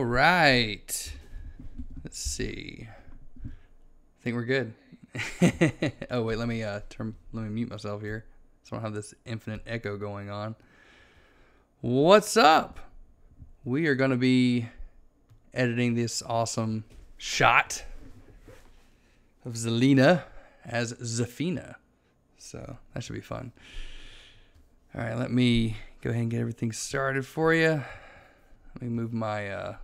right. Let's see. I think we're good. Oh wait, let me mute myself here, so I don't have this infinite echo going on. What's up? We are going to be editing this awesome shot of Zelina as Zafina. So that should be fun. All right, let me go ahead and get everything started for you. Let me move my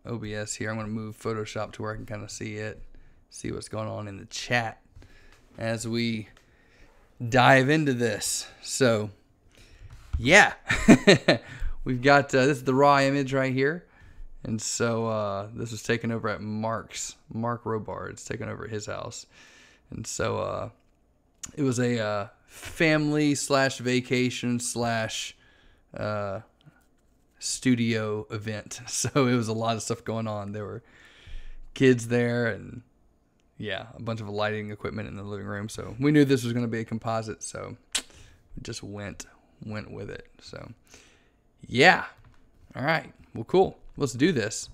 OBS here. I'm going to move Photoshop to where I can kind of see it, see what's going on in the chat as we dive into this. So, yeah. We've got, this is the raw image right here. And so this was taken over at Mark Robar. It's taken over at his house. And so it was a family / vacation / studio event. So it was a lot of stuff going on. There were kids there and yeah, a bunch of lighting equipment in the living room. So we knew this was going to be a composite. So we just went with it. So yeah. All right. Well, cool. Let's do this.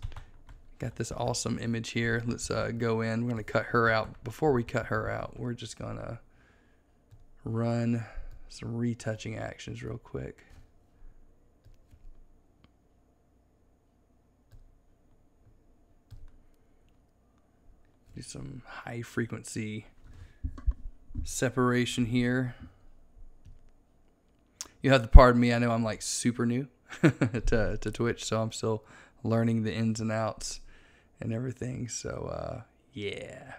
Got this awesome image here. Let's go in. We're going to cut her out. Before we cut her out, we're just going to run some retouching actions real quick. Do some high frequency separation here. You have to pardon me. I know I'm like super new to Twitch, so I'm still learning the ins and outs and everything. So yeah,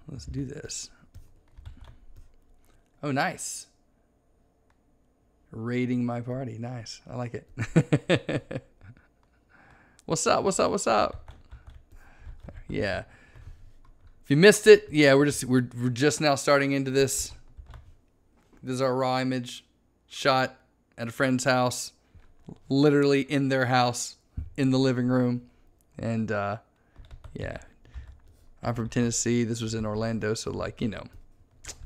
let's do this. Oh, nice. Raiding my party. Nice. I like it. What's up? What's up? What's up? Yeah. If you missed it, yeah, we're just now starting into this. This is our raw image shot at a friend's house, literally in their house, in the living room. And yeah, I'm from Tennessee. This was in Orlando, so like, you know,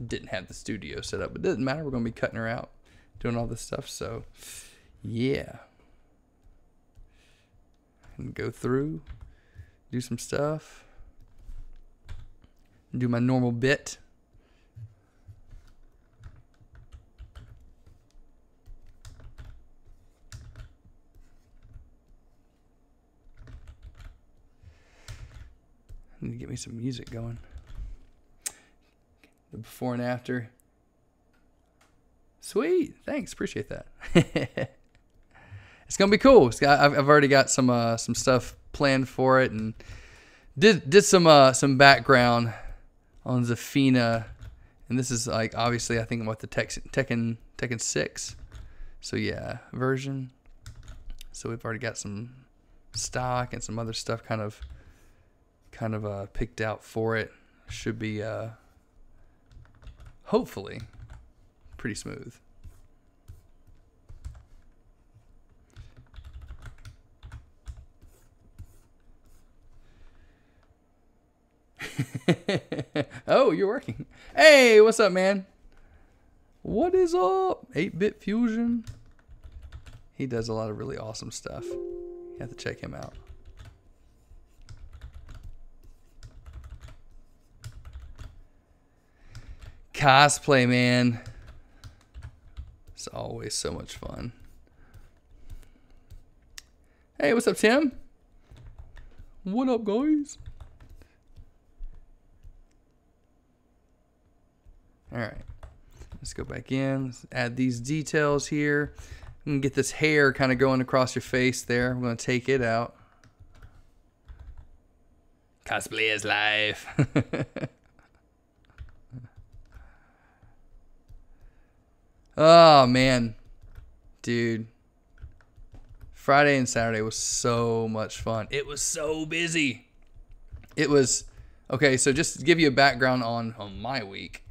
didn't have the studio set up. But it doesn't matter. We're going to be cutting her out, doing all this stuff. So yeah. And go through, do some stuff, do my normal bit. I need to get me some music going. The before and after. Sweet, thanks, appreciate that. It's gonna be cool. I've already got some stuff planned for it, and did some background on Zafina, and this is like obviously I think about the Tekken 6, so yeah, version. So we've already got some stock and some other stuff kind of picked out for it. Should be hopefully pretty smooth. Oh, you're working. Hey, what's up, man? What is up? 8-Bit Fusion. He does a lot of really awesome stuff. You have to check him out. Cosplay, man. It's always so much fun. Hey, what's up, Tim? What up, guys? All right, let's go back in. Let's add these details here. I'm gonna get this hair kind of going across your face there. I'm gonna take it out. Cosplay is life. Oh man, dude. Friday and Saturday was so much fun. It was so busy. It was okay. So just to give you a background on my week.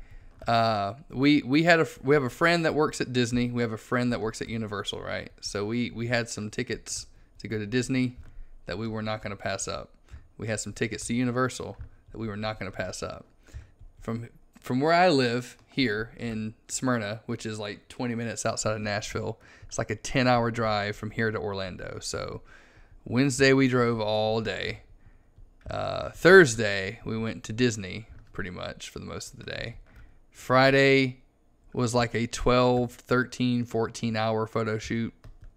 We have a friend that works at Disney. We have a friend that works at Universal, right? So we had some tickets to go to Disney that we were not going to pass up. We had some tickets to Universal that we were not going to pass up. From from where I live here in Smyrna, which is like 20 minutes outside of Nashville, it's like a 10-hour drive from here to Orlando. So Wednesday we drove all day. Thursday we went to Disney pretty much for the most of the day. Friday was like a 12, 13, 14-hour photo shoot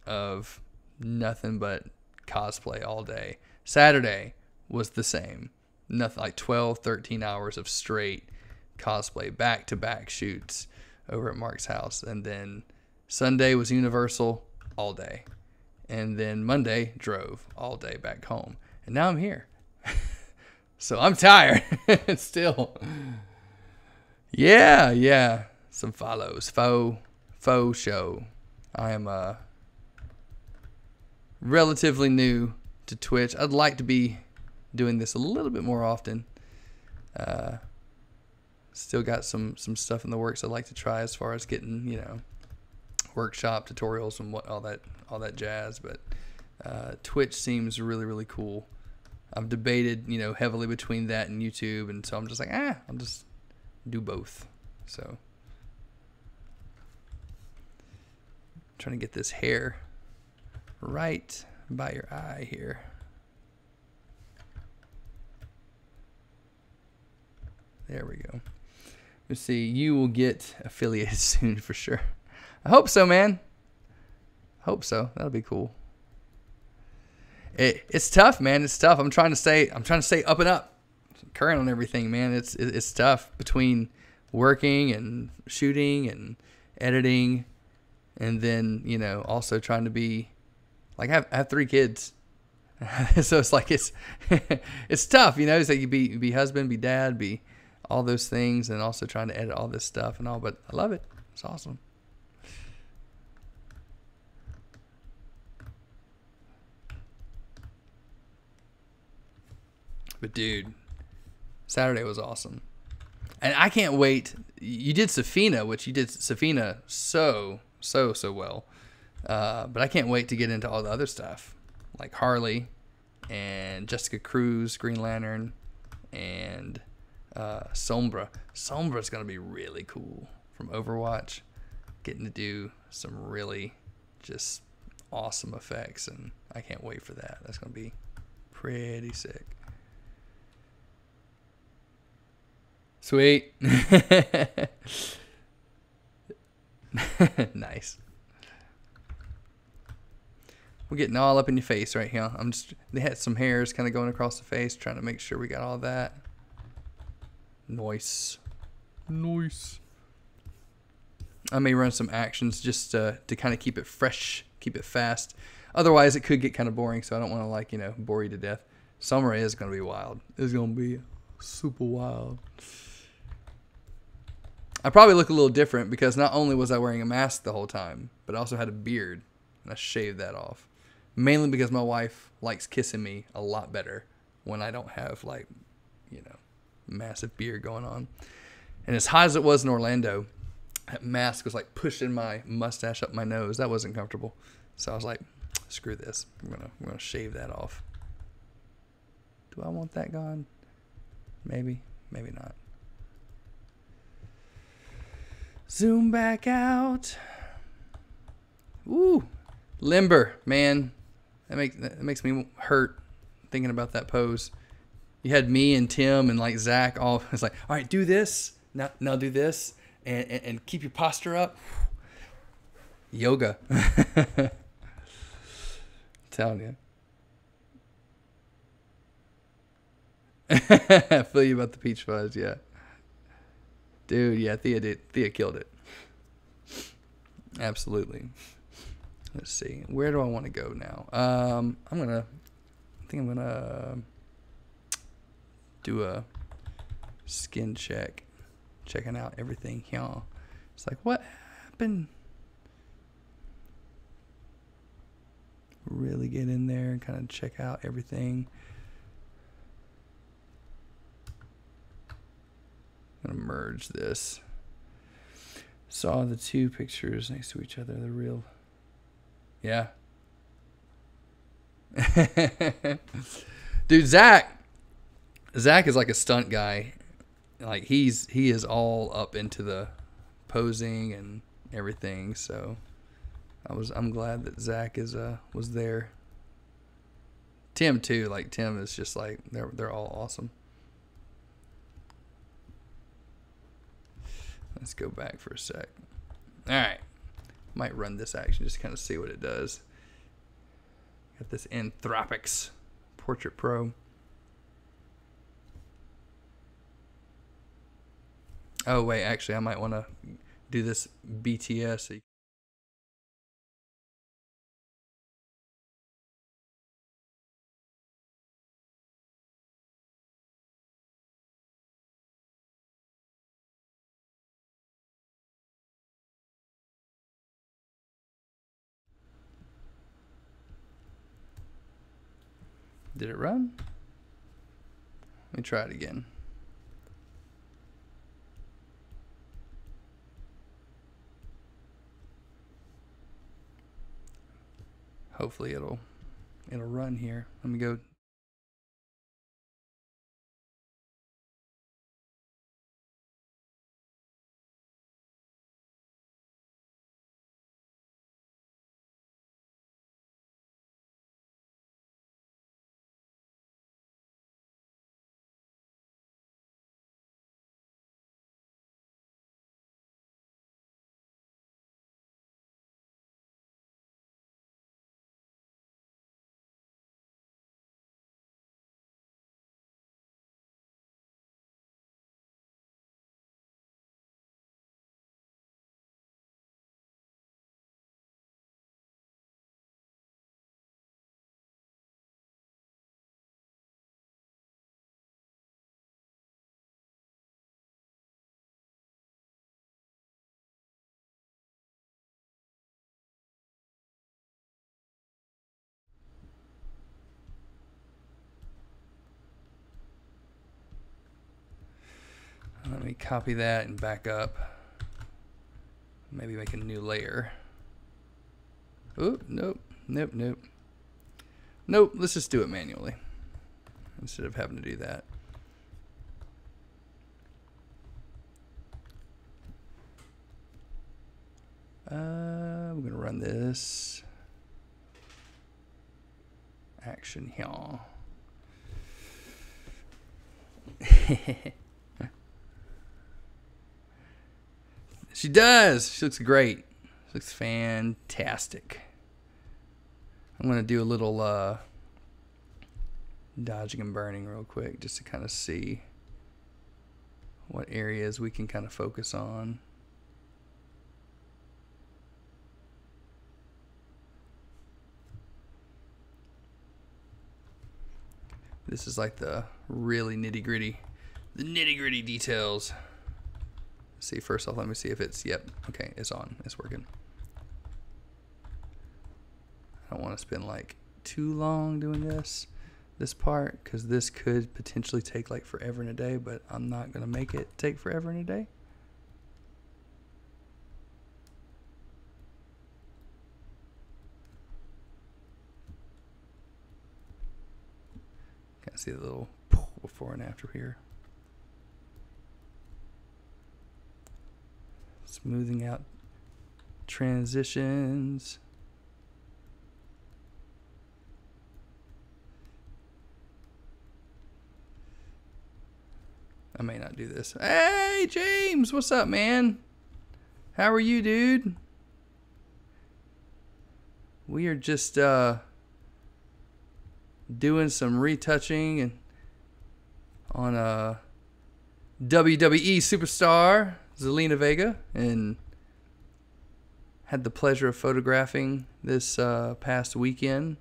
of nothing but cosplay all day. Saturday was the same. Nothing, like 12, 13 hours of straight cosplay, back-to-back shoots over at Mark's house. And then Sunday was Universal all day. And then Monday drove all day back home. And now I'm here. So I'm tired still. Yeah. Some follows. Faux show. I am relatively new to Twitch. I'd like to be doing this a little bit more often. Still got some stuff in the works I'd like to try as far as getting, workshop tutorials and all that jazz. But Twitch seems really, really cool. I've debated, heavily between that and YouTube, and so I'm just like, I'll just do both. So trying to get this hair right by your eye here. There we go. Let's see. You will get affiliated soon for sure. I hope so, man. Hope so. That'll be cool. It's tough, man. It's tough. I'm trying to stay up and up, current on everything, man. It's tough between working and shooting and editing, and then also trying to be like I have 3 kids, so it's like it's tough, It's like you be husband, be dad, be all those things, and also trying to edit all this stuff and all. But I love it. It's awesome. But dude, Saturday was awesome. And I can't wait. You did Zafina, which you did Zafina so well. But I can't wait to get into all the other stuff. Like Harley and Jessica Cruz, Green Lantern, and Sombra. Sombra's going to be really cool from Overwatch. Getting to do some really just awesome effects. And I can't wait for that. That's going to be pretty sick. Sweet. Nice. We're getting all up in your face right here. They had some hairs kind of going across the face, trying to make sure we got all that. Nice. I may run some actions just to kind of keep it fresh, keep it fast. Otherwise, it could get kind of boring, so I don't want to bore you to death. Summer is going to be wild. It's going to be super wild. I probably look a little different because not only was I wearing a mask the whole time, but I also had a beard, and I shaved that off. Mainly because my wife likes kissing me a lot better when I don't have massive beard going on. And as hot as it was in Orlando, that mask was like pushing my mustache up my nose. That wasn't comfortable. So I was like, screw this. I'm gonna shave that off. Do I want that gone? Maybe not. Zoom back out. Ooh, limber, man. That makes me hurt thinking about that pose. You had me and Tim and Zach all. It's like, all right, do this. Now do this, and keep your posture up. Yoga. I'm telling you. I feel you about the peach fuzz, yeah. Dude, yeah, Thea killed it. Absolutely. Let's see. Where do I want to go now? I'm gonna do a skin check. Checking out everything here. It's like, what happened? Really get in there and kind of check out everything. I'm gonna merge this. Saw the 2 pictures next to each other. They're real. Yeah. Dude, Zach is like a stunt guy. like he is all up into the posing and everything. So I'm glad that Zach was there. Tim too. Like Tim is just like they're all awesome. Let's go back for a sec. All right, might run this action just to kind of see what it does. Got this Anthropics Portrait Pro. Oh wait, actually I might want to do this BTS. Did it run? Let me try it again. Hopefully it'll run here. Let me go. Let me copy that and back up. Maybe make a new layer. Oh, nope. Nope, let's just do it manually instead of having to do that. We're going to run this action here. She does. She looks great. She looks fantastic. I'm going to do a little dodging and burning real quick just to kind of see what areas we can kind of focus on. This is like the really nitty-gritty, the nitty-gritty details. Let's see, first off, let me see if it's, yep, okay, it's on, it's working. I don't want to spend like too long doing this part, because this could potentially take like forever and a day, but I'm not going to make it take forever and a day. Can I see the little before and after here? Smoothing out transitions. I may not do this. Hey, James, what's up, man? How are you, dude? We are just doing some retouching and on a WWE superstar, Zelina Vega, and had the pleasure of photographing this past weekend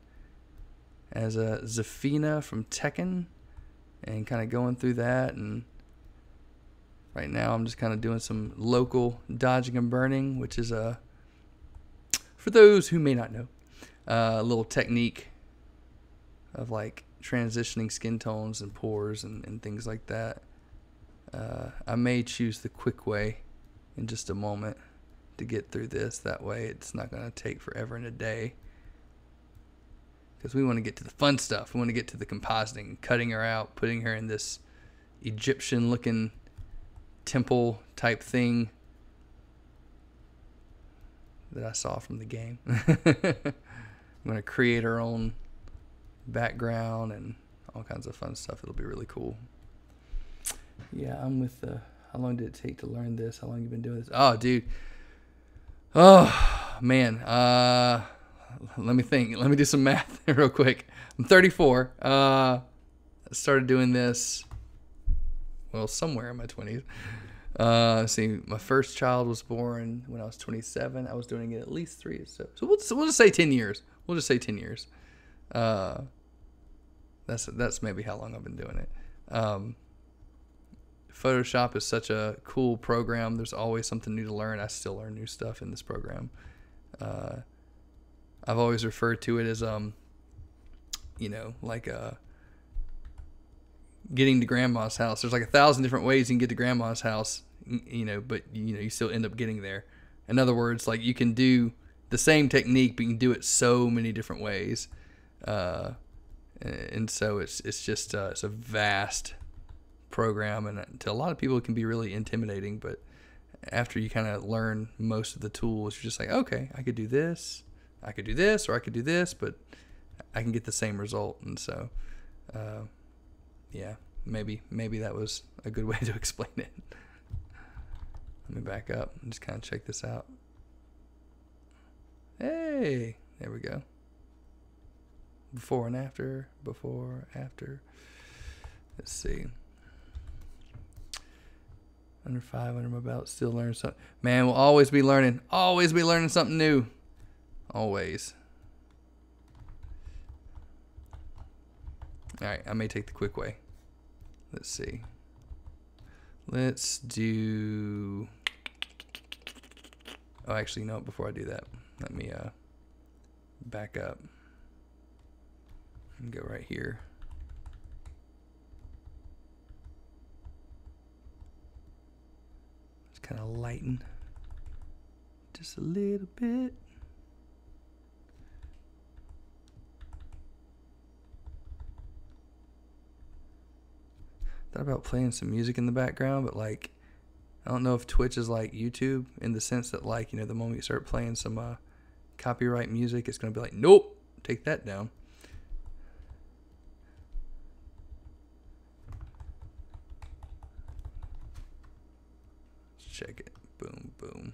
as a Zafina from Tekken, and kind of going through that. And right now I'm just kind of doing some local dodging and burning, which is for those who may not know, a little technique of like transitioning skin tones and pores and things like that. I may choose the quick way in just a moment to get through this. That way it's not going to take forever and a day, because we want to get to the fun stuff. We want to get to the compositing, cutting her out, putting her in this Egyptian looking temple type thing that I saw from the game. I'm going to create our own background and all kinds of fun stuff. It'll be really cool. Yeah, I'm with the... How long did it take to learn this? How long have you been doing this? Oh, dude. Oh, man. Let me think. Let me do some math real quick. I'm 34. I started doing this, well, somewhere in my 20s. See, my first child was born when I was 27. I was doing it at least 3. So we'll just say 10 years. We'll just say 10 years. That's maybe how long I've been doing it. Photoshop is such a cool program. There's always something new to learn. I still learn new stuff in this program. I've always referred to it as, like getting to grandma's house. There's like 1,000 different ways you can get to grandma's house, but you still end up getting there. In other words, like you can do the same technique, but you can do it so many different ways. And so it's just it's a vast program, and to a lot of people it can be really intimidating, but after you kind of learn most of the tools, you're just like, okay, I could do this, or I could do this, but I can get the same result. And so yeah, maybe that was a good way to explain it. Let me back up and just kind of check this out. Hey, there we go. Before and after. Let's see. Under 5 under my belt, still learning something. Man, we'll always be learning. Always be learning something new. Always. All right, I may take the quick way. Let's see. Let's do... Oh, actually, no, before I do that, let me back up and go right here. Kind of lighten just a little bit. Thought about playing some music in the background, but like I don't know if Twitch is like YouTube in the sense that like, the moment you start playing some copyright music, it's gonna be like, nope, take that down. Check it. Boom, boom.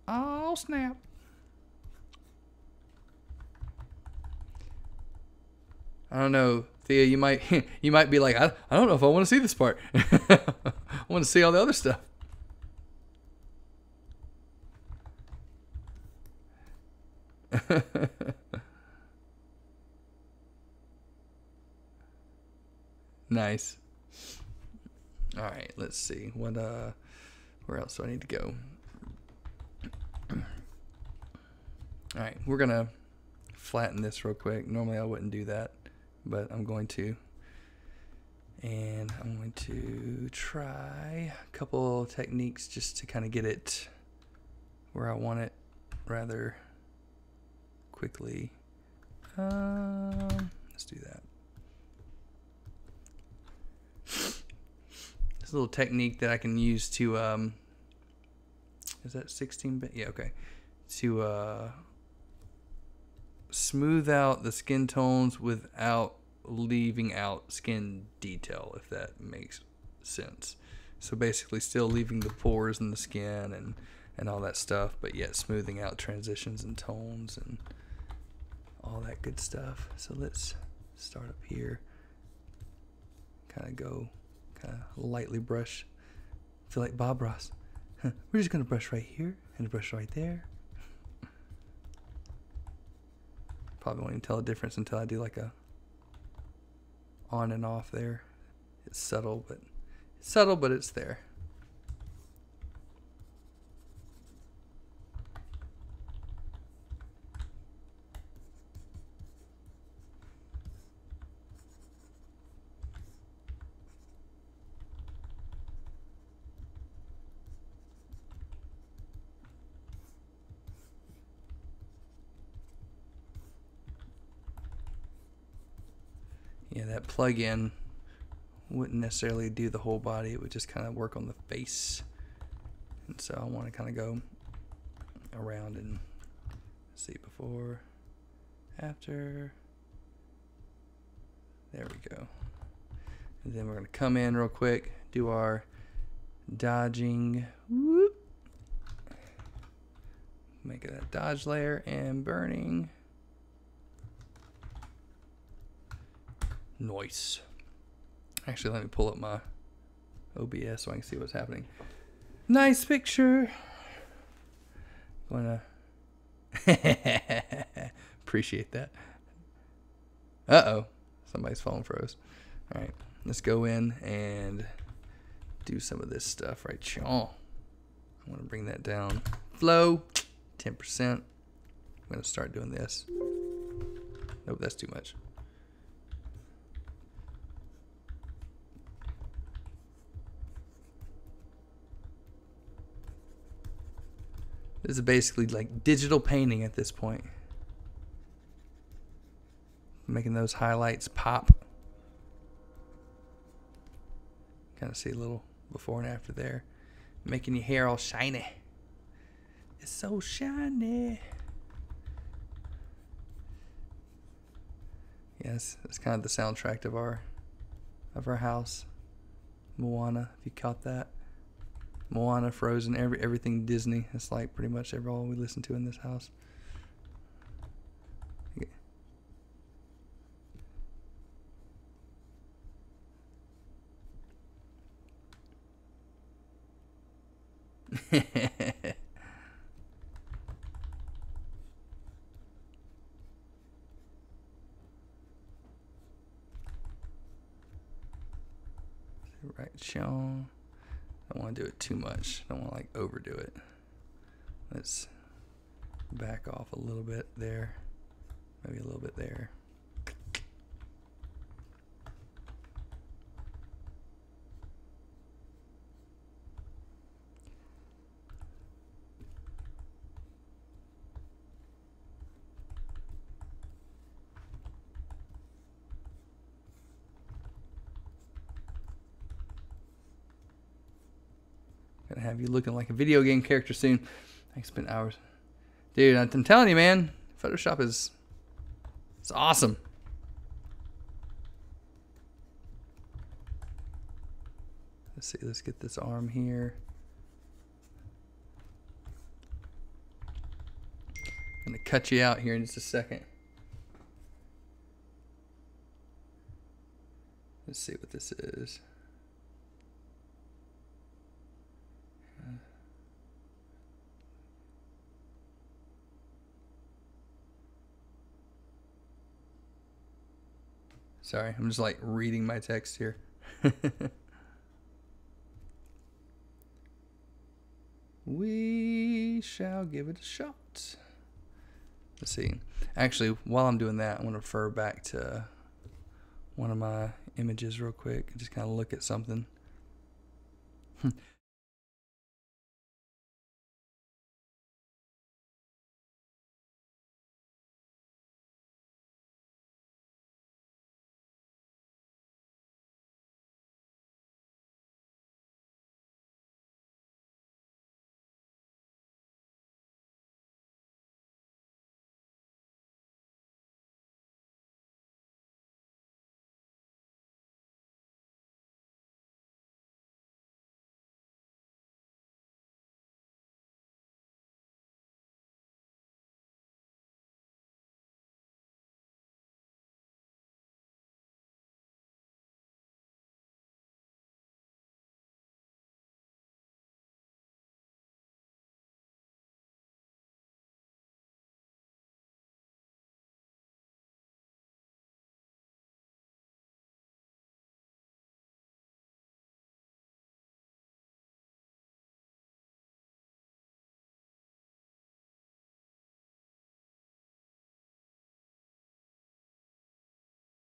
Oh, snap. I don't know, Thea, you might be like, I don't know if I want to see this part. I want to see all the other stuff. Nice. All right, let's see. Where else do I need to go? All right, we're going to flatten this real quick. Normally I wouldn't do that, but I'm going to. And I'm going to try a couple techniques just to kind of get it where I want it rather quickly. Let's do that. This little technique that I can use to, is that 16-bit? Yeah, okay. To smooth out the skin tones without leaving out skin detail, if that makes sense. So basically still leaving the pores in the skin and all that stuff, but yet smoothing out transitions and tones and all that good stuff. So let's start up here. Kind of lightly brush. Feel like Bob Ross. We're just going to brush right here and brush right there. Probably won't even tell the difference until I do like a on and off there. It's subtle, but it's there. Yeah, that plug-in wouldn't necessarily do the whole body. It would just kind of work on the face. And so I want to kind of go around and see before, after. There we go. And then we're going to come in real quick, do our dodging. Whoop. Make it a dodge layer and burning. Nice. Actually, let me pull up my OBS so I can see what's happening. Nice picture. Gonna appreciate that. Uh-oh. Somebody's phone froze. All right. Let's go in and do some of this stuff right here. I want to bring that down. Flow, 10%. I'm going to start doing this. Nope, that's too much. This is basically like digital painting at this point. Making those highlights pop. Kind of see a little before and after there. Making your hair all shiny. It's so shiny. Yes, it's kind of the soundtrack of our house. Moana, if you caught that. Moana, Frozen, everything Disney. It's like pretty much all we listen to in this house. Right, shown. Don't want to do it too much. Don't want to like overdo it. Let's back off a little bit there. Maybe a little bit there. Gonna have you looking like a video game character soon. I spent hours. Dude, I'm telling you, man. Photoshop is... it's awesome. Let's see. Let's get this arm here. I'm gonna cut you out here in just a second. Let's see what this is. Sorry, I'm just like reading my text here. We shall give it a shot. Let's see. Actually, while I'm doing that, I want to refer back to one of my images real quick. Just kind of look at something.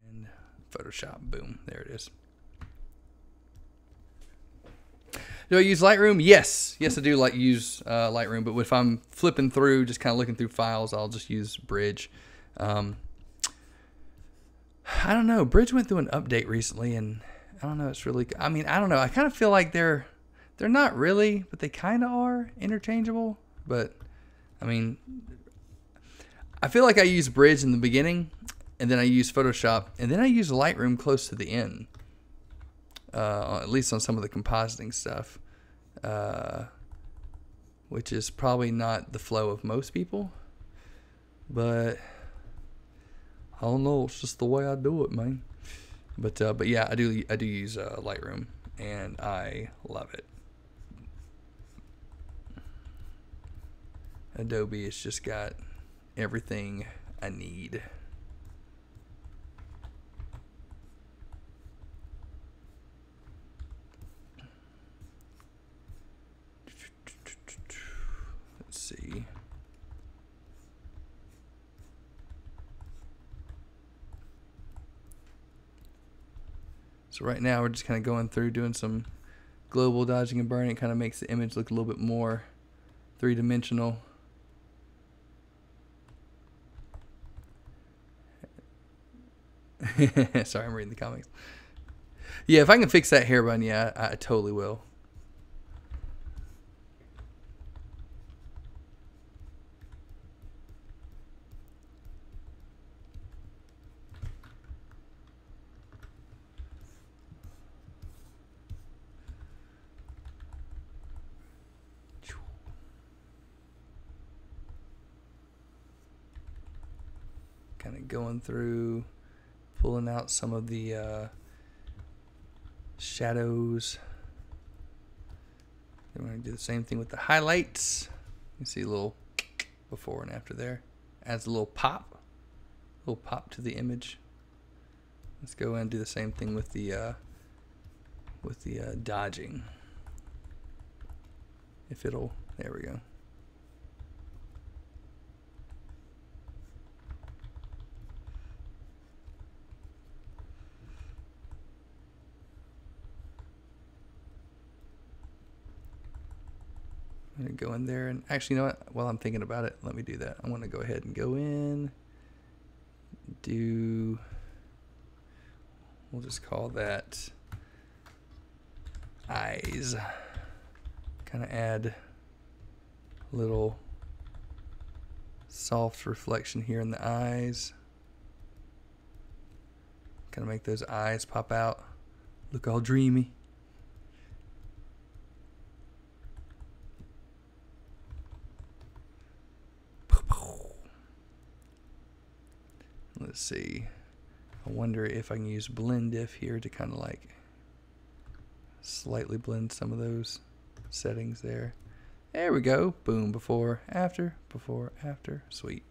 And Photoshop, boom, there it is. Do I use Lightroom? Yes. Yes, I do like use Lightroom, but if I'm flipping through, just kind of looking through files, I'll just use Bridge. I don't know. Bridge went through an update recently, and I don't know. It's really. I mean, I don't know. I kind of feel like they're not really, but they kind of are interchangeable. But I mean, I feel like I use Bridge in the beginning, and then I use Photoshop, and then I use Lightroom close to the end. At least on some of the compositing stuff, which is probably not the flow of most people. But I don't know. It's just the way I do it, man. But yeah, I do use Lightroom, and I love it. Adobe has just got everything I need. Let's see. So right now we're just kind of going through doing some global dodging and burning. It kind of makes the image look a little bit more three-dimensional. Sorry, I'm reading the comics. Yeah, if I can fix that hair bun, yeah, I totally will. Kind of going through, pulling out some of the shadows. Then we're going to do the same thing with the highlights. You see a little before and after there. Adds a little pop to the image. Let's go and do the same thing with the dodging. If it'll, there we go. I'm going to go in there and actually, you know what? While I'm thinking about it, let me do that. I want to go ahead and go in, we'll just call that eyes. Kind of add a little soft reflection here in the eyes. Kind of make those eyes pop out, look all dreamy. Let's see. I wonder if I can use blend diff here to kind of like slightly blend some of those settings there. There we go. Boom. Before, after, before, after. Sweet.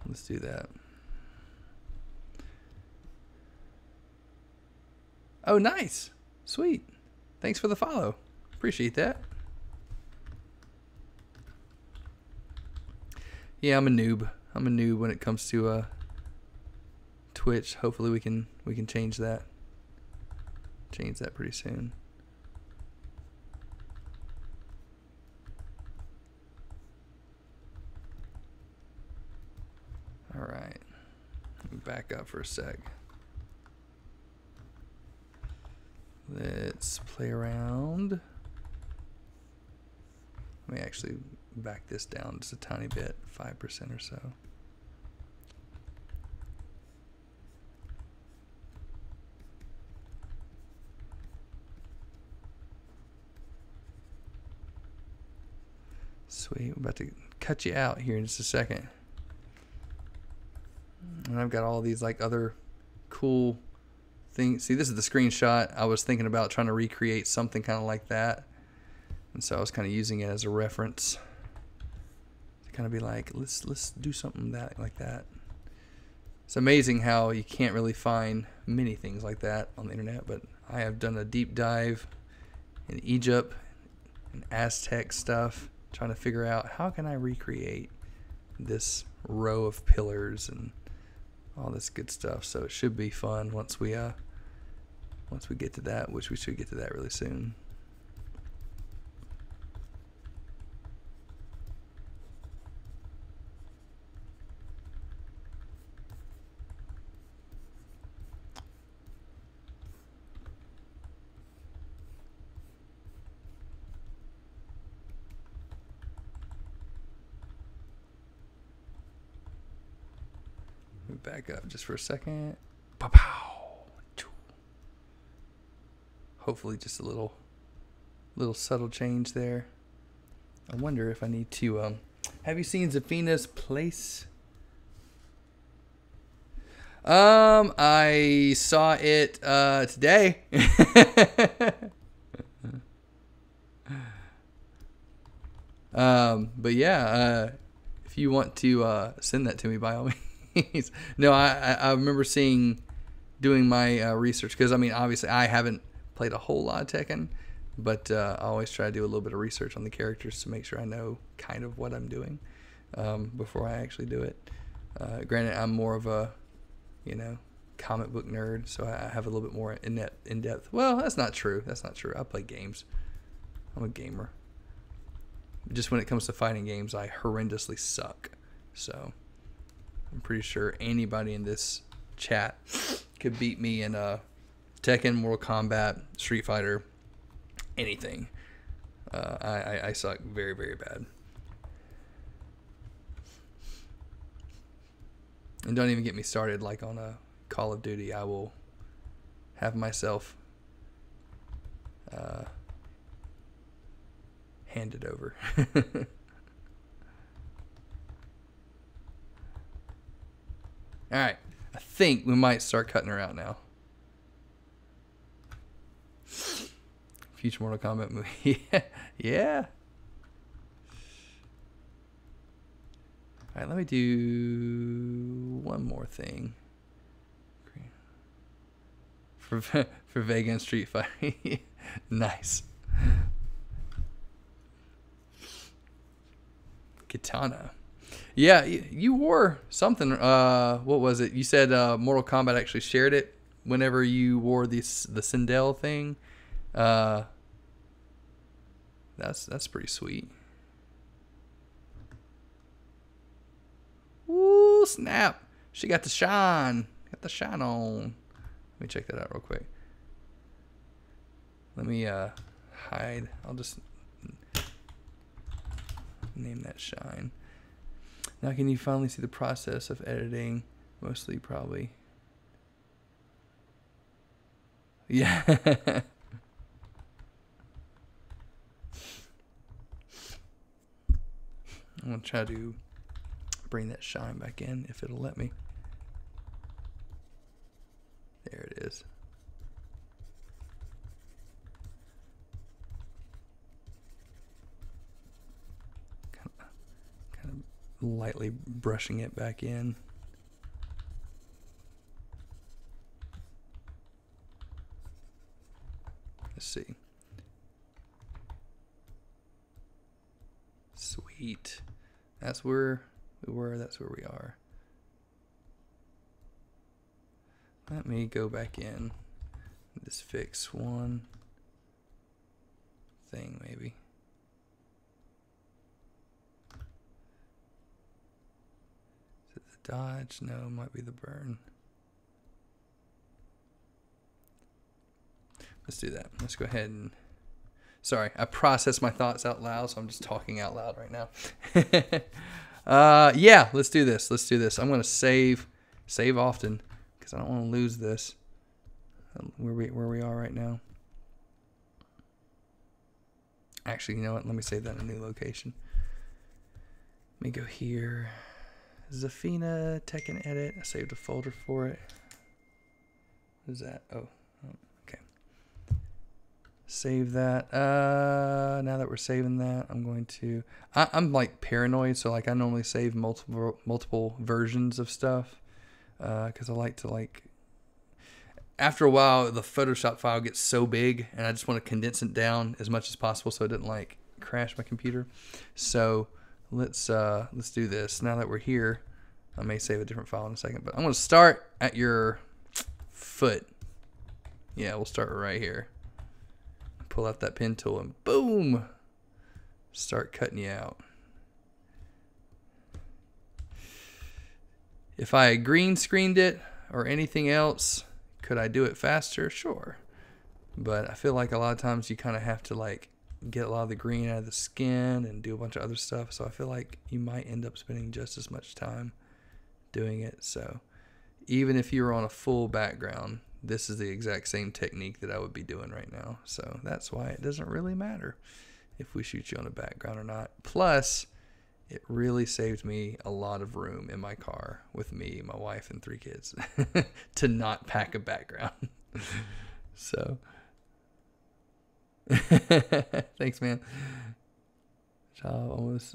Let's do that. Oh, nice. Sweet. Thanks for the follow. Appreciate that. Yeah, I'm a noob. I'm a noob when it comes to Twitch. Hopefully we can change that. Change that pretty soon. All right. Let me back up for a sec. Let's play around. Let me actually back this down just a tiny bit, 5% or so. Sweet, we're about to cut you out here in just a second. And I've got all these like other cool things. See, this is the screenshot. I was thinking about trying to recreate something kind of like that. And so I was kind of using it as a reference to kind of be like, let's do something like that. It's amazing how you can't really find many things like that on the internet, but I have done a deep dive in Egypt and Aztec stuff, trying to figure out how can I recreate this row of pillars and all this good stuff. So it should be fun once we get to that, which we should get to that really soon. back up just for a second. Pow. Hopefully just a little subtle change there. I wonder if I need to have you seen Zafina's place? I saw it today. But yeah, if you want to send that to me, by all means. No, I remember doing my research, because I mean, obviously I haven't played a whole lot of Tekken, but I always try to do a little bit of research on the characters to make sure I know kind of what I'm doing before I actually do it. Granted, I'm more of a, comic book nerd, so I have a little bit more in depth. Well, that's not true. That's not true. I play games. I'm a gamer. Just when it comes to fighting games, I horrendously suck. So I'm pretty sure anybody in this chat could beat me in Tekken, Mortal Kombat, Street Fighter, anything. I suck very, very bad. And don't even get me started like on a Call of Duty. I will have myself handed over. All right, I think we might start cutting her out now. Future Mortal Kombat movie. Yeah. All right, let me do one more thing for Vega and Street Fighter. Nice. Katana. Yeah, you wore something. What was it? You said Mortal Kombat actually shared it whenever you wore the Sindel thing. That's pretty sweet. Ooh, snap. She got the shine. Got the shine on. Let me check that out real quick. Let me hide. I'll just name that shine. Now can you finally see the process of editing? Mostly probably. Yeah. I'm going to try to bring that shine back in if it'll let me. There it is. Kind of lightly brushing it back in. Let's see. Sweet. That's where we were. That's where we are. Let me go back in. Just fix one thing, maybe. Is it the dodge? No, it might be the burn. Let's do that. Let's go ahead and... Sorry, I process my thoughts out loud, so I'm just talking out loud right now. Yeah, let's do this. Let's do this. I'm going to save often, because I don't want to lose this. Where we are right now. Actually, you know what? Let me save that in a new location. Let me go here. Zafina, Tekken Edit. I saved a folder for it. What is that? Oh, okay. Save that. Now that we're saving that, I'm going to... I'm like paranoid, so like I normally save multiple versions of stuff. Because I like to like... After a while, the Photoshop file gets so big, and I just want to condense it down as much as possible so it doesn't like crash my computer. So let's do this. Now that we're here, I may save a different file in a second, but I'm going to start at your foot. Yeah, we'll start right here. Pull out that pen tool and boom, start cutting you out. If I green screened it or anything else, could I do it faster? Sure. But I feel like a lot of times you kind of have to like get a lot of the green out of the skin and do a bunch of other stuff. So I feel like you might end up spending just as much time doing it. So even if you were on a full background, this is the exact same technique that I would be doing right now. So that's why it doesn't really matter if we shoot you on a background or not. Plus, it really saved me a lot of room in my car with me, my wife, and 3 kids to not pack a background. So, thanks, man. Job almost.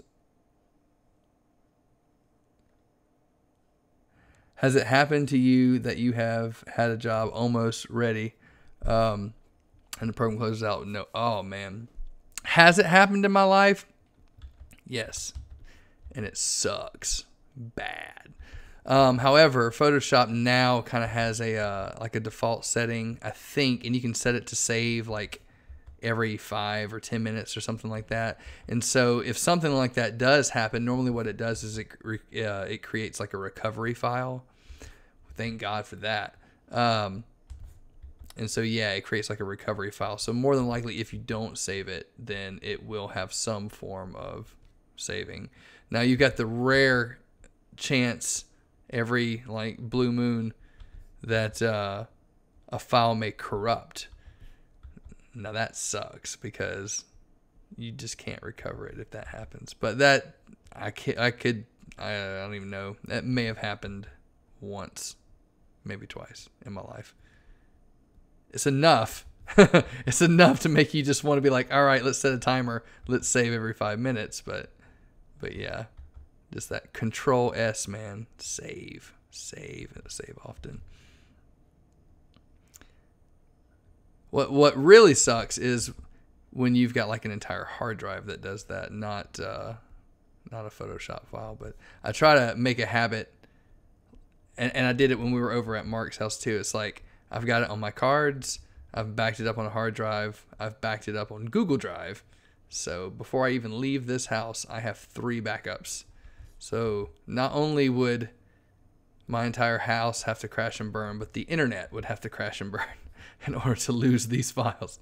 Has it happened to you that you have had a job almost ready and the program closes out? No. Oh, man. Has it happened in my life? Yes. And it sucks bad. However, Photoshop now kind of has a like a default setting, I think, and you can set it to save like every 5 or 10 minutes or something like that. And so if something like that does happen, normally what it does is it creates like a recovery file. Thank God for that. And so, yeah, it creates like a recovery file. So more than likely, if you don't save it, then it will have some form of saving. Now, you've got the rare chance every like blue moon that a file may corrupt. Now that sucks because you just can't recover it if that happens. But that I don't even know. That may have happened once, maybe twice in my life. It's enough. It's enough to make you just want to be like, all right, let's set a timer. Let's save every 5 minutes. But yeah, just that Control S, man. Save often. What really sucks is when you've got like an entire hard drive that does that, not a Photoshop file. But I try to make a habit, and I did it when we were over at Mark's house too. It's like I've got it on my cards, I've backed it up on a hard drive, I've backed it up on Google Drive. So before I even leave this house, I have 3 backups. So not only would my entire house have to crash and burn, but the internet would have to crash and burn in order to lose these files.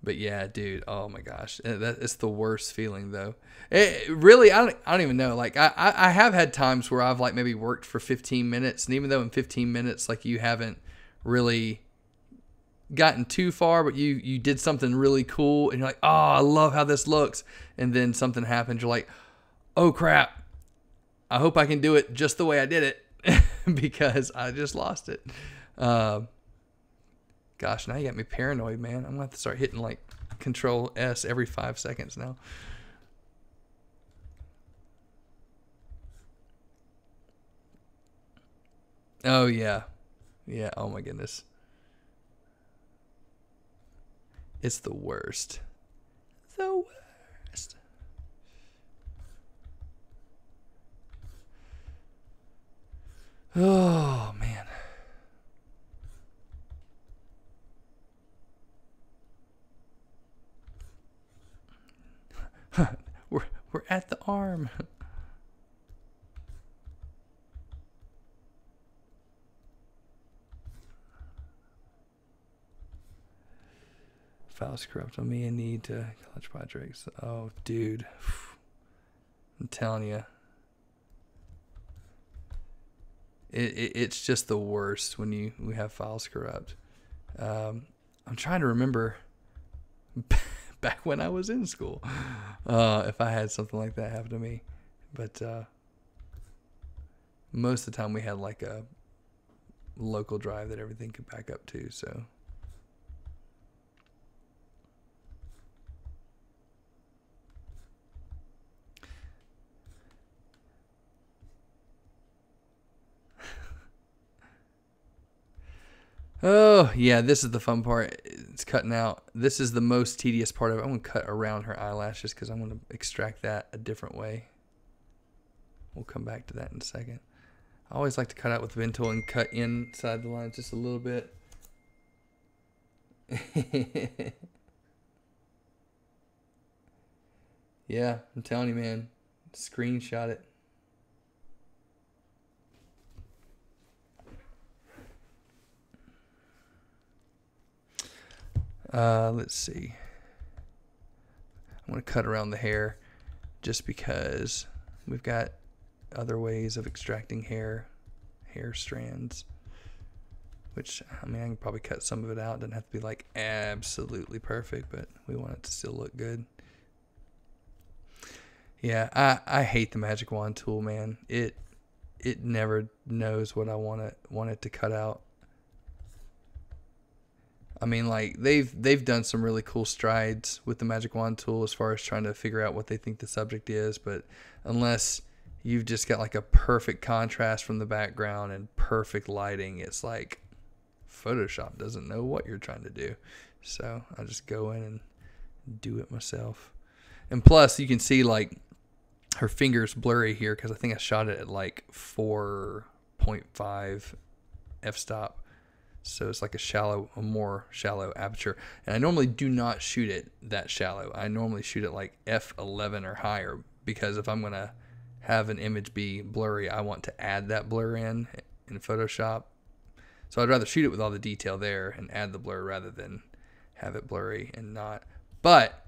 But yeah, dude, oh my gosh. It's the worst feeling though. It really, I don't even know. Like I have had times where I've like maybe worked for 15 minutes, and even though in 15 minutes, like you haven't really gotten too far, but you did something really cool and you're like, oh, I love how this looks. And then something happens. You're like, oh crap. I hope I can do it just the way I did it because I just lost it. Gosh, now you got me paranoid, man. I'm going to have to start hitting like Control S every 5 seconds now. Oh, yeah. Yeah, oh my goodness. It's the worst. The worst. Oh, man. We're at the arm. Files corrupt on me and need to college projects. Oh, dude. I'm telling you. It's just the worst when we have files corrupt. I'm trying to remember back when I was in school if I had something like that happen to me. But most of the time we had like a local drive that everything could back up to, so... Oh, yeah, this is the fun part. It's cutting out. This is the most tedious part of it. I'm going to cut around her eyelashes because I'm going to extract that a different way. We'll come back to that in a second. I always like to cut out with the pen tool and cut inside the lines just a little bit. Yeah, I'm telling you, man. Screenshot it. Let's see. I'm going to cut around the hair just because we've got other ways of extracting hair strands. Which, I mean, I can probably cut some of it out. Doesn't have to be like absolutely perfect, but we want it to still look good. Yeah, I hate the magic wand tool, man. It never knows what I want it to cut out. I mean, like they've done some really cool strides with the magic wand tool as far as trying to figure out what they think the subject is, but unless you've just got like a perfect contrast from the background and perfect lighting, it's like Photoshop doesn't know what you're trying to do. So I just go in and do it myself. And plus, you can see like her finger's blurry here because I think I shot it at like 4.5 f-stop. So it's like a more shallow aperture. And I normally do not shoot it that shallow. I normally shoot it like f11 or higher, because if I'm going to have an image be blurry, I want to add that blur in Photoshop. So I'd rather shoot it with all the detail there and add the blur rather than have it blurry and not. But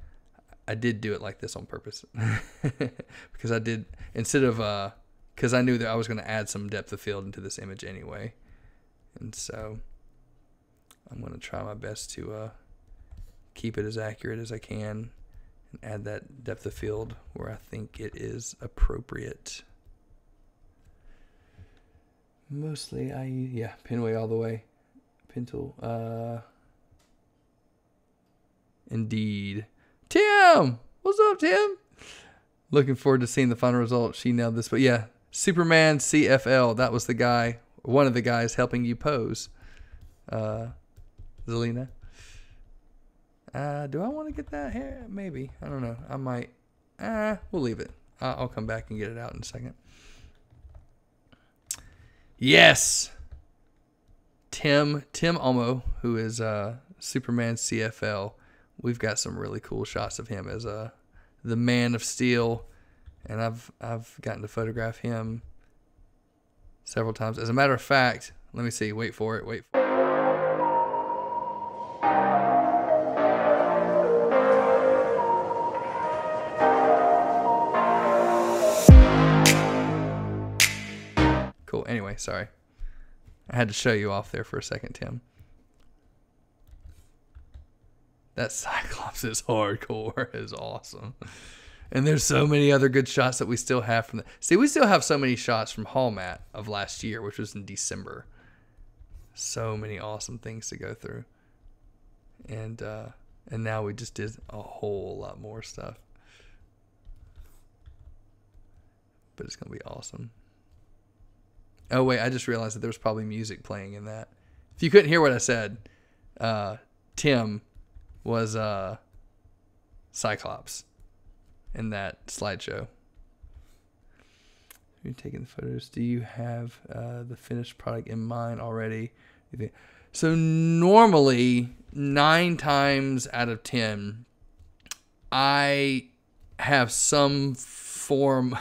I did do it like this on purpose because I did, instead of, because I knew that I was going to add some depth of field into this image anyway. And so I'm going to try my best to keep it as accurate as I can and add that depth of field where I think it is appropriate. Mostly pinway all the way. Pin tool. Indeed. Tim! What's up, Tim? Looking forward to seeing the final result. She nailed this. But yeah, Superman CFL. That was the guy, one of the guys helping you pose. Zelina. Do I want to get that hair? Maybe. I don't know. I might. We'll leave it. I'll come back and get it out in a second. Yes! Tim Omo, who is Superman CFL. We've got some really cool shots of him as the Man of Steel, and I've gotten to photograph him several times. As a matter of fact, let me see. Wait for it. Cool. Anyway, sorry. I had to show you off there for a second, Tim. That Cyclops is hardcore. It's awesome. And there's so many other good shots that we still have from See, we still have so many shots from Hallmat of last year, which was in December. So many awesome things to go through. And now we just did a whole lot more stuff. But it's going to be awesome. Oh, wait, I just realized that there was probably music playing in that. If you couldn't hear what I said, Tim was Cyclops in that slideshow. You're taking the photos. Do you have the finished product in mind already? So normally, 9 times out of 10, I have some form...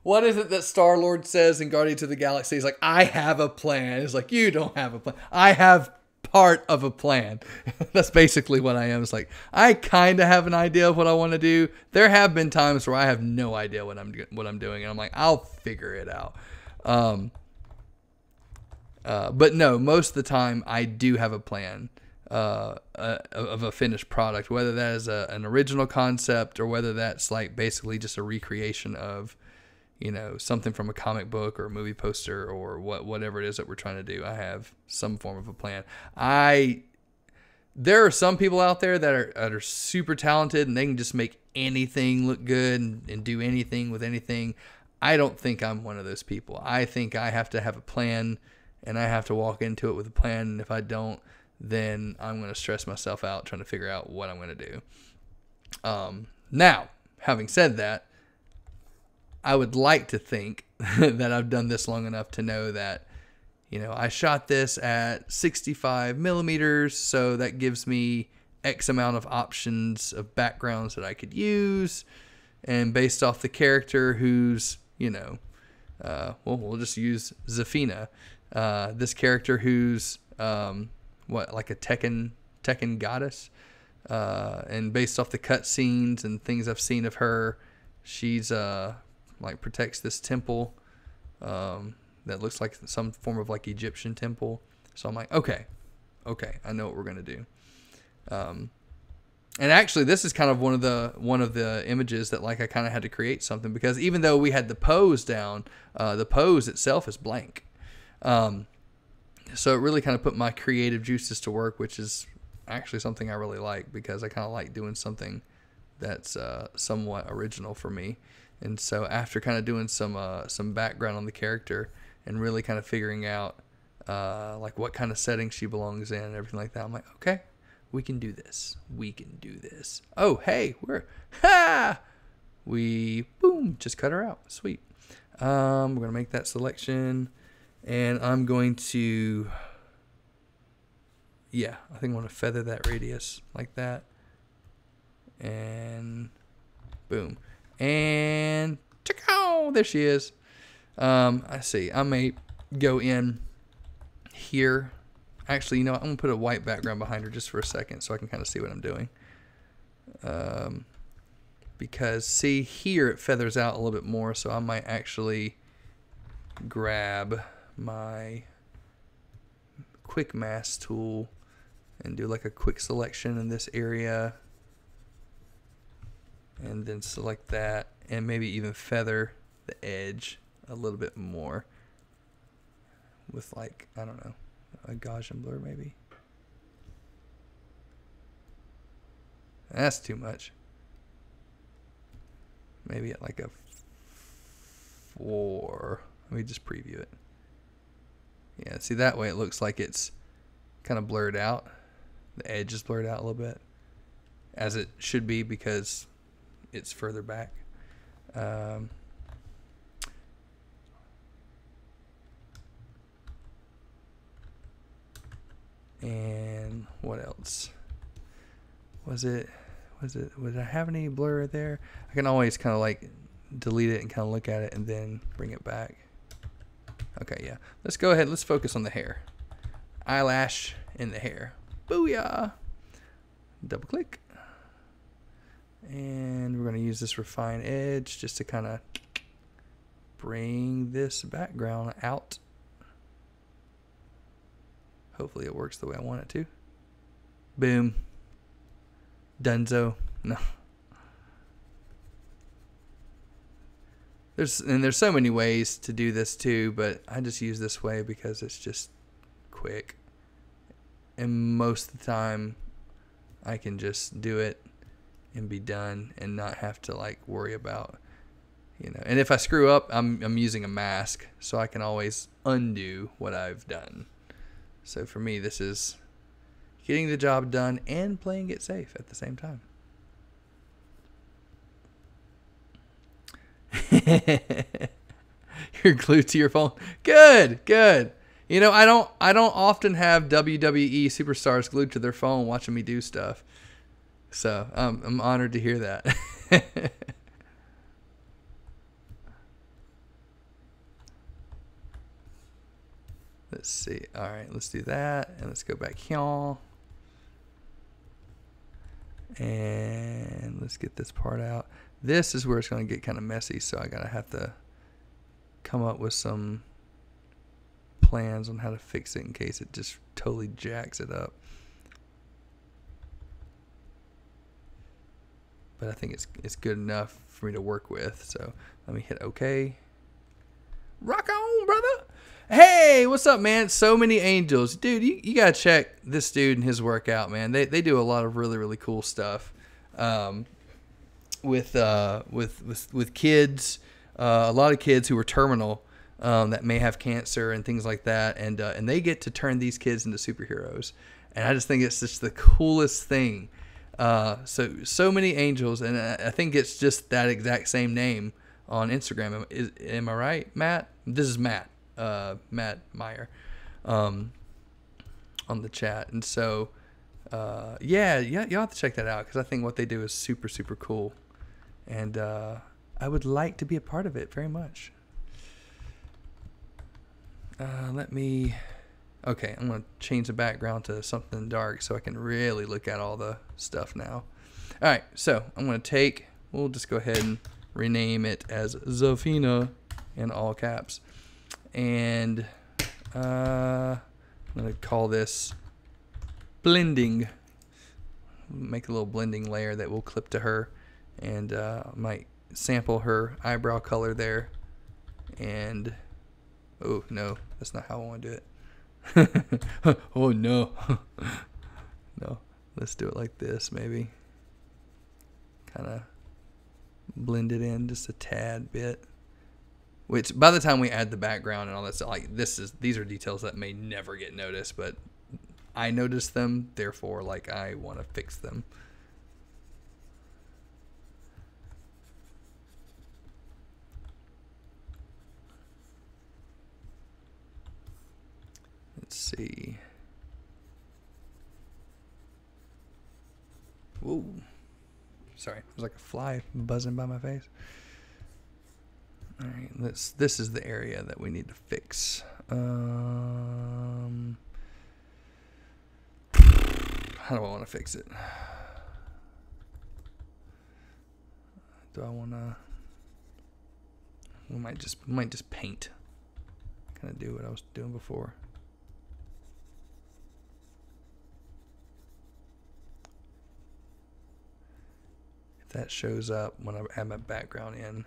What is it that Star-Lord says in Guardians of the Galaxy? He's like, I have a plan. It's like, you don't have a plan. I have part of a plan. That's basically what I am. It's like, I kind of have an idea of what I want to do. There have been times where I have no idea what I'm doing. And I'm like, I'll figure it out. But no, most of the time I do have a plan of a finished product, whether that is an original concept or whether that's like basically just a recreation of, something from a comic book or a movie poster or whatever it is that we're trying to do. I have some form of a plan. There are some people out there that are super talented and they can just make anything look good and do anything with anything. I don't think I'm one of those people. I think I have to have a plan and I have to walk into it with a plan. And if I don't, then I'm going to stress myself out trying to figure out what I'm going to do. Now, having said that, I would like to think that I've done this long enough to know that, I shot this at 65 millimeters, so that gives me X amount of options of backgrounds that I could use. And based off the character who's, we'll just use Zafina. This character who's, like a Tekken goddess. And based off the cutscenes and things I've seen of her, she's like protects this temple that looks like some form of like Egyptian temple. So I'm like, okay, I know what we're gonna do. And actually, this is kind of one of the images that like I kind of had to create something, because even though we had the pose down, the pose itself is blank. So it really kind of put my creative juices to work, which is actually something I really like, because I kind of like doing something that's somewhat original for me. And so after kind of doing some background on the character and really kind of figuring out like what kind of setting she belongs in and everything like that, I'm like, okay, we can do this. We can do this. Oh, hey, we boom, just cut her out. Sweet. We're gonna make that selection, and I'm going to, yeah, I think I want to feather that radius like that, and boom, and there she is. I see. I may go in here. Actually, you know, I'm going to put a white background behind her just for a second so I can kind of see what I'm doing. Because, see, here it feathers out a little bit more, so I might actually grab my quick mask tool and do like a quick selection in this area. And then select that, and maybe even feather the edge a little bit more with, like, I don't know, a Gaussian blur maybe. That's too much. Maybe at like a 4. Let me just preview it. Yeah, see, that way it looks like it's kind of blurred out. The edge is blurred out a little bit, as it should be because it's further back. And what else? Would I have any blur there? I can always kind of like delete it and kind of look at it and then bring it back. Okay, yeah. Let's go ahead. Let's focus on the hair. Eyelash in the hair. Booyah! Double click. And we're going to use this refine edge just to kind of bring this background out. Hopefully it works the way I want it to. Boom. Dunzo. No. There's so many ways to do this too, but I just use this way because it's just quick. And most of the time I can just do it and be done and not have to like worry about, you know. And if I screw up, I'm using a mask, so I can always undo what I've done. So for me, this is getting the job done and playing it safe at the same time. You're glued to your phone. Good, good. You know, I don't often have WWE superstars glued to their phone watching me do stuff. So I'm honored to hear that. Let's see. All right, let's do that. And let's go back here. And let's get this part out. This is where it's going to get kind of messy, so I gotta have to come up with some plans on how to fix it in case it just totally jacks it up. But I think it's good enough for me to work with. So let me hit OK. Rock on, brother. Hey, what's up, man? So many angels. Dude, you got to check this dude and his workout, man. They do a lot of really, really cool stuff with kids. A lot of kids who are terminal that may have cancer and things like that. And they get to turn these kids into superheroes. And I just think it's just the coolest thing. So many angels. And I think it's just that exact same name on Instagram. Am I right, Matt? This is Matt. Matt Meyer on the chat. And so yeah, you'll have to check that out because I think what they do is super, super cool. And I would like to be a part of it very much. Okay, I'm going to change the background to something dark so I can really look at all the stuff now. All right, so I'm going to we'll just go ahead and rename it as Zafina in all caps. And I'm going to call this blending. Make a little blending layer that will clip to her, and might sample her eyebrow color there. And oh no, that's not how I want to do it. Oh no. No, let's do it like this, maybe. Kind of blend it in just a tad bit. Which by the time we add the background and all that stuff, like these are details that may never get noticed, but I noticed them, therefore like I want to fix them. Let's see. Whoa. Sorry, it was like a fly buzzing by my face. All right, this is the area that we need to fix. How do I want to fix it? Do I want to? We might just paint. Kind of do what I was doing before. If that shows up when I add my background in,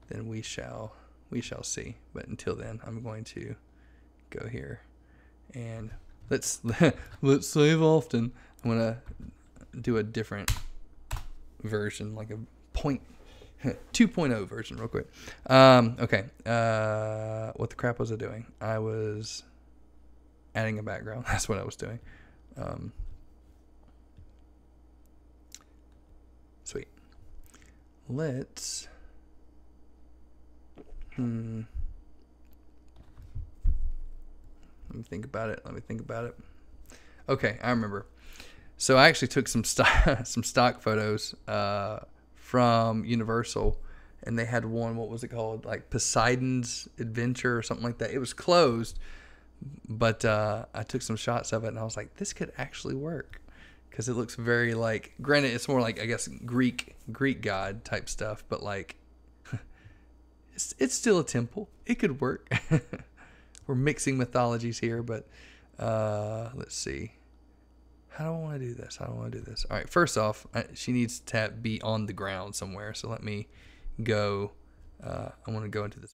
then we shall see. But until then, I'm going to go here and let's save often. I'm gonna do a different version, like a 2.0 version, real quick. Okay. What the crap was I doing? I was adding a background. That's what I was doing. Sweet. Let's. Let me think about it. Okay, I remember. So I actually took some stock photos from Universal, and they had one. What was it called? Like Poseidon's Adventure or something like that. It was closed, but I took some shots of it, and I was like, this could actually work because it looks very like. Granted, it's more like, I guess, Greek god type stuff, but like it's still a temple. It could work. We're mixing mythologies here, but let's see. How do I want to do this? All right, first off, she needs to be on the ground somewhere. So let me go. I want to go into this.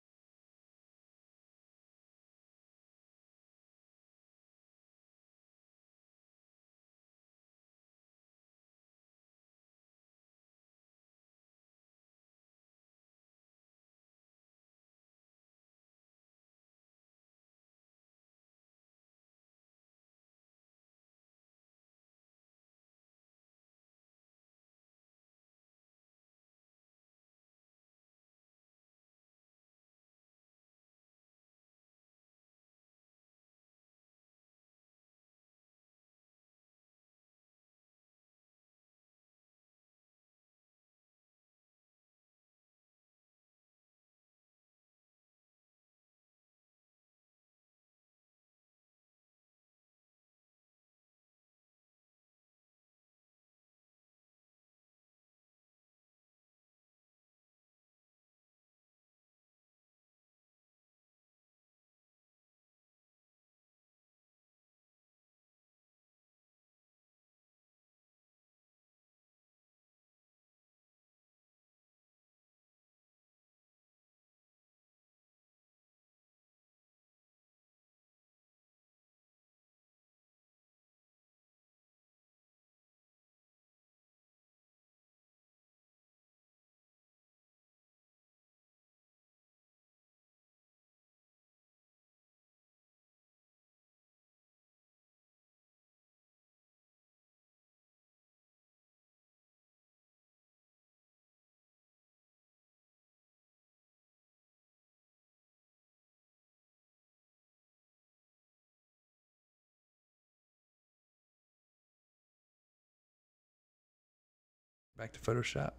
Back to Photoshop.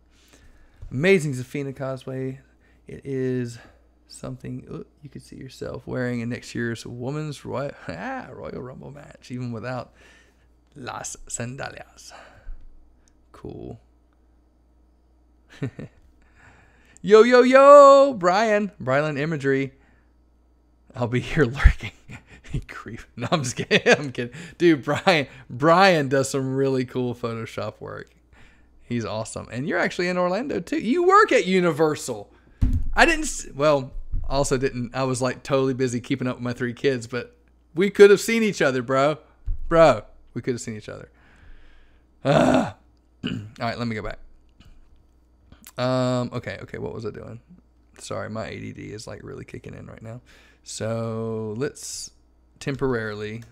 Amazing Zafina cosplay. It is something you could see yourself wearing in next year's Women's Royal Rumble match, even without las sandalias. Cool. Yo, yo, yo, Brian. Brylan Imagery. I'll be here lurking. He creep. No, I'm just kidding. I'm kidding. Dude, Brian does some really cool Photoshop work. He's awesome. And you're actually in Orlando, too. You work at Universal. I didn't... Well, also didn't... I was, like, totally busy keeping up with my 3 kids, but we could have seen each other, bro. Bro, we could have seen each other. All right, let me go back. Okay, what was I doing? Sorry, my ADD is like really kicking in right now. So let's temporarily,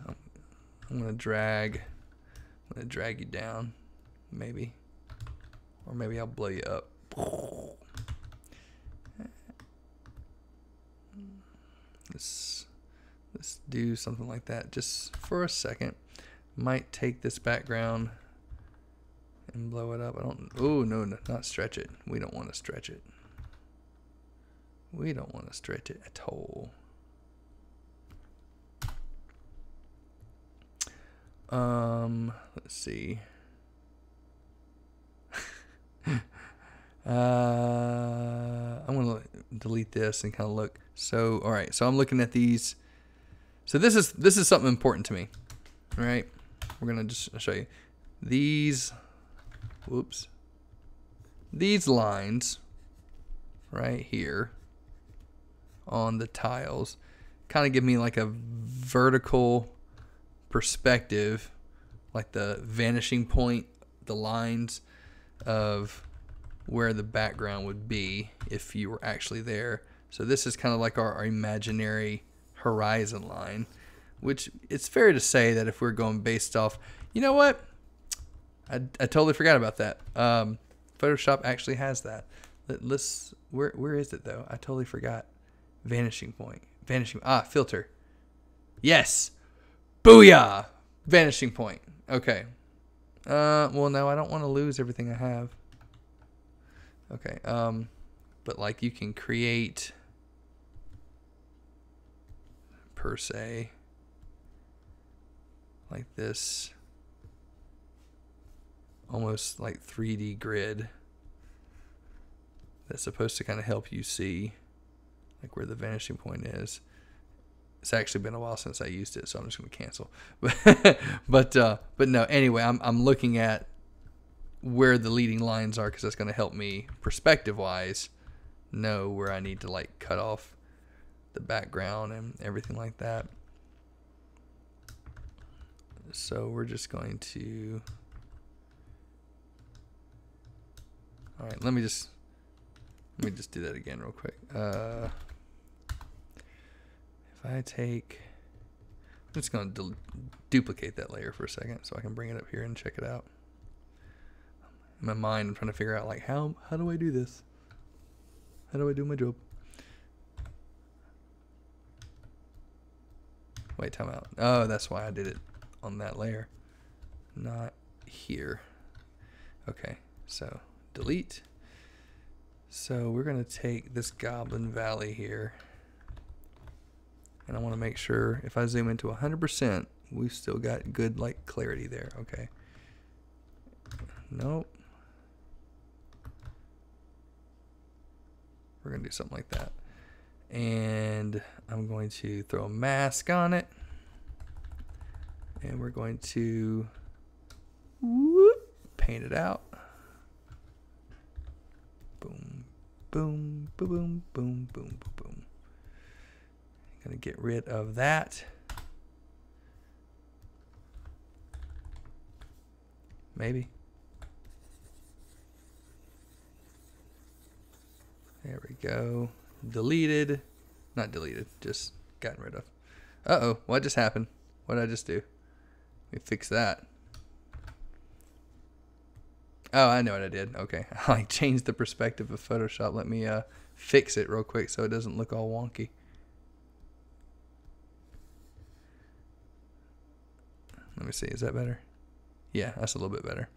I'm gonna drag you down, maybe, or maybe I'll blow you up. Let's do something like that just for a second. Might take this background and blow it up. Oh, no, not stretch it. We don't want to stretch it. We don't want to stretch it at all. Let's see. I'm going to delete this and kind of look. So, all right. So I'm looking at these. So this is something important to me. All right. We're going to just show you these. Whoops. These lines right here on the tiles kind of give me like a vertical perspective, like the vanishing point, the lines of where the background would be if you were actually there. So this is kind of like our imaginary horizon line, which it's fair to say that if we're going based off, you know what? I totally forgot about that. Photoshop actually has that. Where is it though? I totally forgot. Vanishing point. Filter. Yes. Booyah. Vanishing point. Okay. Well, no, I don't want to lose everything I have. Okay. But like you can create per se like this. Almost like 3D grid that's supposed to kind of help you see like where the vanishing point is. It's actually been a while since I used it, so I'm just going to cancel. But no. Anyway, I'm looking at where the leading lines are because that's going to help me perspective-wise know where I need to like cut off the background and everything like that. So we're just going to. All right, let me just do that again real quick. If I take, I'm just going to duplicate that layer for a second so I can bring it up here and check it out. In my mind, I'm trying to figure out like how do I do this? How do I do my job? Wait, time out. Oh, that's why I did it on that layer, not here. Okay, so. Delete. So we're going to take this Goblin Valley here. And I want to make sure if I zoom into 100%, we've still got good like clarity there. Okay. Nope. We're going to do something like that. And I'm going to throw a mask on it. And we're going to paint it out. Boom, boom, boom, boom, boom, boom, boom. Gonna get rid of that. Maybe. There we go. Deleted. Not deleted, just gotten rid of. Uh-oh, what just happened? What did I just do? Let me fix that. Oh, I know what I did. Okay. I like changed the perspective of Photoshop. Let me fix it real quick so it doesn't look all wonky. Let me see. Is that better? Yeah, that's a little bit better.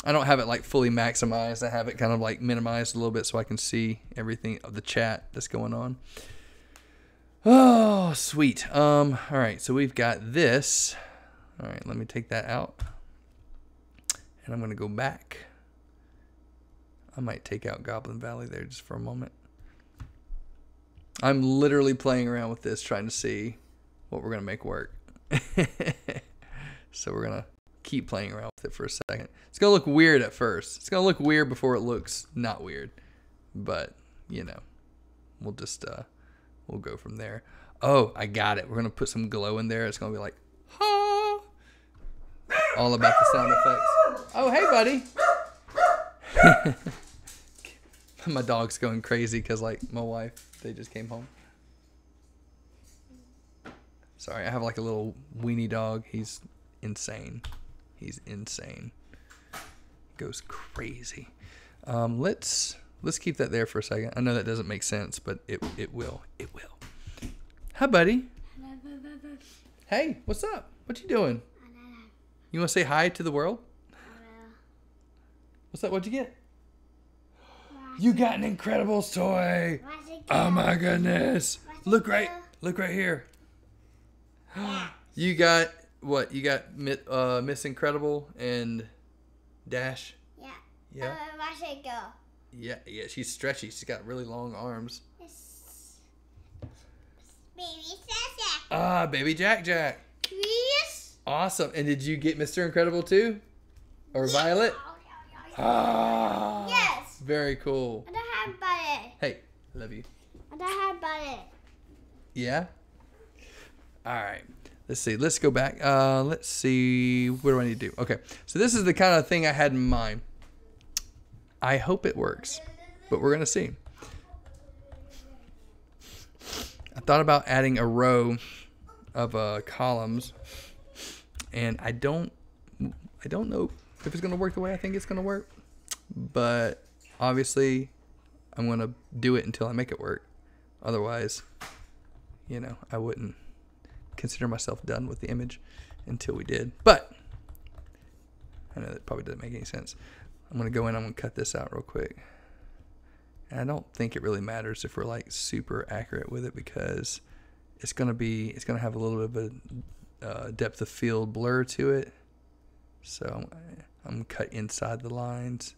I don't have it like fully maximized. I have it kind of like minimized a little bit so I can see everything of the chat that's going on. Oh, sweet. All right. So we've got this. All right. Let me take that out. And I'm going to go back. I might take out Goblin Valley there just for a moment. I'm literally playing around with this, trying to see what we're going to make work. So we're going to keep playing around with it for a second. It's going to look weird at first. It's going to look weird before it looks not weird. But, you know, we'll just, we'll go from there. Oh, I got it. We're going to put some glow in there. It's going to be like, ha! All about the sound effects. Oh, hey, buddy. My dog's going crazy because, like, my wife, they just came home. Sorry, I have, like, a little weenie dog. He's insane. He's insane. Goes crazy. Let's keep that there for a second. I know that doesn't make sense, but it will. It will. Hi, buddy. Hey, what's up? What you doing? You want to say hi to the world? What's up? What'd you get? You got an Incredibles toy. Oh my goodness. Look right here. You got what? You got Miss Incredible and Dash? Yeah. Yeah. Watch it go. Yeah, she's stretchy. She's got really long arms. Yes. Baby Jack. Ah, baby Jack. Yes. Awesome. And did you get Mr. Incredible too? Or Violet? Ah. Yes. Very cool. And I have butter. Hey, love you. And I have butter. Yeah? All right. Let's see. Let's go back. Let's see. What do I need to do? Okay. So this is the kind of thing I had in mind. I hope it works, but we're going to see. I thought about adding a row of columns, and I don't know if it's going to work the way I think it's going to work, but obviously I'm going to do it until I make it work. Otherwise, you know, I wouldn't consider myself done with the image until we did. But I know that probably doesn't make any sense. I'm going to go in, I'm going to cut this out real quick. And I don't think it really matters if we're like super accurate with it, because it's going to have a little bit of a depth of field blur to it. So I'm going to cut inside the lines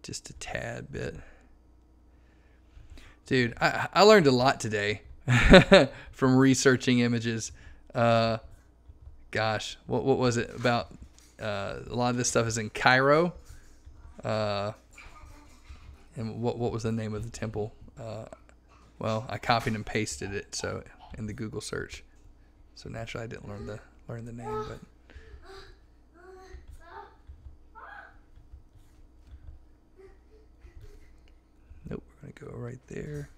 just a tad bit. Dude, I learned a lot today from researching images. Gosh, what was it about? A lot of this stuff is in Cairo. And what was the name of the temple? Well, I copied and pasted it so in the Google search. So naturally, I didn't learn the name, but. Nope, we're gonna go right there.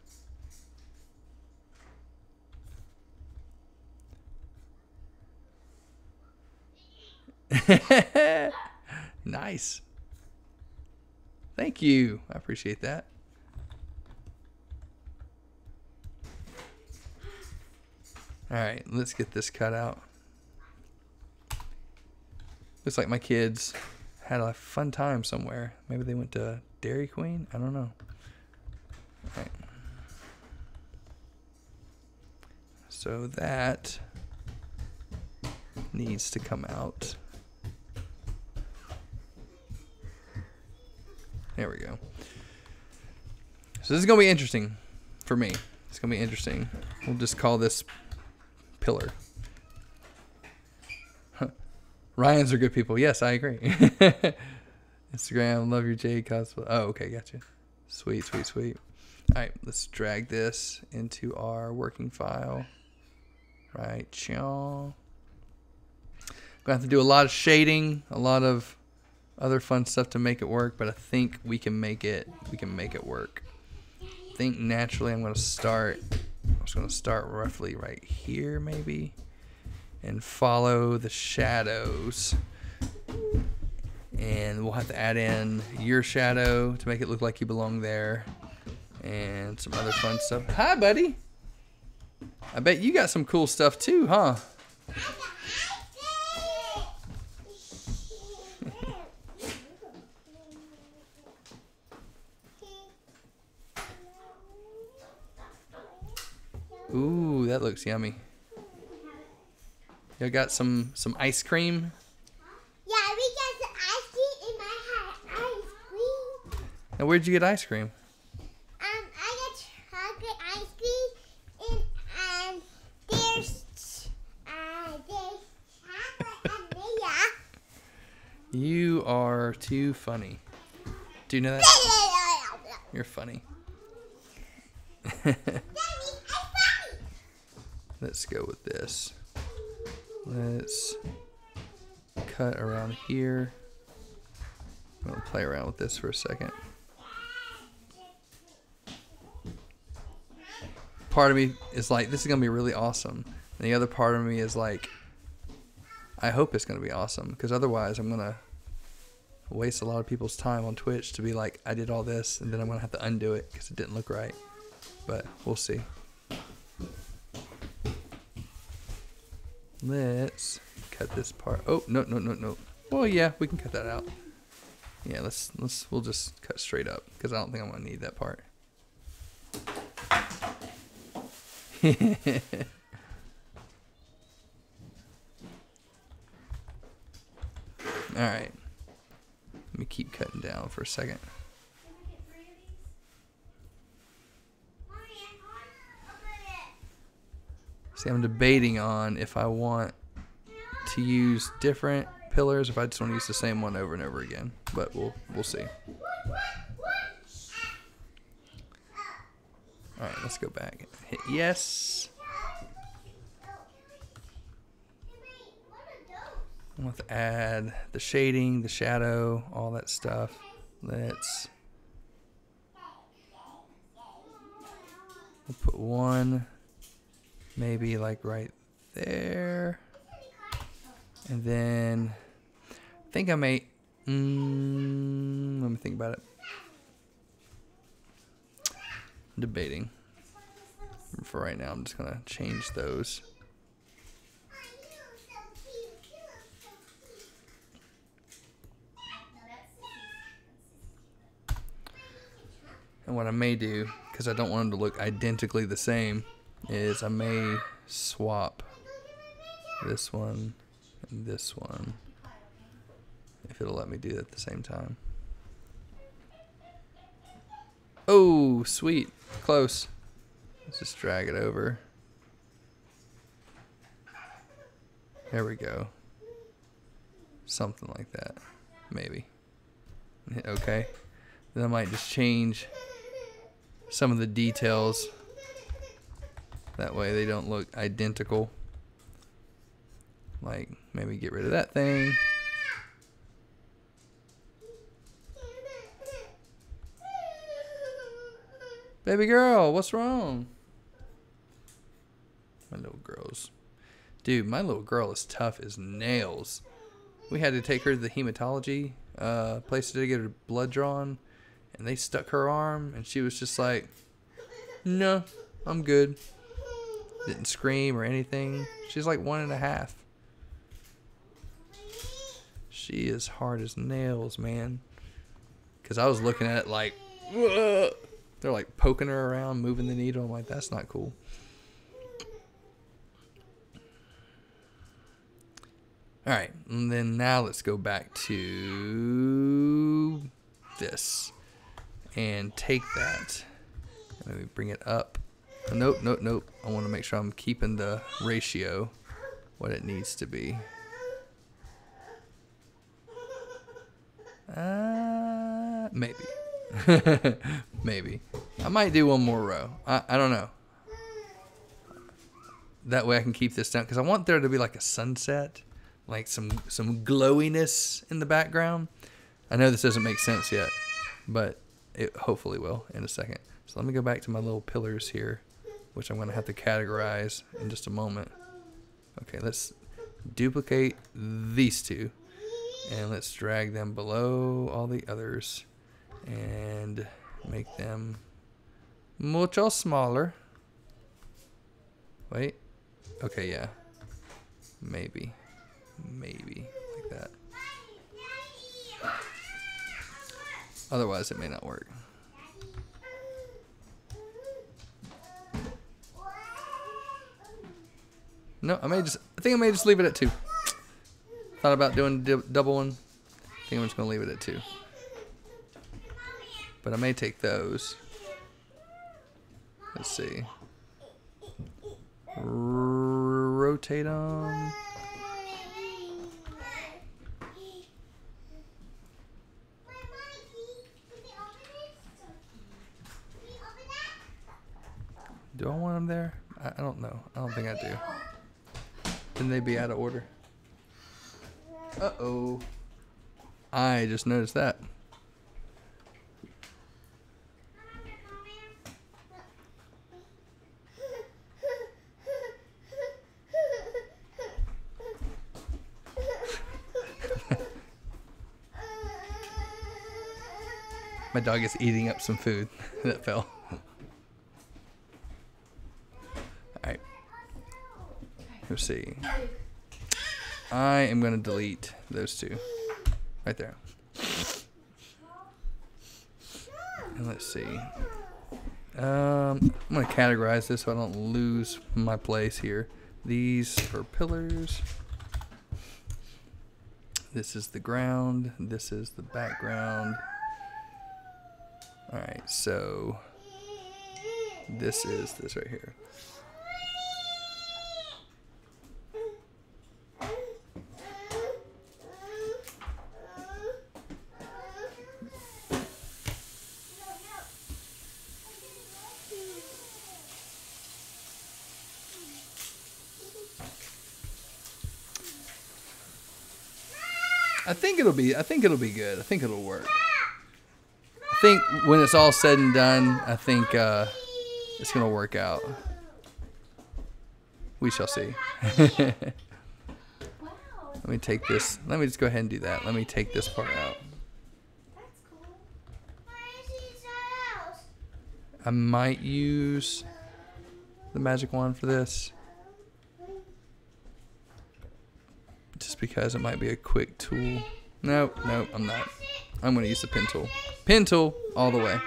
Nice. Thank you. I appreciate that. All right, let's get this cut out. Looks like my kids had a fun time somewhere. Maybe they went to Dairy Queen? I don't know. All right. So that needs to come out. There we go. So this is going to be interesting for me. It's going to be interesting. We'll just call this pillar. Ryans are good people. Yes, I agree. Instagram, love your Jade cosplay. Oh, okay, gotcha. Sweet, sweet, sweet. All right, let's drag this into our working file. Right, y'all. Gonna have to do a lot of shading, a lot of other fun stuff to make it work, but I think we can make it work. I think naturally I'm just gonna start roughly right here maybe and follow the shadows. And we'll have to add in your shadow to make it look like you belong there and some other fun stuff. Hi, buddy. I bet you got some cool stuff too, huh? Ooh, that looks yummy. Y'all got some ice cream? Yeah, we got some ice cream in my house. Ice cream. Now, where'd you get ice cream? I got chocolate ice cream, and there's chocolate and vanilla. You are too funny. Do you know that? You're funny. Let's go with this. Let's cut around here. I'm going to play around with this for a second. Part of me is like, this is going to be really awesome. And the other part of me is like, I hope it's going to be awesome. Because otherwise I'm going to waste a lot of people's time on Twitch to be like, I did all this, and then I'm going to have to undo it because it didn't look right. But we'll see. Let's cut this part. Oh, no. Well, yeah, we can cut that out. Yeah, we'll just cut straight up because I don't think I'm gonna need that part. All right. Let me keep cutting down for a second. See, I'm debating on if I want to use different pillars, if I just want to use the same one over and over again. But we'll see. All right, let's go back. Hit yes. I want to add the shading, the shadow, all that stuff. We'll put one maybe like right there. And then I think I may, let me think about it. I'm debating. For right now, I'm just going to change those. And what I may do, because I don't want them to look identically the same, is I may swap this one and this one, if it'll let me do it at the same time. Oh, sweet. Close. Let's just drag it over. There we go. Something like that. Maybe. Hit OK. Then I might just change some of the details. That way they don't look identical. Like, maybe get rid of that thing. Baby girl, what's wrong? My little girl's... Dude, my little girl is tough as nails. We had to take her to the hematology place to get her blood drawn. And they stuck her arm, and she was just like, no, I'm good. Didn't scream or anything. She's like 1.5. She is hard as nails, man. Because I was looking at it like, whoa. They're like poking her around, moving the needle. I'm like, that's not cool. All right, and then now let's go back to this and take that. Maybe bring it up. Nope. I want to make sure I'm keeping the ratio what it needs to be. Maybe. Maybe. I might do one more row. I don't know. That way I can keep this down, because I want there to be like a sunset, like some glowiness in the background. I know this doesn't make sense yet, but it hopefully will in a second. So let me go back to my little pillars here, which I'm going to have to categorize in just a moment. Okay, let's duplicate these two, and let's drag them below all the others and make them mucho smaller. Wait. Okay, yeah. Maybe like that. Otherwise, it may not work. No, I think I may just leave it at 2. Thought about doing double one. I think I'm just gonna leave it at 2. but I may take those. Let's see. Rotate them. Do I want them there? I don't know. I don't think I do. Then they'd be out of order. Uh-oh. I just noticed that. My dog is eating up some food that fell. Alright. Let's see. I am going to delete those two. Right there. And let's see. I'm going to categorize this so I don't lose my place here. These are pillars. This is the ground. This is the background. Alright, so this is this right here. I think it'll be good. I think it'll work. I think when it's all said and done, I think it's gonna work out. We shall see. Let me take this. Let me just go ahead and do that. Let me take this part out. I might use the magic wand for this, just because it might be a quick tool. Nope, I'm not. I'm gonna use the pin tool. Pin tool all the way.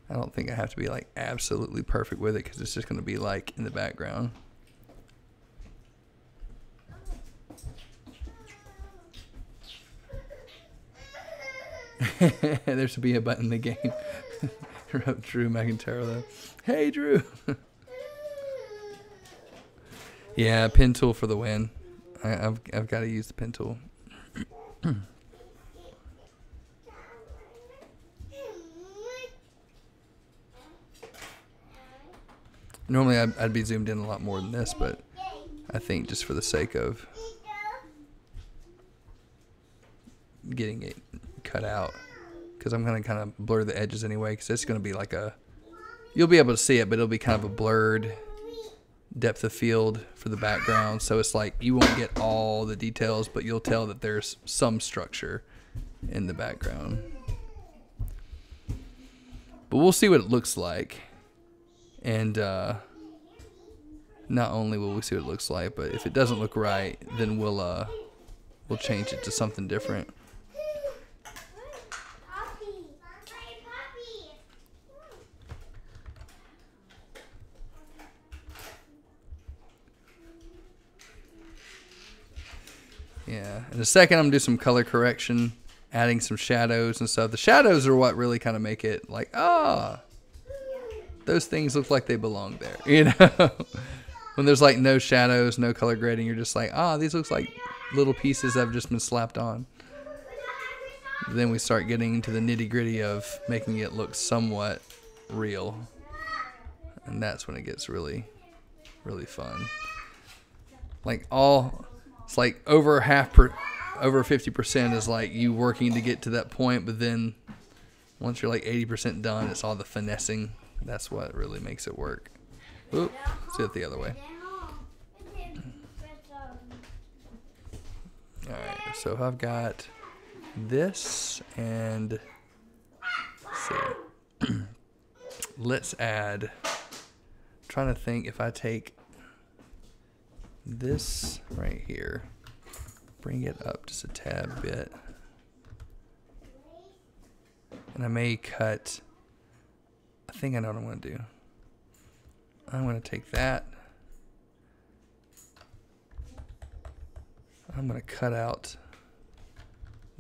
I don't think I have to be like absolutely perfect with it because it's just gonna be like in the background. There should be a button in the game. Drew McIntyre though. Hey Drew. Yeah, pin tool for the win. I've got to use the pin tool. Normally I'd be zoomed in a lot more than this, but I think just for the sake of getting it cut out, because I'm going to kind of blur the edges anyway, because it's going to be like a, you'll be able to see it, but it'll be kind of a blurred depth of field for the background. So it's like you won't get all the details, but you'll tell that there's some structure in the background. But we'll see what it looks like. And not only will we see what it looks like, but if it doesn't look right, then we'll change it to something different. Yeah, in a second I'm gonna do some color correction, adding some shadows and stuff. The shadows are what really kind of make it like, those things look like they belong there, you know? When there's like no shadows, no color grading, you're just like, these looks like little pieces that have just been slapped on. Then we start getting into the nitty gritty of making it look somewhat real. And that's when it gets really, really fun. Like it's like over 50% is like you working to get to that point, but then once you're like 80% done, it's all the finessing. That's what really makes it work. Oop, let's do it the other way. Alright, so if I've got this and let's see. Let's add, I'm trying to think if I take this right here, bring it up just a tad bit, and I may cut, I think I know what I'm going to do. I'm going to take that I'm going to cut out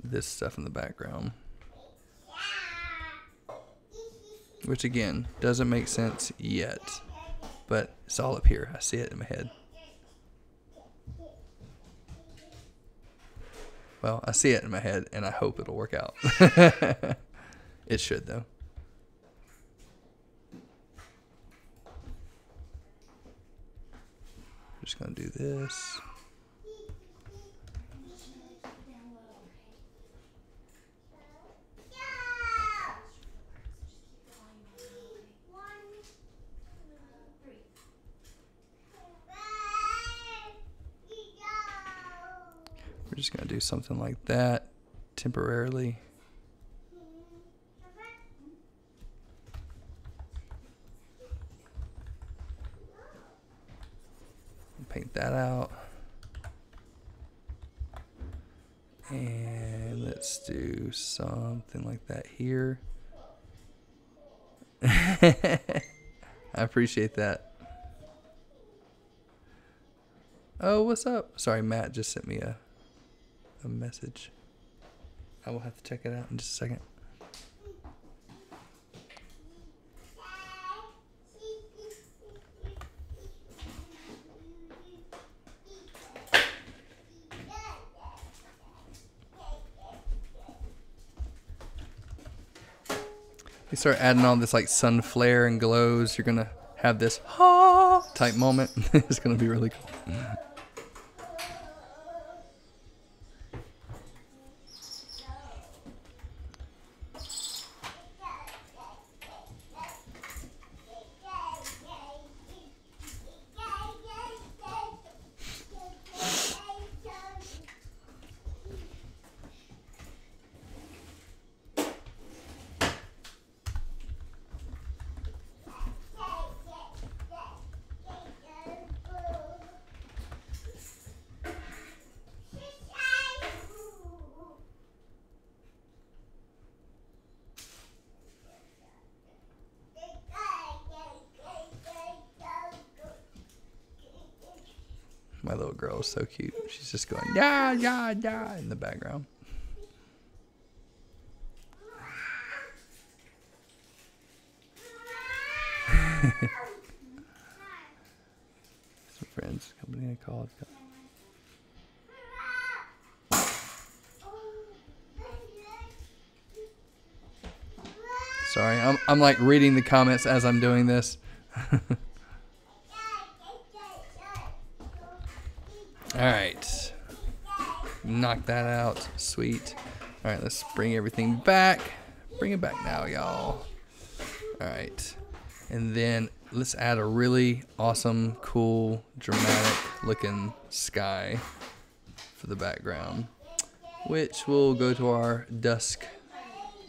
this stuff in the background. Which again, doesn't make sense yet. But it's all up here. I see it in my head. Well, I see it in my head, and I hope it'll work out. It should, though. I'm just going to do this. We're just going to do something like that temporarily. Paint that out. And let's do something like that here. I appreciate that. Oh, what's up? Sorry, Matt just sent me a message. I will have to check it out in just a second. You start adding all this like sun flare and glows, you're gonna have this ha type moment. It's gonna be really cool. My little girl is so cute. She's just going, yeah, yeah, yeah, in the background. Some friends, company I called. Sorry, I'm like reading the comments as I'm doing this. All right, knock that out. Sweet. All right, let's bring everything back. Bring it back now, y'all. All right, and then let's add a really awesome, cool, dramatic looking sky for the background, which will go to our dusk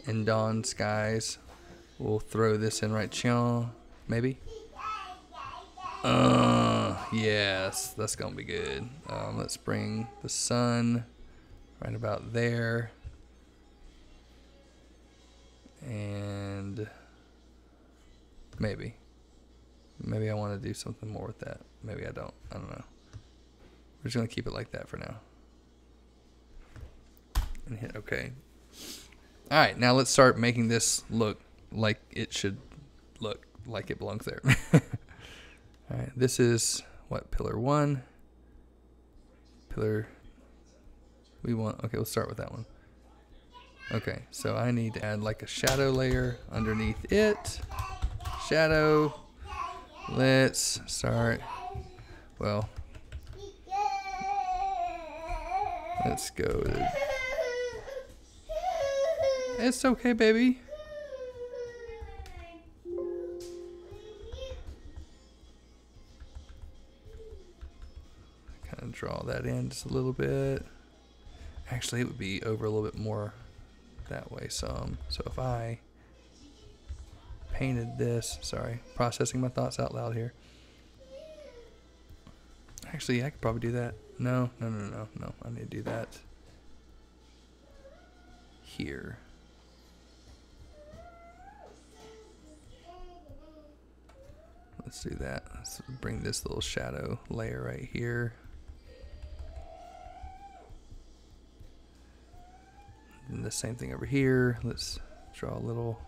and dawn skies. We'll throw this in right here, maybe. Yes, that's gonna be good. Let's bring the sun right about there, and maybe I want to do something more with that. Maybe I don't. I don't know. We're just gonna keep it like that for now, and hit OK. All right, now let's start making this look like it should look, like it belongs there. All right, this is what, pillar 1? Pillar, we want, okay, let's start with that one. Okay, so I need to add like a shadow layer underneath it. Shadow. Let's start, well, let's go to, it's okay, baby. Kind of draw that in just a little bit. Actually, it would be over a little bit more that way some. So if I painted this, sorry, processing my thoughts out loud here. Actually, I could probably do that. No, I need to do that here. Let's do that. Let's bring this little shadow layer right here. And the same thing over here. Let's draw a little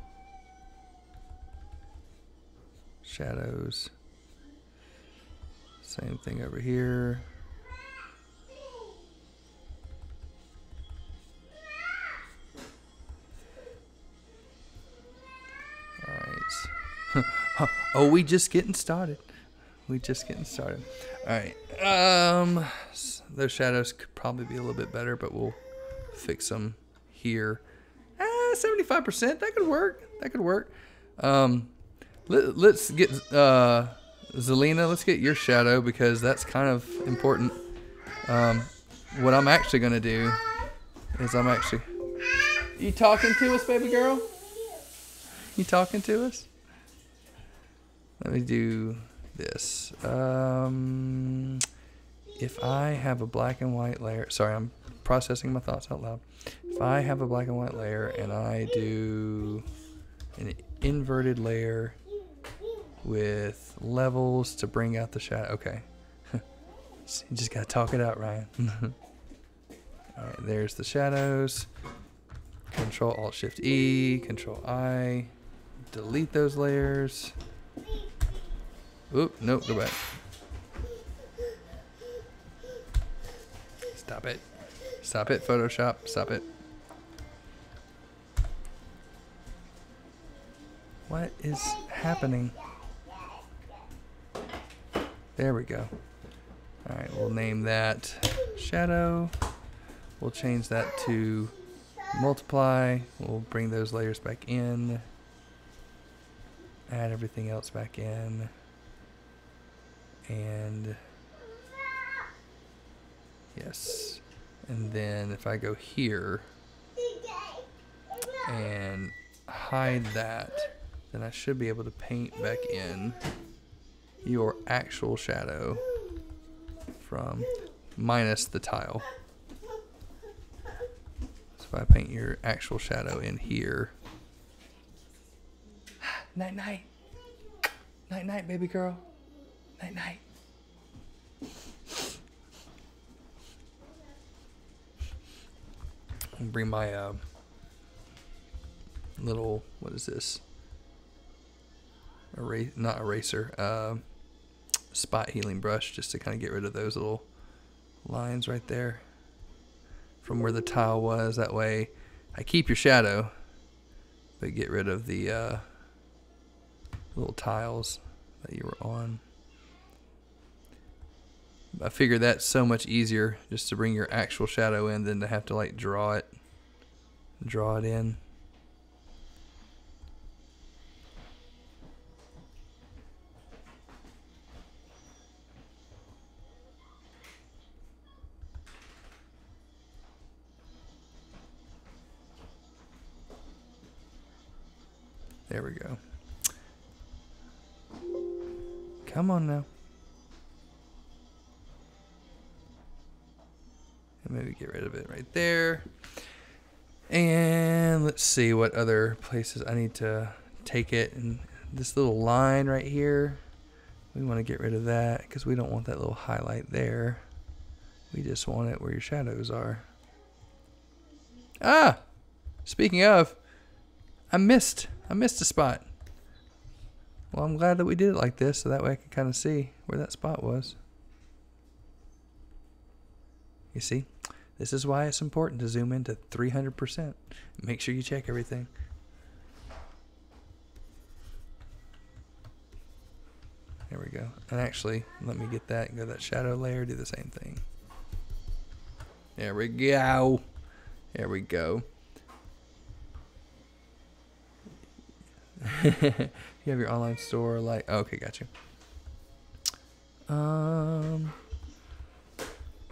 shadows. Same thing over here. Alright. Oh, we just getting started. We just getting started. Alright. Those shadows could probably be a little bit better, but we'll fix them here. 75%. That could work. That could work. Let's get Zelina. Let's get your shadow because that's kind of important. What I'm actually gonna do is You talking to us, baby girl? You talking to us? Let me do this. If I have a black and white layer, sorry, I'm processing my thoughts out loud. If I have a black and white layer and I do an inverted layer with levels to bring out the shadow. Okay. You just gotta talk it out, Ryan. Alright, there's the shadows. Control Alt Shift E, Control I. Delete those layers. Oop, nope, go back. Stop it. Stop it, Photoshop. Stop it. What is happening? There we go. Alright, we'll name that shadow. We'll change that to multiply. We'll bring those layers back in. Add everything else back in. And yes. And then if I go here and hide that, then I should be able to paint back in your actual shadow from minus the tile. So if I paint your actual shadow in here. Night night. Night night, baby girl. Night night. And bring my little, what is this? Not eraser. Spot healing brush just to kind of get rid of those little lines right there from where the tile was. That way I keep your shadow but get rid of the little tiles that you were on. I figure that's so much easier just to bring your actual shadow in than to have to like draw it in. There we go. Come on now. And maybe get rid of it right there. And let's see what other places I need to take it. And this little line right here, we want to get rid of that because we don't want that little highlight there. We just want it where your shadows are. Ah! Speaking of, I missed a spot. Well, I'm glad that we did it like this so that way I can kind of see where that spot was. You see? This is why it's important to zoom into 300%. Make sure you check everything. There we go. And actually, let me get that and go to that shadow layer, do the same thing. There we go. There we go. You have your online store, like, oh, okay, got you.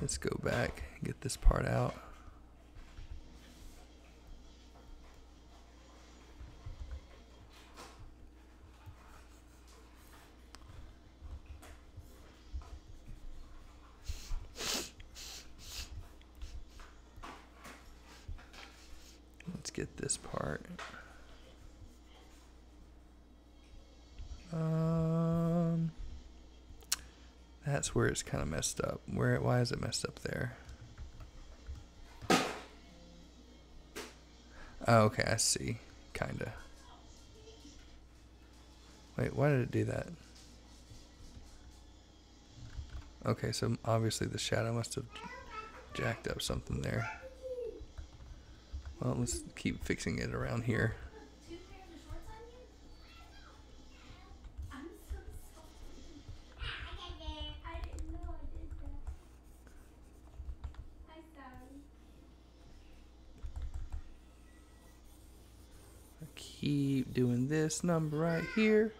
Let's go back and get this part out. Let's get this part. That's where it's kind of messed up. Why is it messed up there? Oh, okay, I see. Kinda. Wait, why did it do that? Okay, so obviously the shadow must have jacked up something there. Well, let's keep fixing it around here. Keep doing this number right here.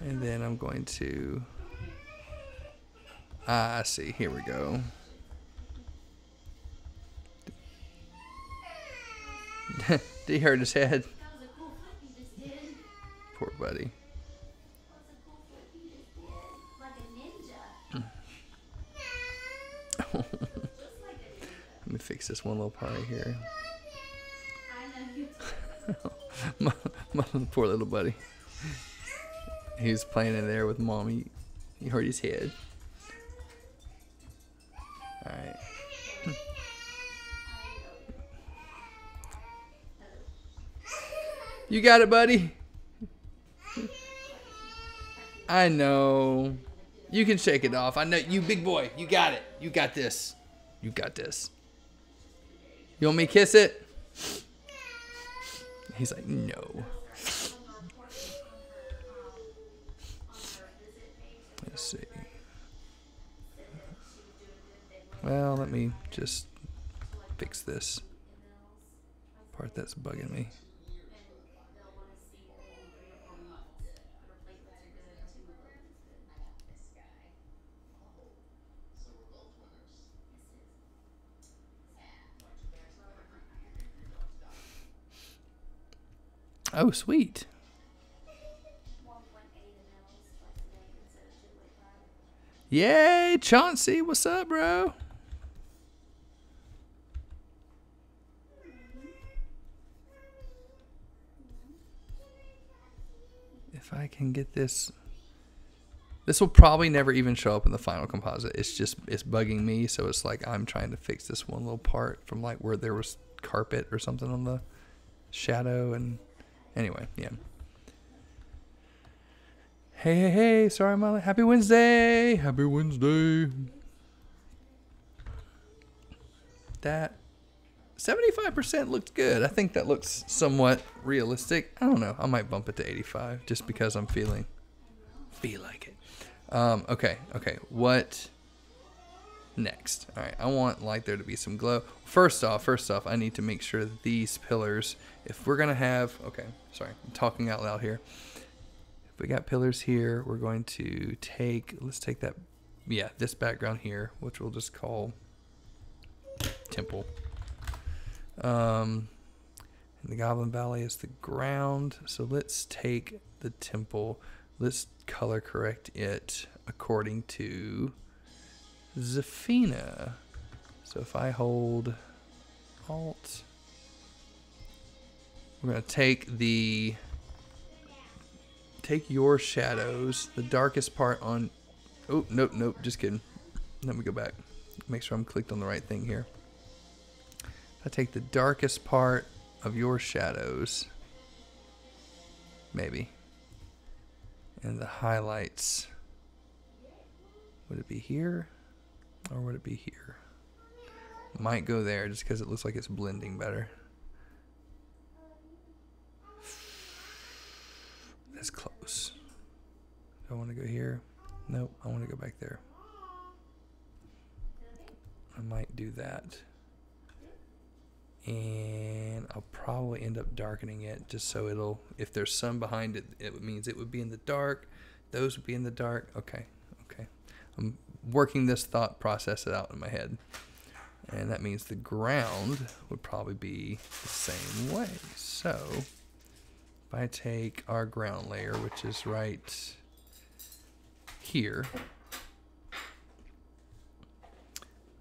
And then I'm going to... I see. Here we go. He hurt his head. Poor buddy. Let me fix this one little part right here. my poor little buddy. He was playing in there with Mommy. He hurt his head. Alright. You got it, buddy. I know. You can shake it off. I know. You big boy. You got it. You got this. You got this. You want me to kiss it? He's like, no. Let's see. Well, let me just fix this part that's bugging me. Oh, sweet. Yay, Chauncey. What's up, bro? If I can get this... This will probably never even show up in the final composite. It's bugging me, so it's like I'm trying to fix this one little part from like where there was carpet or something on the shadow. And anyway, yeah. Hey, sorry, Molly. Happy Wednesday. Happy Wednesday. That 75% looked good. I think that looks somewhat realistic. I don't know. I might bump it to 85 just because I'm feel like it. Okay. What next? All right. I want like there to be some glow. First off, I need to make sure that these pillars, if we're going to have, okay, sorry, I'm talking out loud here. If we got pillars here, we're going to let's take that, yeah, this background here, which we'll just call temple. And the Goblin Valley is the ground. So let's take the temple. Let's color correct it according to Zafina. So if I hold Alt, we're going to take your shadows, the darkest part on... Oh, nope, just kidding. Let me go back. Make sure I'm clicked on the right thing here. I take the darkest part of your shadows, maybe, and the highlights. Would it be here or would it be here? Might go there just because it looks like it's blending better. That's close. Do I want to go here? Nope, I want to go back there. I might do that. And I'll probably end up darkening it just so it'll, if there's sun behind it, it means it would be in the dark. Those would be in the dark. Okay. I'm working this thought process out in my head. And that means the ground would probably be the same way. So if I take our ground layer, which is right here,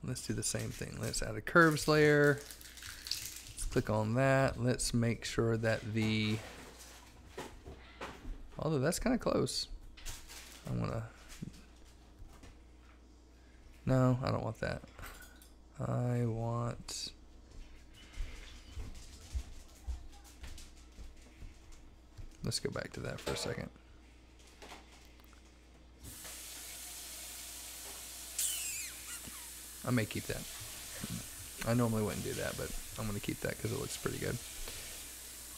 let's do the same thing. Let's add a curves layer. Click on that. Let's make sure that although that's kind of close. No, I don't want that. I want Let's go back to that for a second. I may keep that. I normally wouldn't do that, but I'm going to keep that because it looks pretty good.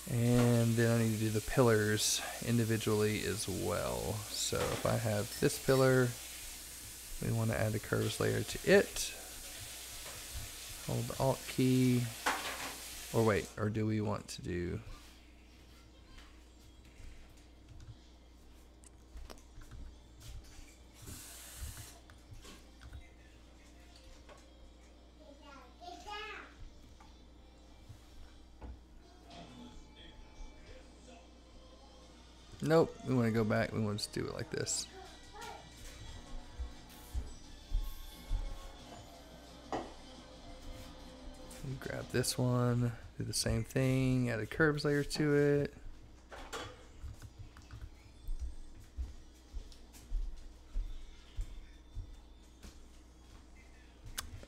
And then I need to do the pillars individually as well. So if I have this pillar, we want to add the curves layer to it. Hold the Alt key. Or wait, or do we want to do... Nope, we want to go back. We want to do it like this. Grab this one, do the same thing, add a curves layer to it.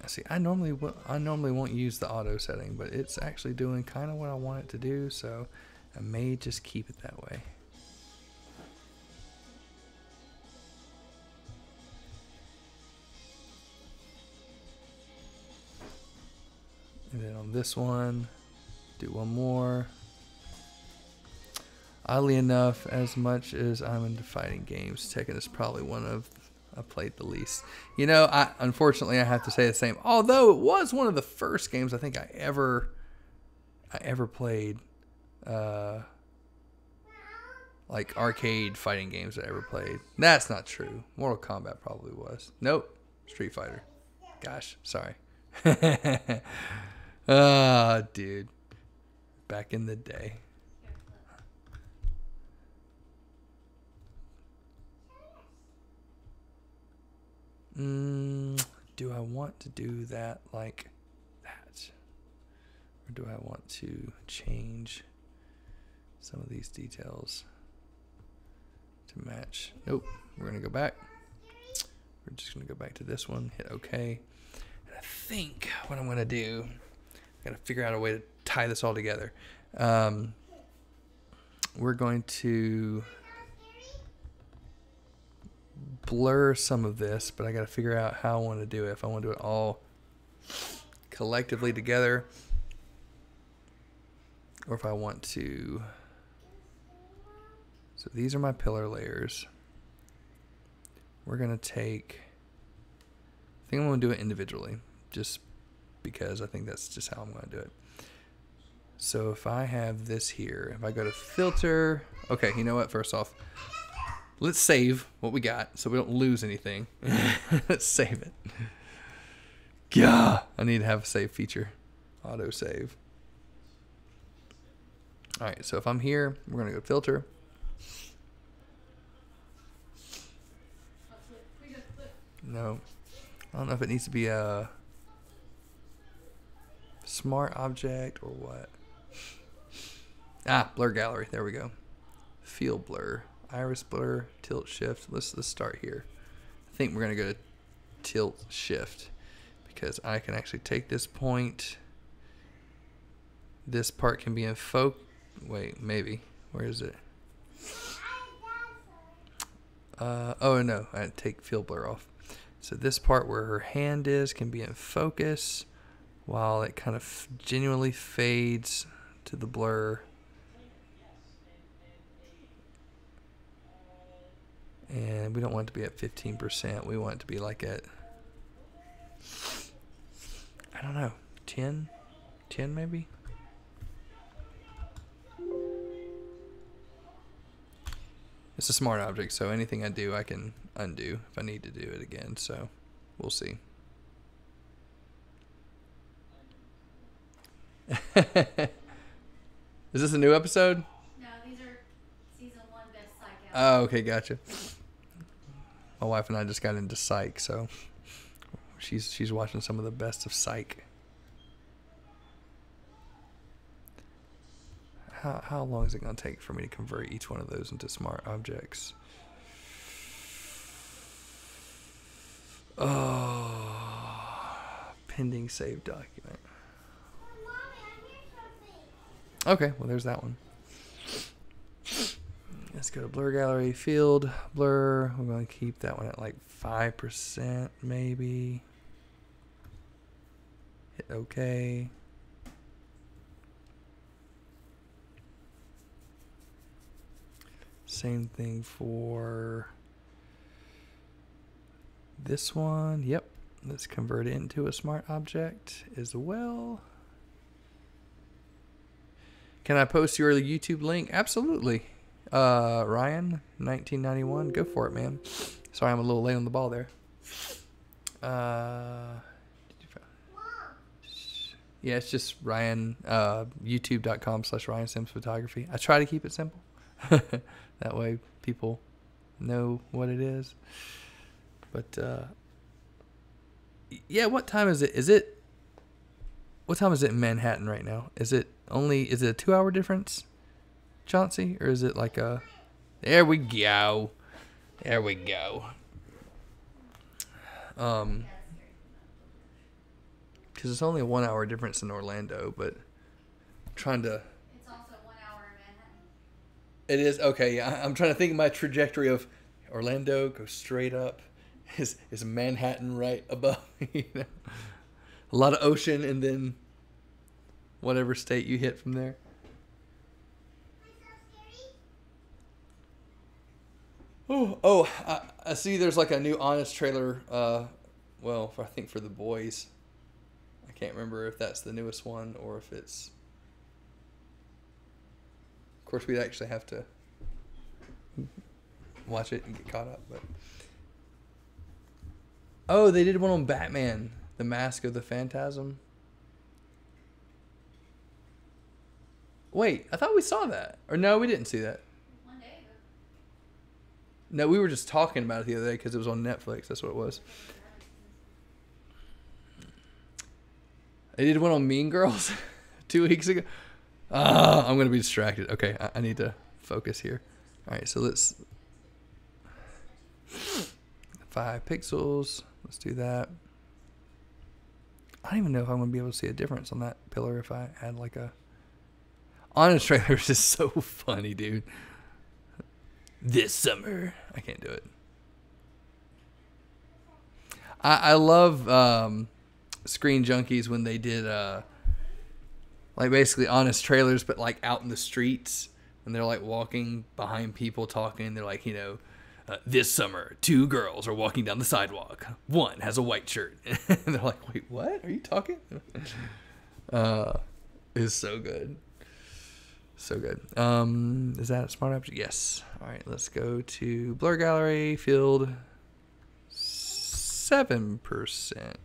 See, I normally won't use the auto setting, but it's actually doing kind of what I want it to do, so I may just keep it that way. And then on this one, do one more. Oddly enough, as much as I'm into fighting games, Tekken is probably one of I played the least. You know, unfortunately I have to say the same. Although it was one of the first games I think I ever played, like arcade fighting games I ever played. That's not true. Mortal Kombat probably was. Nope, Street Fighter. Gosh, sorry. Ah, dude. Back in the day. Do I want to do that like that? Or do I want to change some of these details to match? Nope. We're going to go back. We're just going to go back to this one. Hit OK. And I think what I'm going to do... Got to figure out a way to tie this all together. We're going to blur some of this, but I got to figure out how I want to do it. If I want to do it all collectively together, or if I want to... So these are my pillar layers. We're going to take... I think I'm going to do it individually, just because I think that's just how I'm going to do it. So if I have this here, if I go to filter, okay, you know what? First off, let's save what we got so we don't lose anything. Let's save it. Yeah, I need to have a save feature, auto save. All right, so if I'm here, we're going to go filter. No, I don't know if it needs to be a smart object or what. Blur gallery. There we go. Field blur, iris blur, tilt shift. Let's start here. I think we're gonna go to tilt shift because I can actually take this point. This part can be in focus. Wait, maybe. Where is it? Oh no, I had to take field blur off. So this part where her hand is can be in focus, while it kind of genuinely fades to the blur. And we don't want it to be at 15%. We want it to be like at, I don't know, 10? 10 maybe? It's a smart object, so anything I do, I can undo if I need to do it again. So we'll see. Is this a new episode? No, these are season 1 best psych out. Oh, okay, gotcha. My wife and I just got into Psych, so she's watching some of the best of Psych. How long is it going to take for me to convert each one of those into smart objects? Oh, pending save document. Okay, well there's that one. Let's go to blur gallery, field, blur. We're going to keep that one at like 5% maybe. Hit OK. Same thing for this one. Yep. Let's convert it into a smart object as well. Can I post your YouTube link? Absolutely. Ryan, 1991. Go for it, man. Sorry, I'm a little late on the ball there. Yeah, it's just Ryan, youtube.com/Ryan Sims Photography. I try to keep it simple. That way people know what it is. But, yeah, what time is it? What time is it in Manhattan right now? Is it a 2-hour difference, Chauncey? Or is it like a... There we go. There we go. Because it's only a 1-hour difference in Orlando, but I'm trying to... It's also 1 hour in Manhattan. It is? Okay, yeah. I'm trying to think of my trajectory of Orlando, go straight up. Is Manhattan right above me? You know? A lot of ocean, and then whatever state you hit from there. I see there's like a new Honest trailer, well, I think for the boys. I can't remember if that's the newest one or if it's... Of course, we'd actually have to watch it and get caught up, but... Oh, they did one on Batman, The Mask of the Phantasm. Wait, I thought we saw that. Or no, we didn't see that. One day ago. No, we were just talking about it the other day because it was on Netflix. That's what it was. They did one on Mean Girls 2 weeks ago. I'm going to be distracted. Okay, I need to focus here. All right, so let's... 5 pixels. Let's do that. I don't even know if I'm going to be able to see a difference on that pillar if I add like a... Honest trailer is just so funny, dude. This summer. I can't do it. I love Screen Junkies when they did like basically honest trailers, but like out in the streets. And they're like walking behind people talking. They're like, you know... this summer, 2 girls are walking down the sidewalk. One has a white shirt. And they're like, wait, what? Are you talking? It's so good. So good. Is that a smart object? Yes. All right, let's go to blur gallery, field 7%.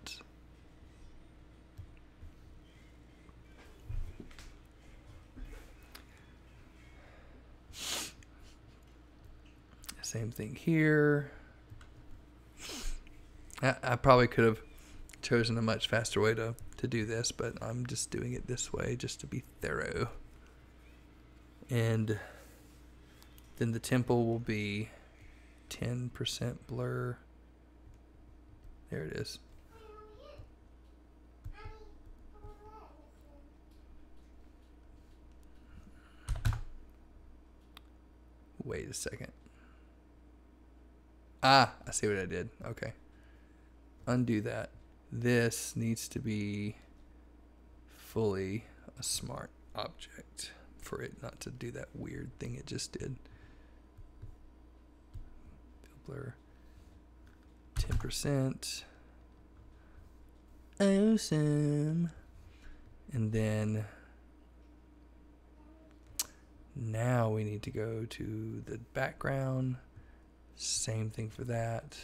Same thing here. I probably could have chosen a much faster way to do this, but I'm just doing it this way just to be thorough. And then the temple will be 10% blur. There it is. Wait a second. I see what I did. Okay. Undo that. This needs to be fully a smart object for it not to do that weird thing it just did. Blur. 10%. Awesome. And then now we need to go to the background. Same thing for that.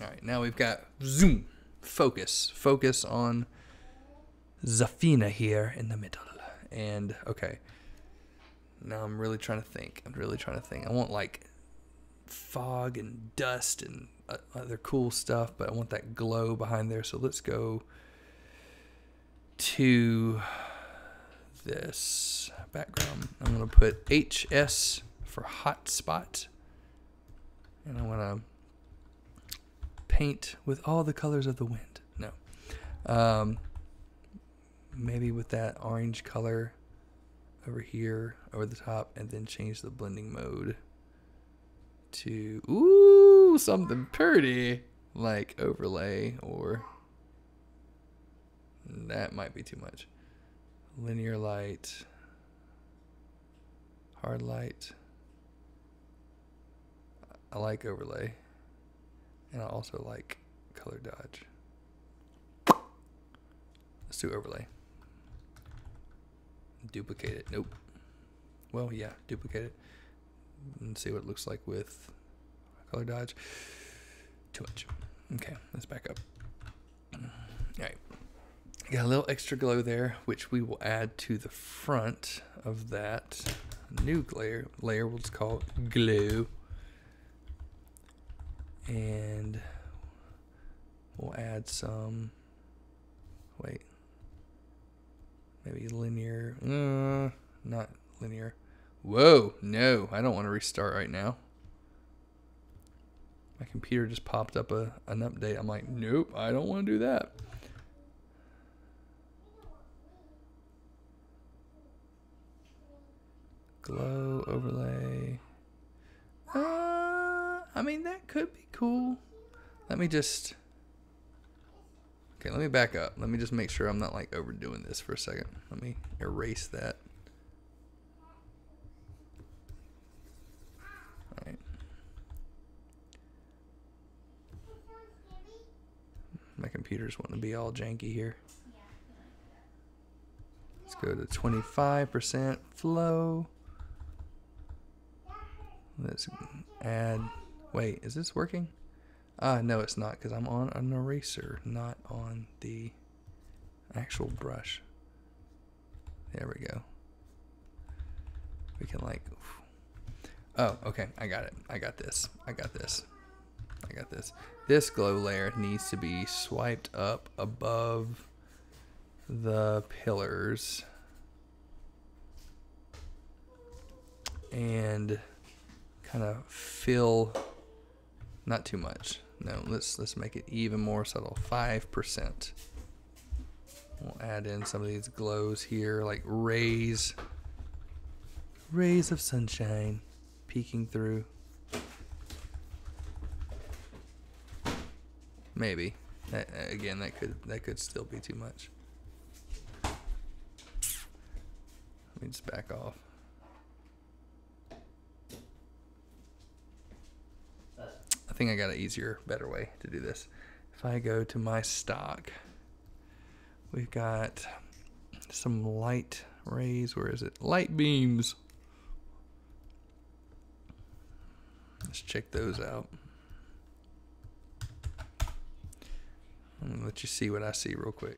All right, now we've got zoom, focus on Zafina here in the middle. And okay, now I'm really trying to think. I want like fog and dust and other cool stuff, but I want that glow behind there. So let's go to this background. I'm going to put HS for hotspot. And I want to paint with all the colors of the wind. No. Maybe with that orange color over here, over the top, and then change the blending mode to, ooh, something pretty, like overlay, or that might be too much. Linear light, hard light. I like overlay, and I also like color dodge. Let's do overlay. Duplicate it. Nope. Well, yeah, duplicate it. And see what it looks like with color dodge. Too much. Okay, let's back up. Alright. Got a little extra glow there, which we will add to the front of that new layer. We'll just call it glow. And we'll add some, wait, maybe linear, not linear. Whoa, no, I don't want to restart right now. My computer just popped up an update. I'm like, nope, I don't want to do that. Glow overlay. I mean, that could be cool. Let me just, okay, let me back up. Let me just make sure I'm not like overdoing this for a second. Let me erase that. All right. My computer's wanting to be all janky here. Let's go to 25% flow. Let's add, wait, is this working? No, it's not, because I'm on an eraser, not on the actual brush. There we go. We can like, oh, okay, I got it. I got this. I got this. I got this. This glow layer needs to be swiped up above the pillars. And kind of fill, not too much. No, let's make it even more subtle. 5%. We'll add in some of these glows here, like rays of sunshine peeking through. Maybe. Again, that could still be too much. Let me just back off. I think I got an easier, better way to do this. If I go to my stock, we've got some light rays. Where is it? Light beams. Let's check those out. I'm gonna let you see what I see real quick.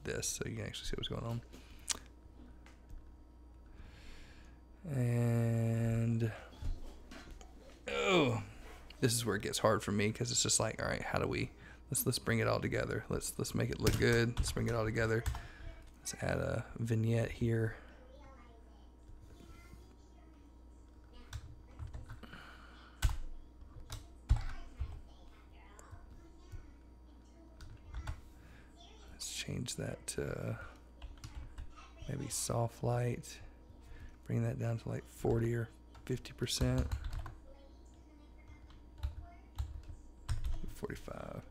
this so you can actually see what's going on. And oh, this is where it gets hard for me because it's just like, all right, how do we let's bring it all together. Let's make it look good. Let's bring it all together. Let's add a vignette here. Let's change that to maybe soft light. Bring that down to like 40 or 50%. 45.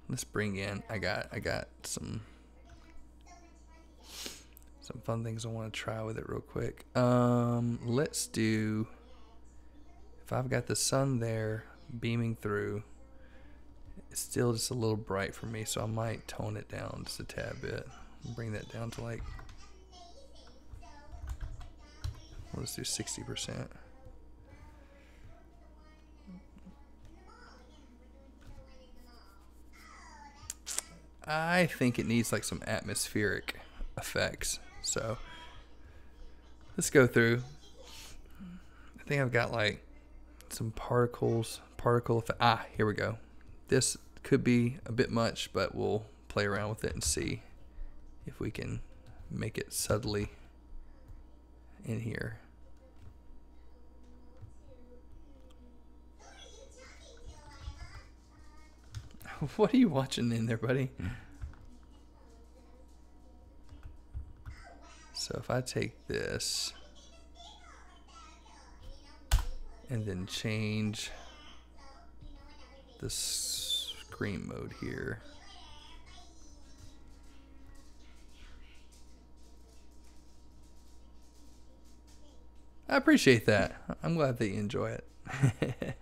Let's bring in, I got some fun things I want to try with it real quick. Let's do, if I've got the sun there beaming through, it's still just a little bright for me, so I might tone it down just a tad bit. Bring that down to like, let's do 60%. I think it needs like some atmospheric effects. So let's go through. I think I've got like some particle effect. Here we go. This could be a bit much, but we'll play around with it and see if we can make it subtly in here. What are you watching in there, buddy? So if I take this and then change the screen mode here. I appreciate that. I'm glad that you enjoy it.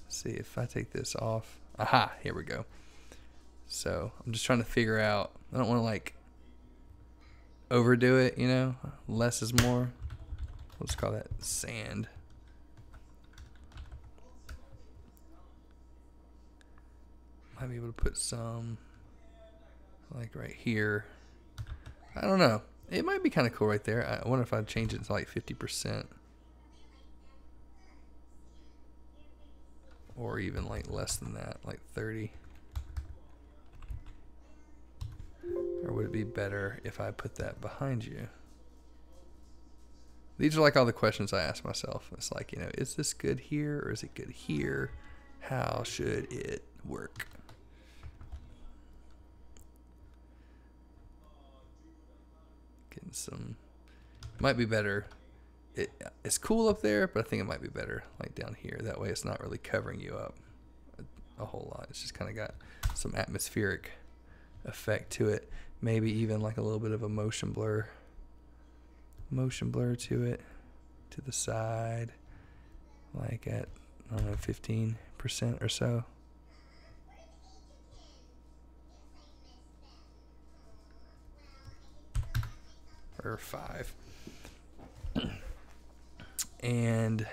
See if I take this off. Aha, here we go. So I'm just trying to figure out, I don't want to like overdo it, you know, less is more. Let's call that sand. Might be able to put some like right here. I don't know. It might be kind of cool right there. I wonder if I'd change it to like 50%. Or even like less than that, like 30. Or would it be better if I put that behind you? These are like all the questions I ask myself. It's like, you know, is this good here or is it good here? How should it work? Getting some, might be better. It's cool up there, but I think it might be better like down here. That way it's not really covering you up a whole lot. It's just kind of got some atmospheric effect to it. Maybe even like a little bit of a motion blur to it, to the side, like at, I don't know, 15% or so. Or 5. And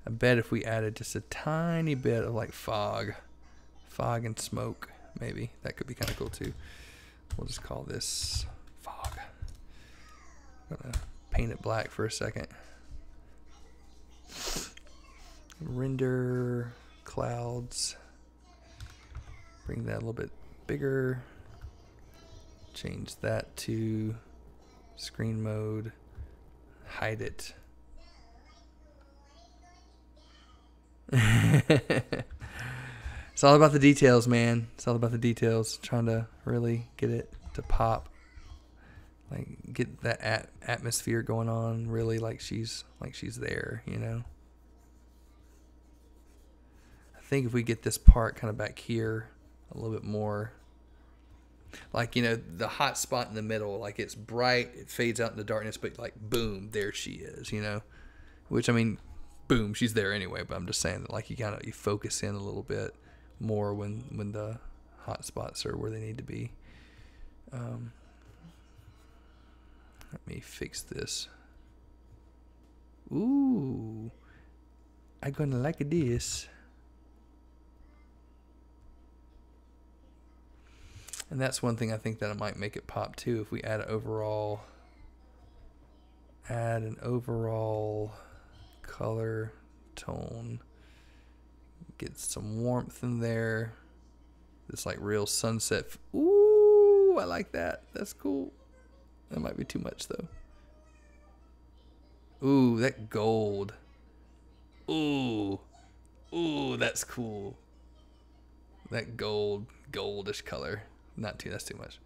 I bet if we added just a tiny bit of like fog and smoke, maybe that could be kind of cool too. We'll just call this fog. I'm gonna paint it black for a second. Render clouds. Bring that a little bit bigger. Change that to screen mode. Hide it. It's all about the details, man. It's all about the details. Trying to really get it to pop, like get that atmosphere going on. Really, like she's there, you know. I think if we get this part kind of back here a little bit more, like, you know, the hot spot in the middle, like it's bright, it fades out in the darkness, but like boom, there she is, you know. Which, I mean, boom, she's there anyway, but I'm just saying that like you focus in a little bit more when the hot spots are where they need to be. Let me fix this. Ooh, I gonna like this. And that's one thing I think that it might make it pop too if we add an overall color tone. Get some warmth in there. This like real sunset. Ooh, I like that. That's cool. That might be too much though. Ooh, that gold. Ooh. Ooh, that's cool. That goldish color. Not too, that's too much.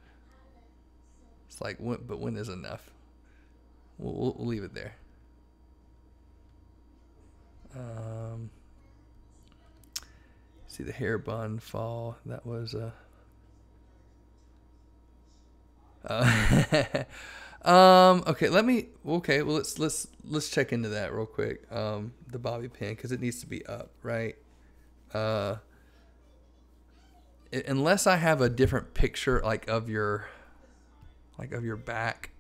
It's like, but when is enough? We'll leave it there. See the hair bun fall. That was okay, well let's check into that real quick. The bobby pin, because it needs to be up, right? Unless I have a different picture like of your back,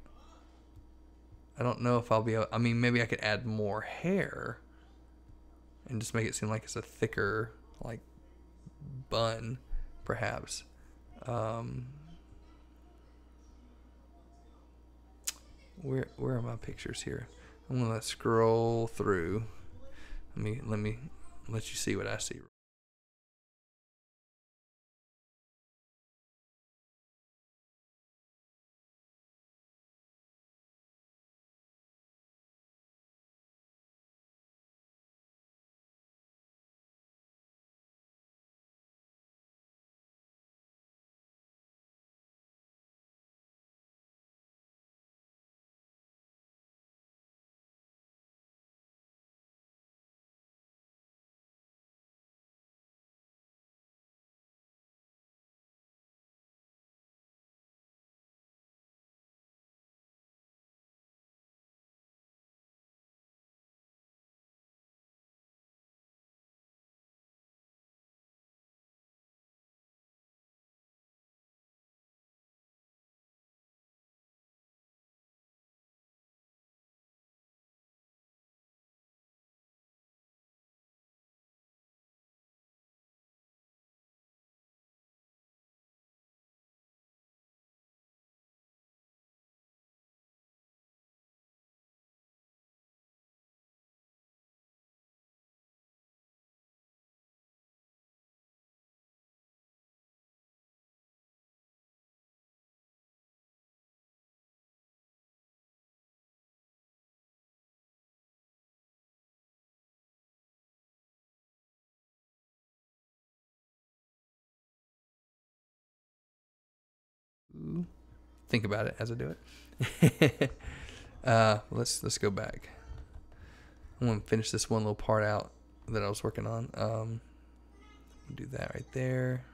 I don't know if I'll be able, I mean, maybe I could add more hair and just make it seem like it's a thicker like bun, perhaps. Where are my pictures here? I'm gonna scroll through. Let me let you see what I see. Think about it as I do it. Let's go back. I'm gonna finish this one little part out that I was working on. Do that right there.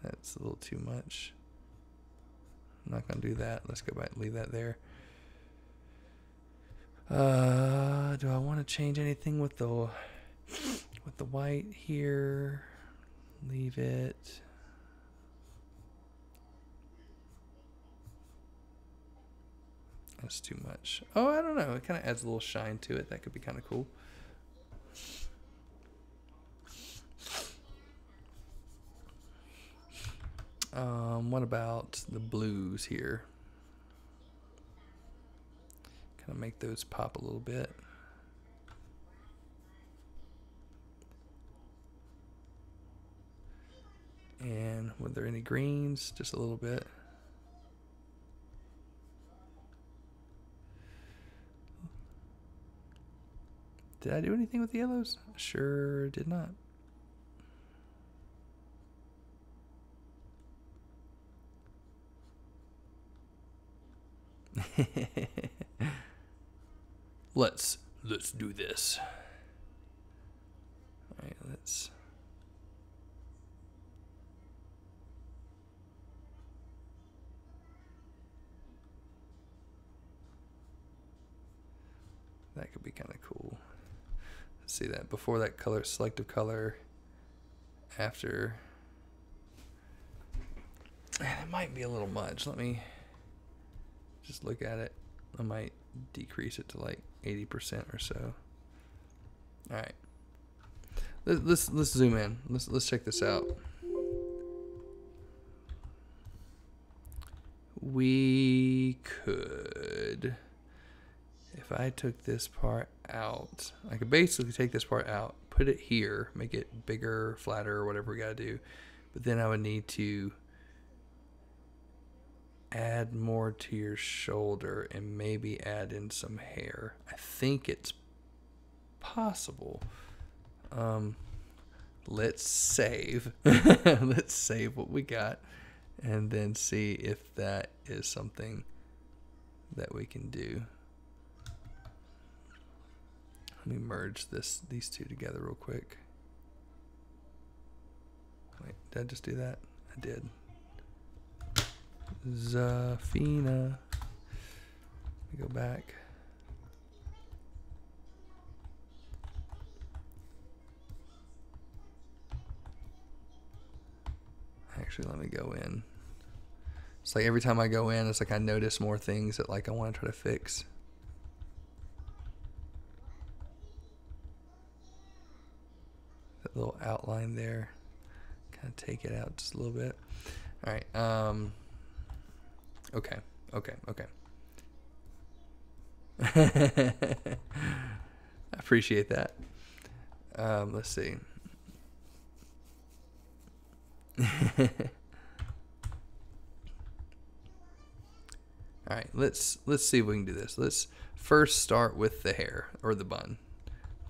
That's a little too much. I'm not gonna do that. Let's go back and leave that there. Do I want to change anything with the white here? Leave it. That's too much. Oh, I don't know. It kind of adds a little shine to it. That could be kind of cool. What about the blues here? Kind of make those pop a little bit. And were there any greens? Just a little bit. Did I do anything with the yellows? Sure did not. Let's do this. All right, let's. That could be kind of cool. see that before that color, selective color, after. It might be a little much. Let me just look at it. I might decrease it to like 80% or so. All right. Let's zoom in. Let's check this out. We could, if I took this part out, I could basically take this part out, put it here, make it bigger, flatter, or whatever we gotta do. But then I would need to add more to your shoulder and maybe add in some hair. I think it's possible. Let's save. Let's save what we got and then see if that is something that we can do. Let me merge these two together real quick. Wait, did I just do that? I did. Zafina. Let me go back. Actually, let me go in. It's like every time I go in, it's like I notice more things that like I want to try to fix. That little outline there. Kind of take it out just a little bit. All right. Okay. I appreciate that. Let's see. All right, let's see if we can do this. Let's first start with the hair or the bun.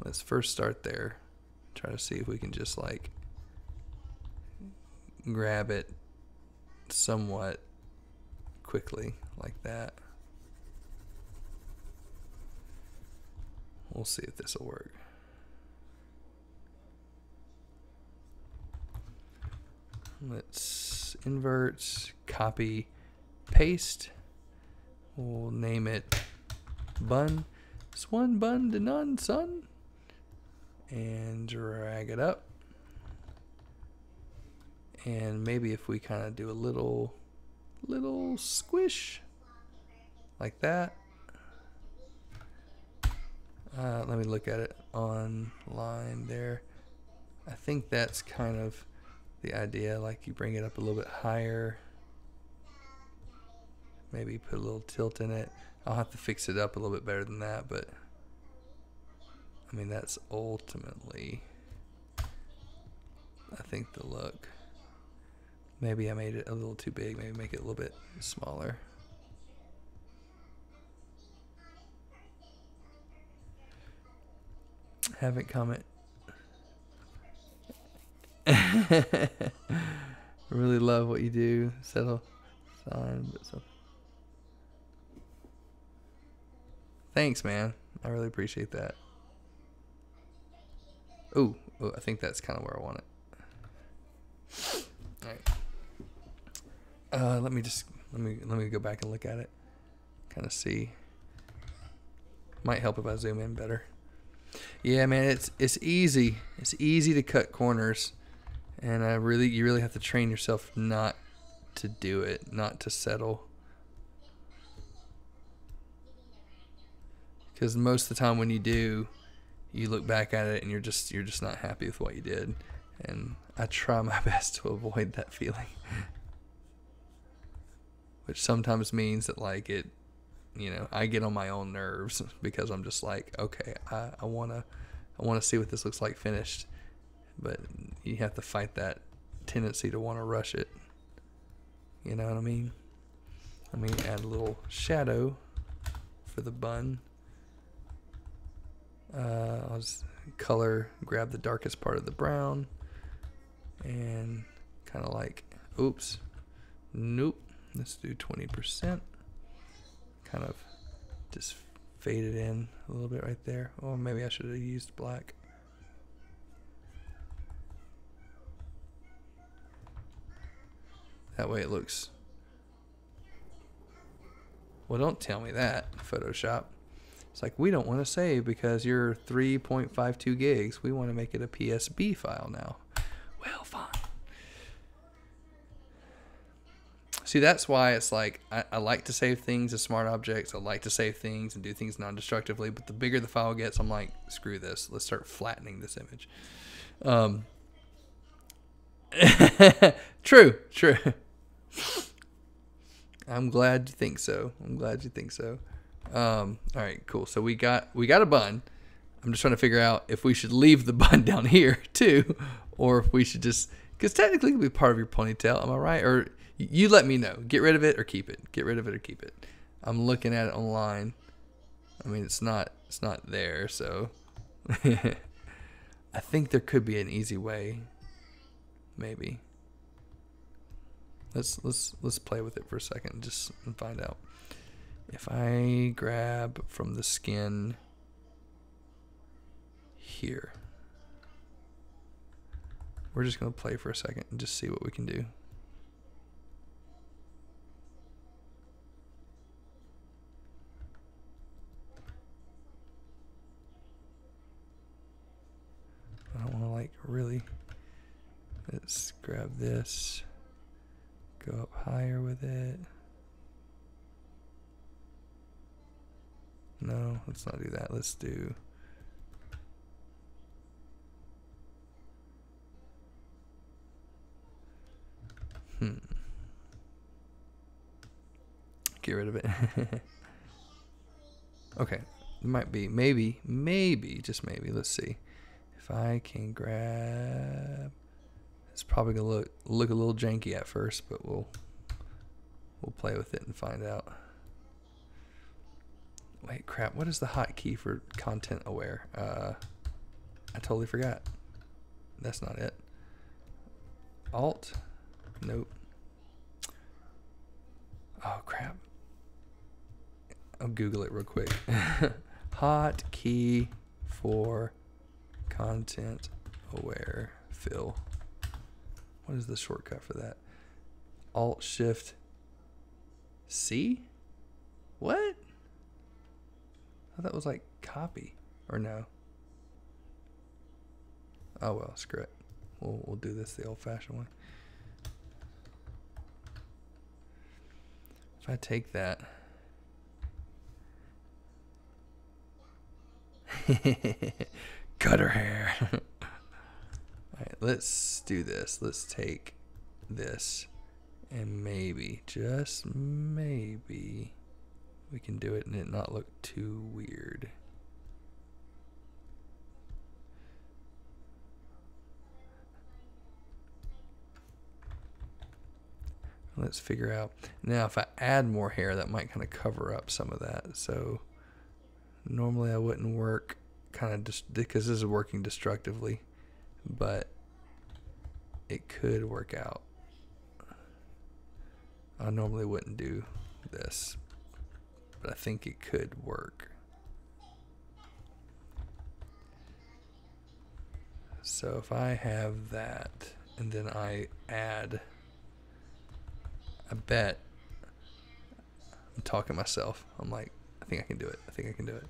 Let's first start there. Try to see if we can just like grab it somewhat quickly like that. We'll see if this will work. Let's invert, copy, paste. We'll name it bun. It's one bun to none, son. And drag it up. And maybe if we kind of do a little squish like that. Let me look at it online there. I think that's kind of the idea, like you bring it up a little bit higher. Maybe put a little tilt in it. I'll have to fix it up a little bit better than that, but I mean, that's ultimately, I think, the look. Maybe I made it a little too big. Maybe make it a little bit smaller. Haven't comment. Really love what you do. Settle sign, but so. Thanks, man. I really appreciate that. Oh, I think that's kind of where I want it. All right. Let me go back and look at it. Kind of see. Might help if I zoom in better. Yeah, man, it's easy. It's easy to cut corners, and you really have to train yourself not to do it, not to settle. Because most of the time when you do, you look back at it and you're just not happy with what you did. And I try my best to avoid that feeling. Which sometimes means that like it, you know, I get on my own nerves because I'm just like, okay, I wanna see what this looks like finished. But you have to fight that tendency to want to rush it. You know what I mean? Let me add a little shadow for the bun. I'll just grab the darkest part of the brown and kind of like, oops, nope, let's do 20%. Kind of just fade it in a little bit right there. Or maybe I should have used black. That way it looks. Well, don't tell me that, Photoshop. It's like, we don't want to save because you're 3.52 gigs. We want to make it a PSB file now. Well, fine. See, that's why it's like, I like to save things as smart objects. I like to save things and do things non-destructively. But the bigger the file gets, I'm like, screw this. Let's start flattening this image. True. I'm glad you think so. All right, cool. So we got a bun. I'm just trying to figure out if we should leave the bun down here too, or if we should just, because technically it could be part of your ponytail. Am I right? Or you let me know. Get rid of it or keep it. Get rid of it or keep it. I'm looking at it online. I mean, it's not there, so I think there could be an easy way. Maybe. Let's play with it for a second just and find out. If I grab from the skin here, we're just going to play for a second and just see what we can do. I don't want to like really. Let's grab this, go up higher with it. No, let's not do that. Let's do. Get rid of it. Okay, it might be, maybe, just maybe. Let's see. If I can grab, it's probably gonna look a little janky at first, but we'll play with it and find out. Wait, crap! What is the hotkey for content aware? I totally forgot. That's not it. Alt? Nope. Oh crap! I'll Google it real quick. Hotkey for content aware fill. What is the shortcut for that? Alt Shift C? What? I thought that was like copy, or no? Oh well, screw it. We'll do this the old-fashioned way. If I take that. Cut her hair. Alright, let's do this. Let's take this and maybe, just maybe, we can do it and it not look too weird. Let's figure out. Now if I add more hair, that might kind of cover up some of that. So normally I wouldn't work kind of just because this is working destructively, but it could work out. I normally wouldn't do this, but I think it could work. So if I have that and then I add, I bet I'm talking to myself. I'm like, I think I can do it. I think I can do it.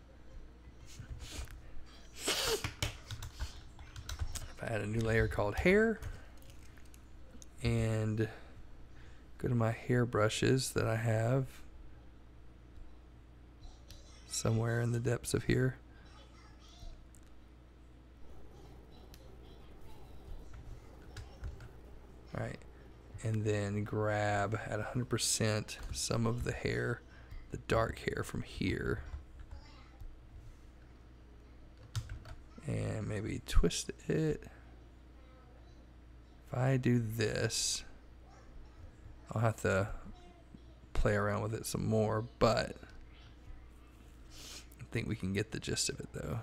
If I add a new layer called hair and go to my hair brushes that I have somewhere in the depths of here. All right. And then grab at 100% some of the hair, the dark hair from here. And maybe twist it. If I do this, I'll have to play around with it some more, but I think we can get the gist of it though.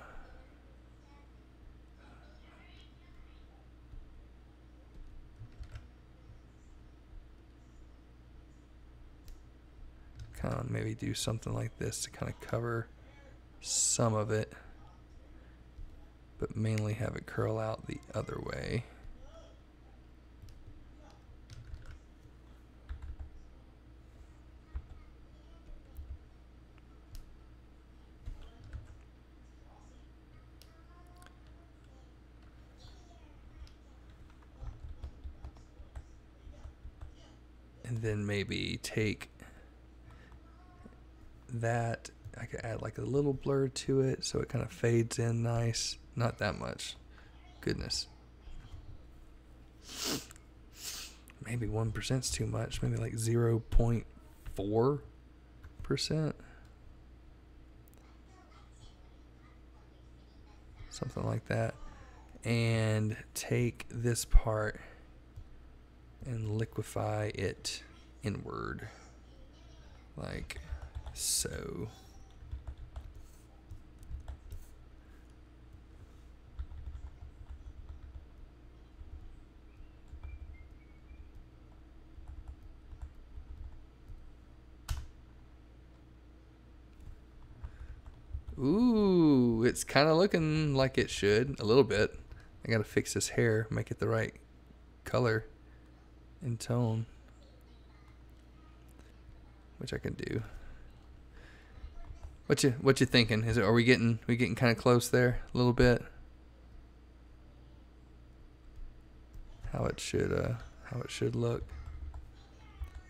Kind of maybe do something like this to kind of cover some of it, but mainly have it curl out the other way. And then maybe take that. I could add like a little blur to it so it kind of fades in nice. Not that much. Goodness. Maybe 1% is too much. Maybe like 0.4%. Something like that. And take this part and liquefy it inward. Like so. Ooh, it's kind of looking like it should, a little bit. I gotta fix this hair, make it the right color and tone, which I can do. What you thinking? Are we getting kind of close there a little bit? How it should look.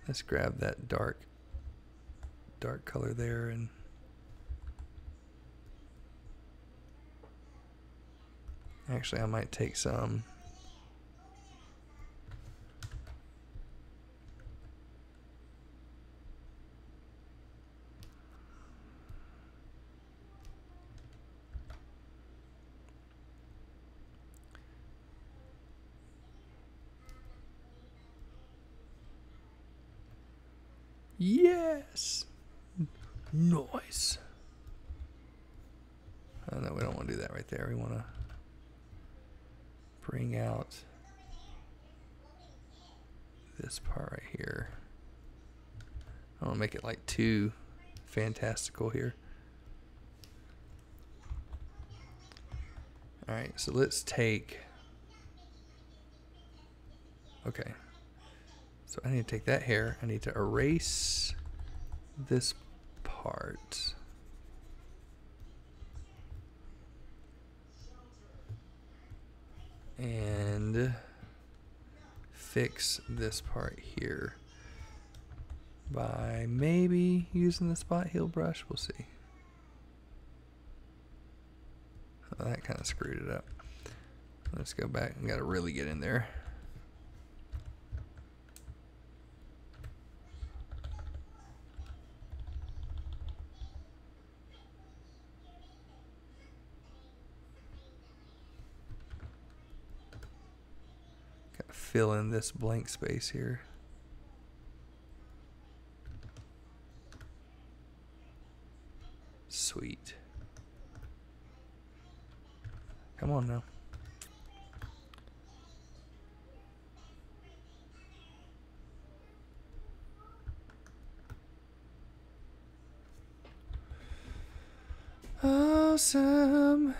Let's grab that dark color there and actually I might take some yes. Nice. Oh no, we don't want to do that right there. We want to bring out this part right here. I don't make it like too fantastical here. Alright, so let's take... Okay. So I need to take that hair. I need to erase this part. And fix this part here by maybe using the spot heal brush. We'll see. Oh, that kind of screwed it up. Let's go back. I gotta really get in there. Gotta fill in this blank space here. Sweet. Come on now. Awesome.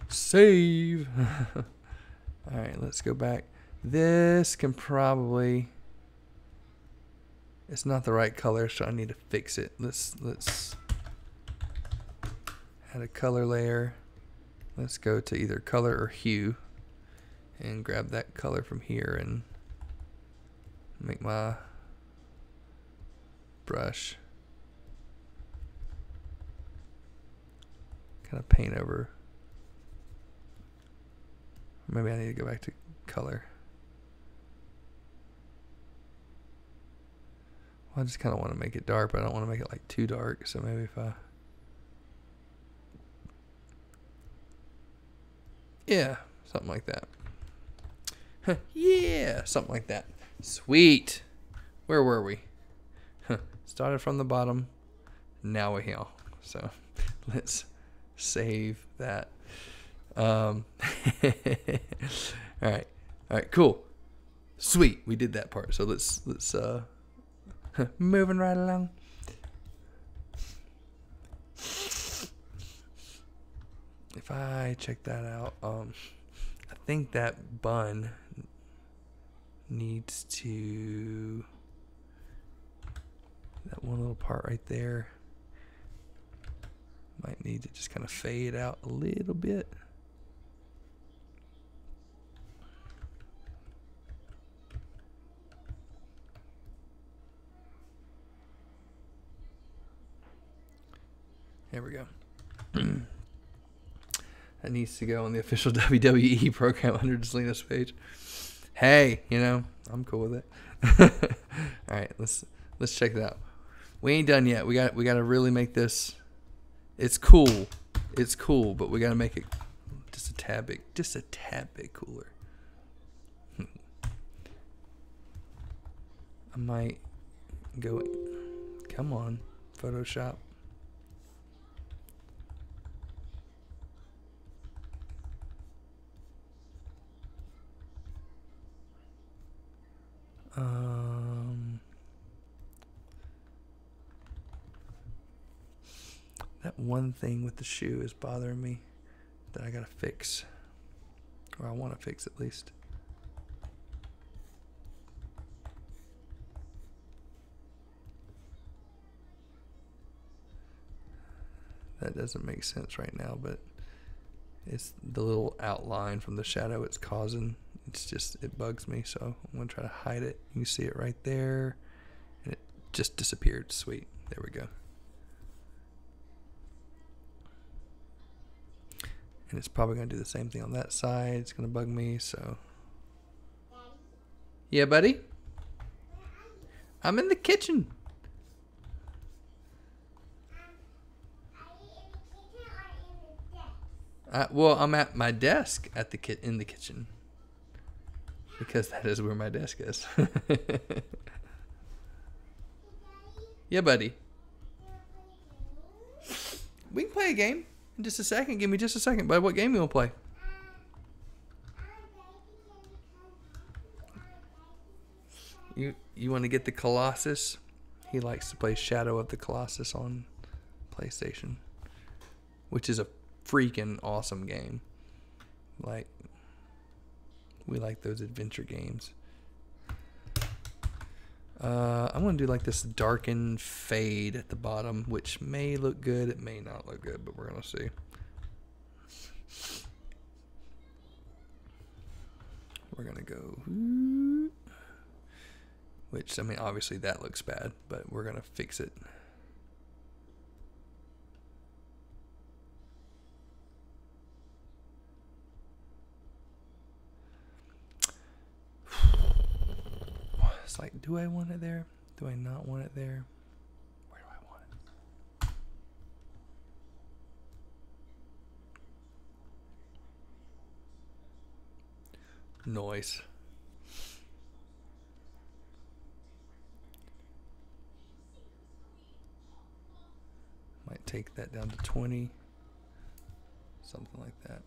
Save. All right, let's go back. This can probably... It's not the right color, so I need to fix it. Let's add a color layer. Let's go to either color or hue and grab that color from here and make my brush kind of paint over. Maybe I need to go back to color. Well, I just kind of want to make it dark, but I don't want to make it like too dark. So maybe if I... Yeah, something like that. Yeah, something like that. Sweet. Where were we? Started from the bottom. Now we're here. So let's save that. All right. All right, cool. Sweet. We did that part. So let's moving right along. If I check that out, I think that bun needs to, that one little part right there Might need to just kind of fade out a little bit. There we go. That needs to go on the official WWE program under Zelina's page. Hey, you know, I'm cool with it. All right, let's check it out. We ain't done yet. We got to really make this. It's cool. It's cool, but we got to make it just a tad bit cooler. I might go. Come on, Photoshop. That one thing with the shoe is bothering me that I gotta fix, or I want to fix at least. That doesn't make sense right now, but it's the little outline from the shadow it's causing. It's just, it bugs me, so I'm gonna try to hide it. You can see it right there, and it just disappeared. Sweet, there we go. And it's probably gonna do the same thing on that side. It's gonna bug me, so. Yeah, buddy? I'm in the kitchen. Well, I'm at my desk at the in the kitchen, because that is where my desk is. Yeah, buddy. We can play a game in just a second. Give me just a second, bud. What game you want to play? You want to get the Colossus? He likes to play Shadow of the Colossus on PlayStation, which is a freaking awesome game. Like, we like those adventure games. I'm gonna do like this darken fade at the bottom, which may look good, it may not look good, but we're gonna see. We're gonna go, which, I mean, obviously that looks bad, but we're gonna fix it. It's like, do I want it there? Do I not want it there? Where do I want it? Noise. Might take that down to 20. Something like that.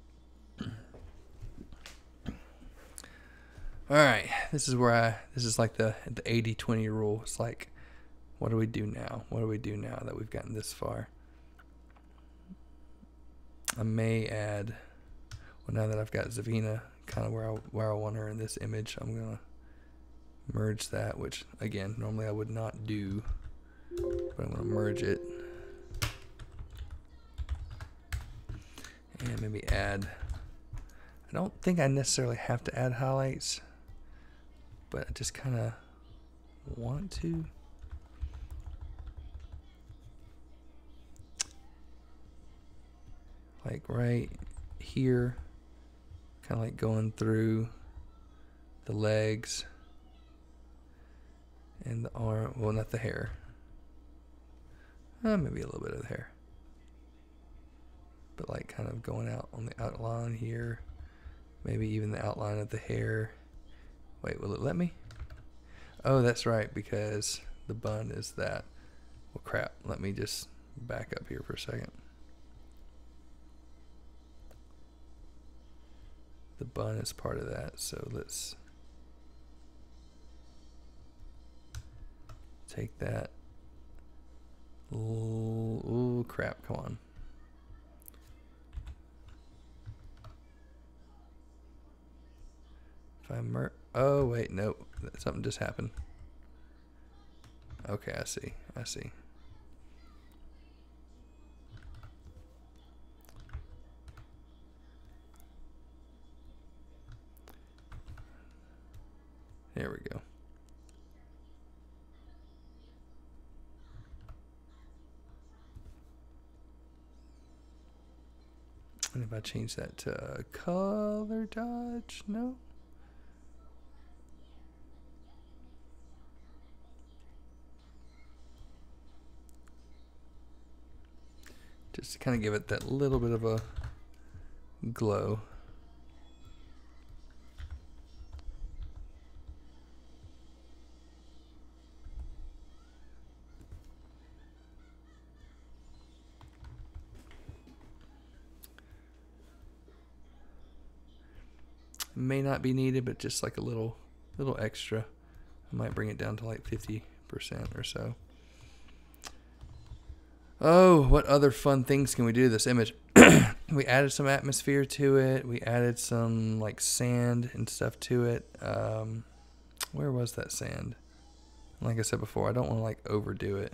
All right, this is where this is like the 80-20 rule. It's like, what do we do now? What do we do now that we've gotten this far? I may add, well, now that I've got Zafina kind of where I want her in this image, I'm gonna merge that, which again, normally I would not do, but I'm gonna merge it. And maybe add, I don't think I necessarily have to add highlights, but I just kind of want to. Like right here, kind of like going through the legs and the arm, well, not the hair. Maybe a little bit of the hair. But like kind of going out on the outline here. Maybe even the outline of the hair. Wait, will it let me? Oh, that's right, because the bun is that. Well, crap. Let me just back up here for a second. The bun is part of that, so let's take that. Ooh, crap, come on. If I oh, wait, nope. Something just happened. Okay, I see. There we go. And if I change that to color touch, no. Just to kind of give it that little bit of a glow. May not be needed, but just like a little extra. I might bring it down to like 50% or so. Oh, what other fun things can we do to this image? We added some atmosphere to it. We added some like sand and stuff to it. Where was that sand? Like I said before, I don't want to like overdo it.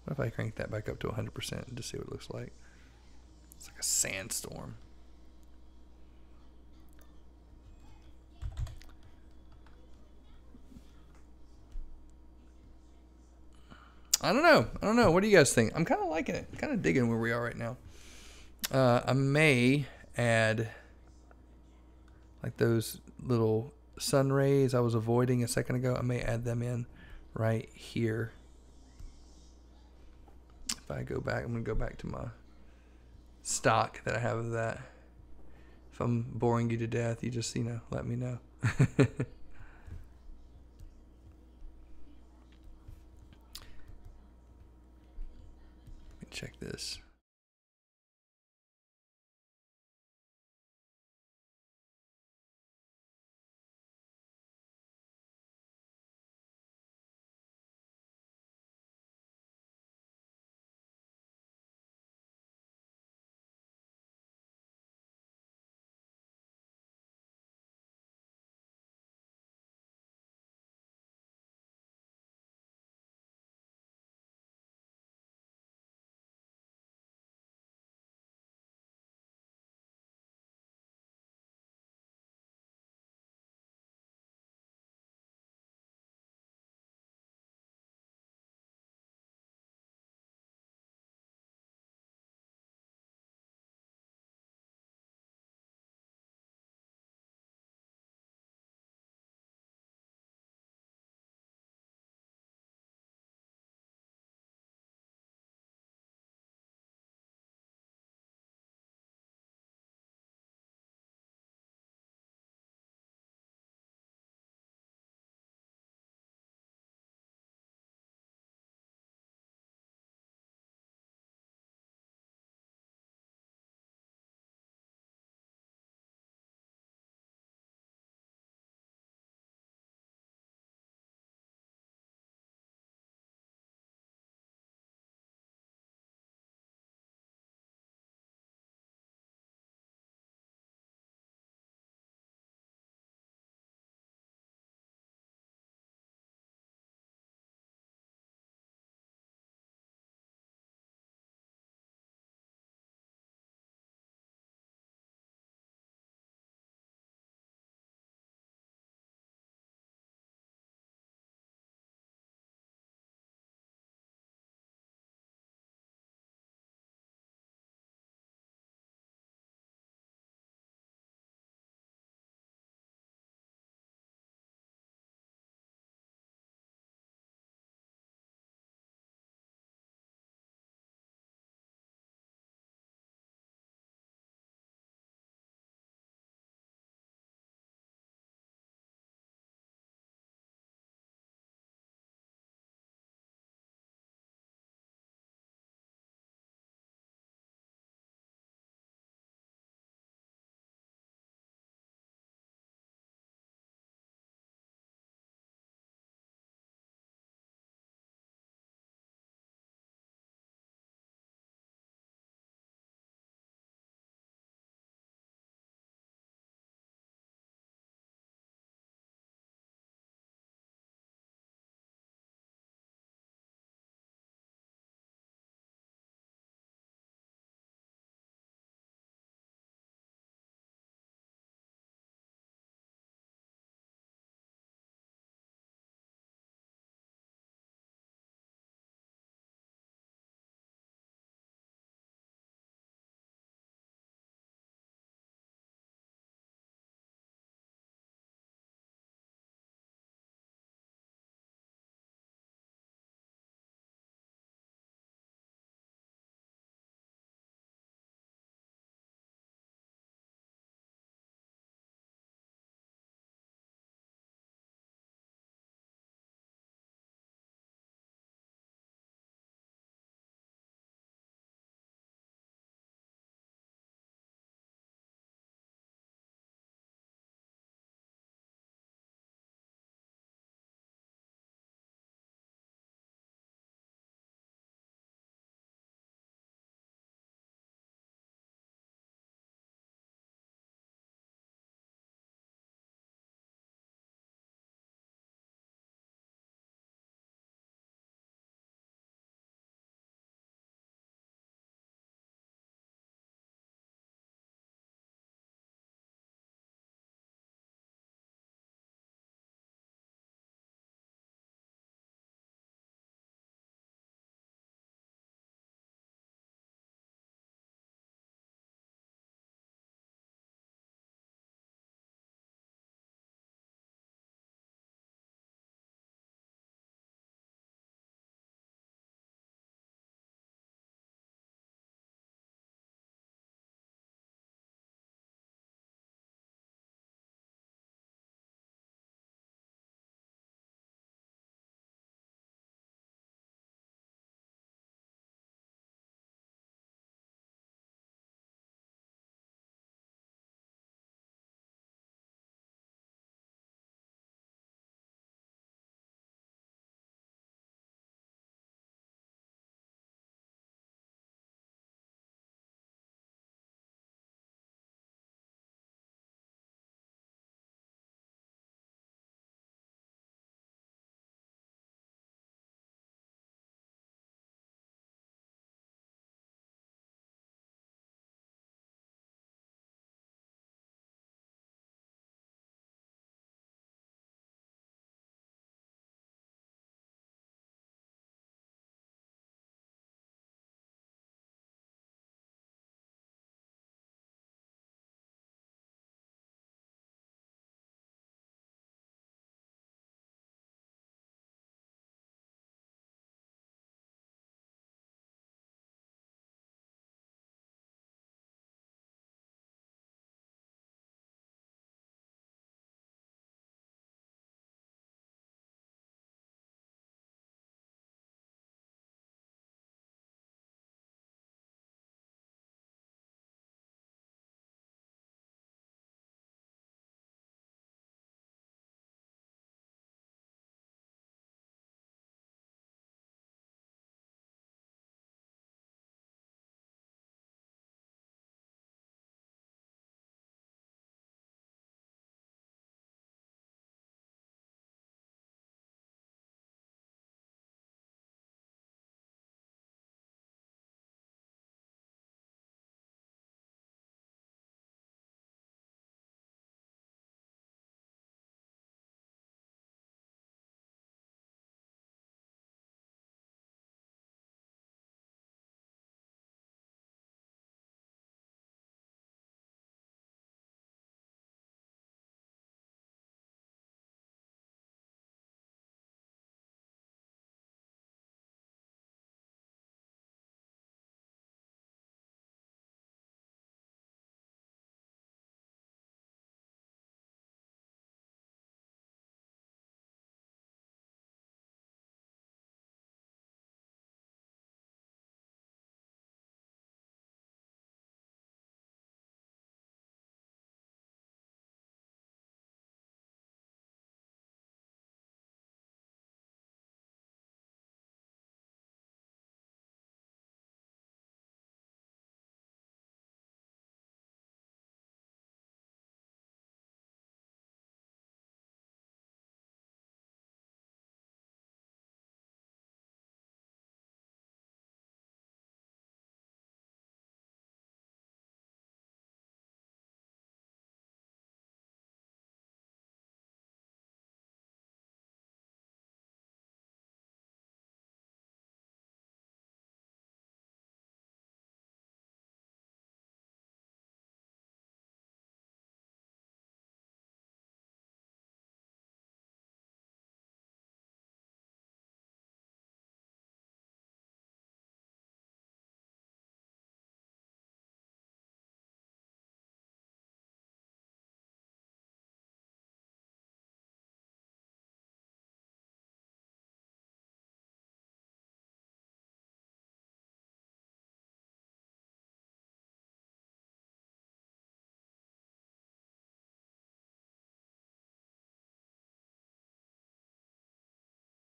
What if I crank that back up to 100% and just see what it looks like? It's like a sandstorm. I don't know. What do you guys think? I'm kind of liking it. Kind of digging where we are right now. I may add like those little sun rays I was avoiding a second ago. I may add them in right here. If I go back, I'm going to go back to my stock that I have of that. If I'm boring you to death, you just, let me know. Check this.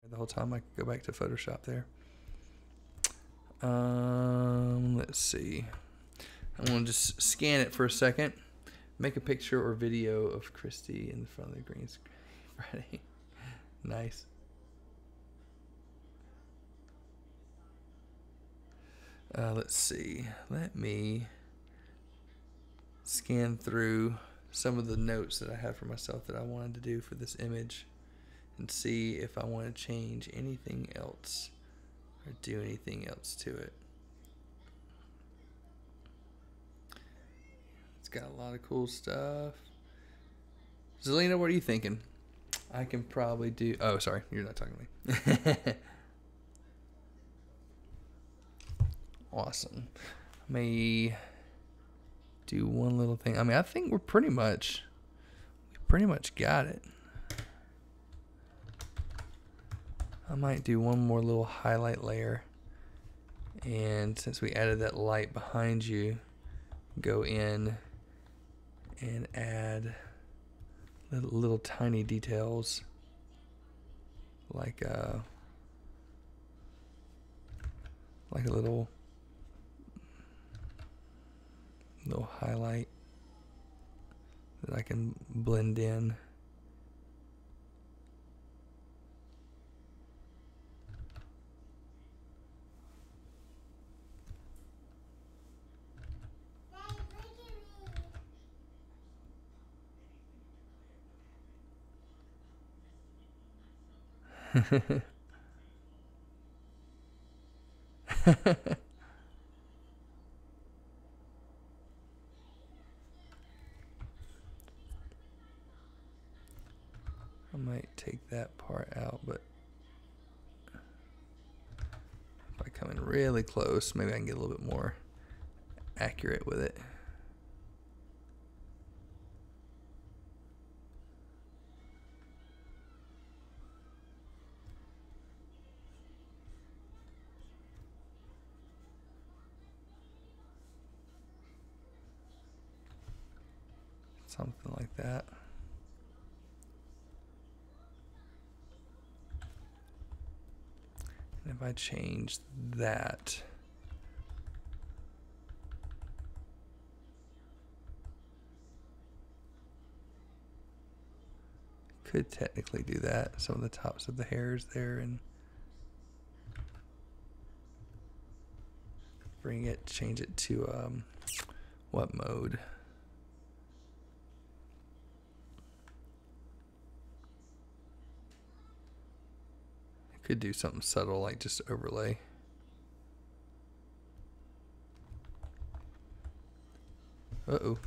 The whole time I could go back to Photoshop there. Let's see. I'm going to just scan it for a second. Make a picture or video of Christy in front of the green screen. Friday. Nice. Let's see. Let me scan through some of the notes that I have for myself that I wanted to do for this image and see if I want to change anything else or do anything else to it. It's got a lot of cool stuff. Zelina, what are you thinking? I can probably do... Oh, sorry. You're not talking to me. Awesome. I may do one little thing. I mean, I think we pretty much got it. I might do one more little highlight layer. And since we added that light behind you, go in and add little tiny details like a little highlight that I can blend in. I might take that part out, but if I come in really close, maybe I can get a little bit more accurate with it. Something like that. And if I change that, could technically do that. Some of the tops of the hairs there, and bring it, change it to what mode? Could do something subtle like just overlay. Uh-oh.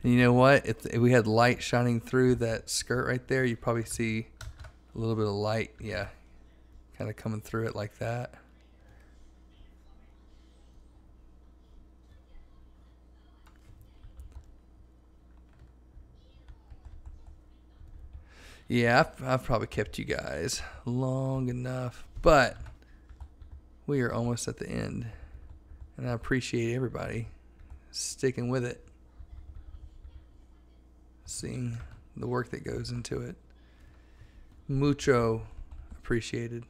You know what? If we had light shining through that skirt right there, you'd probably see a little bit of light, yeah, kind of coming through it like that. Yeah, I've probably kept you guys long enough, but we are almost at the end, and I appreciate everybody sticking with it, seeing the work that goes into it. Mucho appreciated.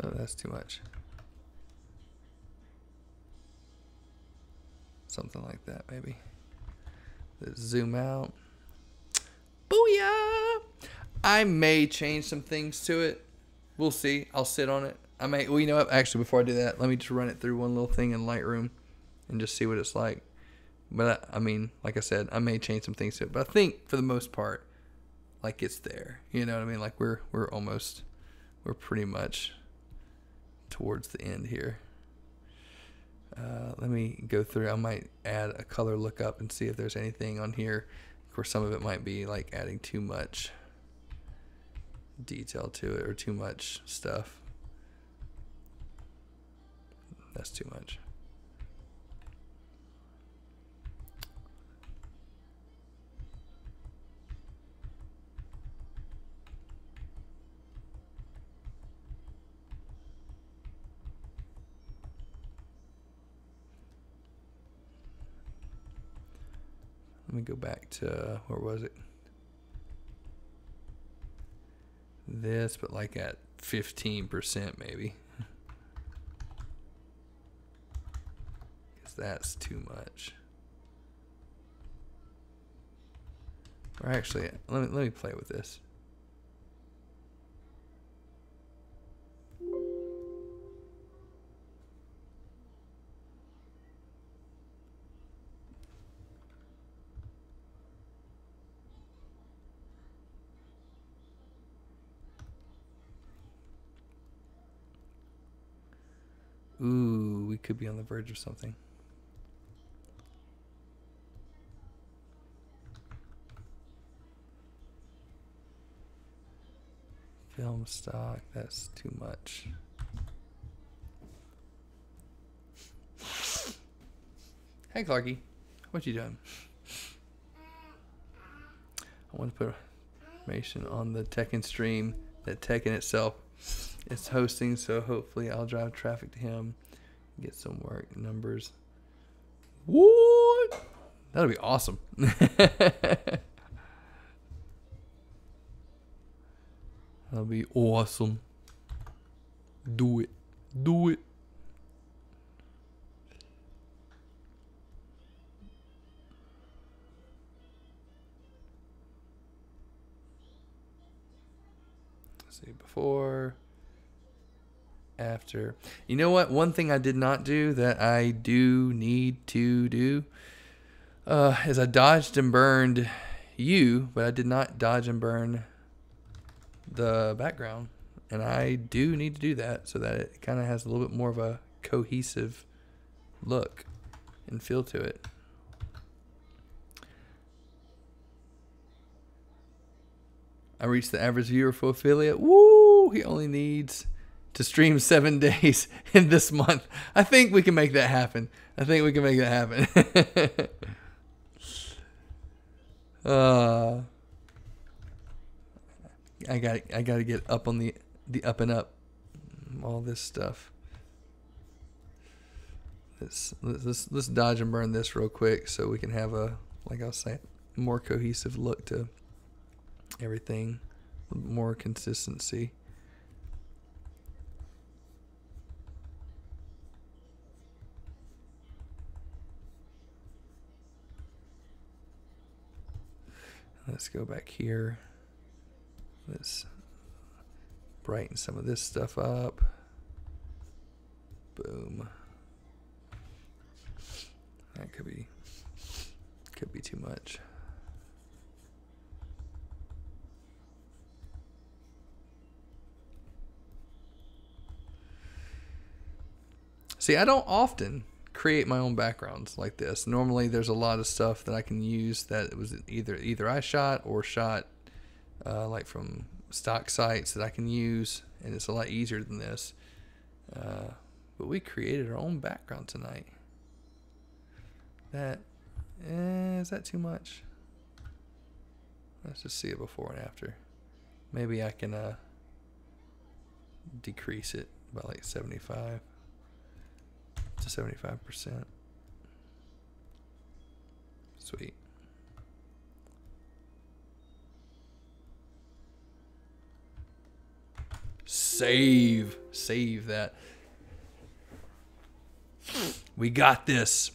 Oh, that's too much. Something like that, maybe. Let's zoom out. Booyah! I may change some things to it. We'll see. I'll sit on it. I may. Well, you know what? Actually, before I do that, let me just run it through one little thing in Lightroom and just see what it's like. But I mean, like I said, I may change some things to it. But I think for the most part, like it's there. You know what I mean? Like we're almost we're pretty much towards the end here. Let me go through. I might add a color lookup and see if there's anything on here. Of course, some of it might be like adding too much detail to it or too much stuff. That's too much. Let me go back to, where was it? This, but like at 15% maybe. Because that's too much. Or actually, let me play with this. Ooh, we could be on the verge of something. Film stock, that's too much. Hey Clarky, what you doing? I want to put information on the Tekken stream that Tekken itself is hosting, so hopefully I'll drive traffic to him, get some work numbers. What? That'll be awesome. That'll be awesome. Do it. Do it. Let's see, before, after. You know what? One thing I did not do that I do need to do is I dodged and burned you, but I did not dodge and burn the background. And I do need to do that so that it kind of has a little bit more of a cohesive look and feel to it. I reached the average viewer for affiliate. Woo! He only needs to stream 7 days in this month. I think we can make that happen. I think we can make that happen. I got to get up on the up and up. All this stuff. Let's dodge and burn this real quick so we can have a, like I was saying, more cohesive look to everything, more consistency. Let's go back here. Let's brighten some of this stuff up. Boom. That could be too much. See, I don't often create my own backgrounds like this. Normally there's a lot of stuff that I can use that was either I shot or shot like from stock sites that I can use, and it's a lot easier than this. But we created our own background tonight. That is that too much? Let's just see it before and after. Maybe I can decrease it by like 75 to 75%. Sweet. Save that. We got this.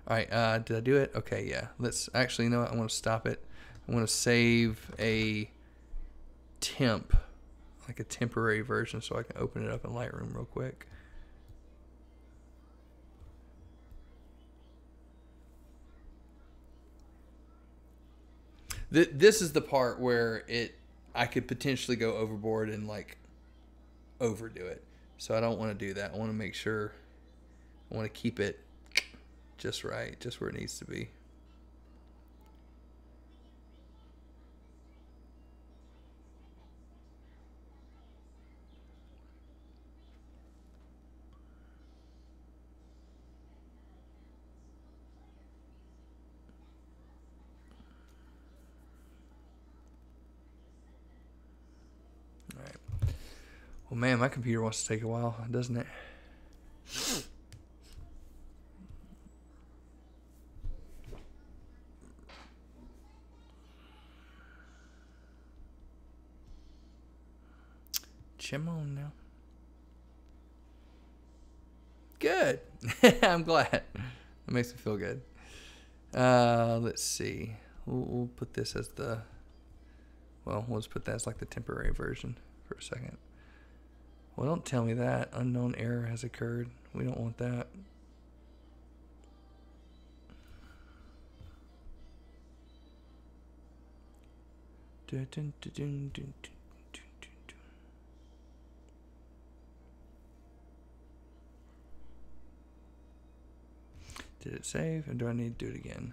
All right, did I do it? Okay, yeah. Let's actually, you know what? I want to stop it. I want to save a temp, like a temporary version, so I can open it up in Lightroom real quick. This is the part where it I could potentially go overboard and like overdo it. So I don't want to do that. I want to make sure, I want to keep it just right, just where it needs to be. All right. Well, man, my computer wants to take a while, doesn't it? Chim on now. Good. I'm glad. It makes me feel good. Let's see. We'll put this as the... Well, we'll just put that as like the temporary version for a second. Well, don't tell me that. Unknown error has occurred. We don't want that. Dun, dun, dun, dun, dun, dun. Did it save? Or do I need to do it again?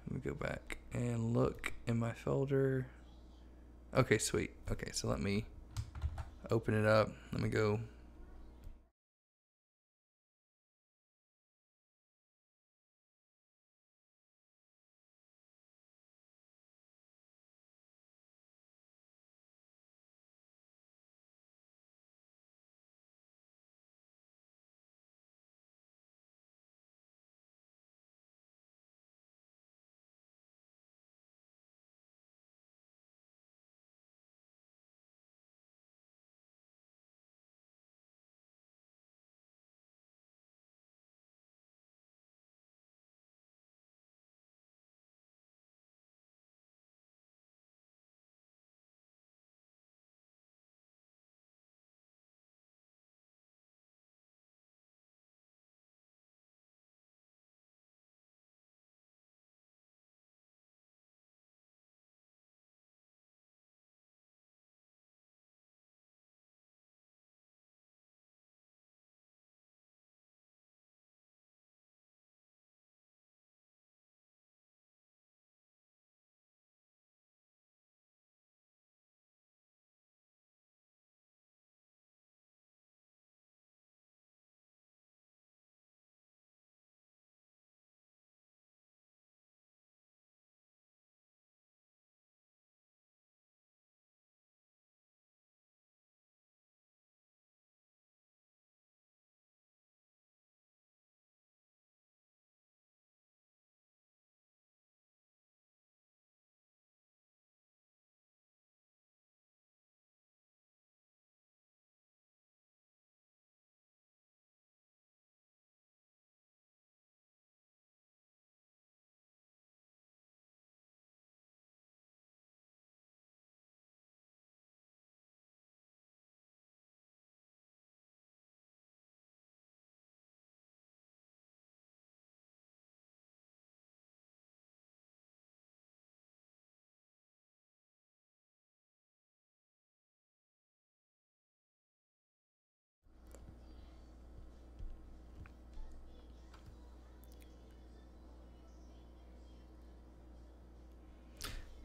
Let me go back and look in my folder. Okay, sweet. Okay, so let me open it up. Let me go.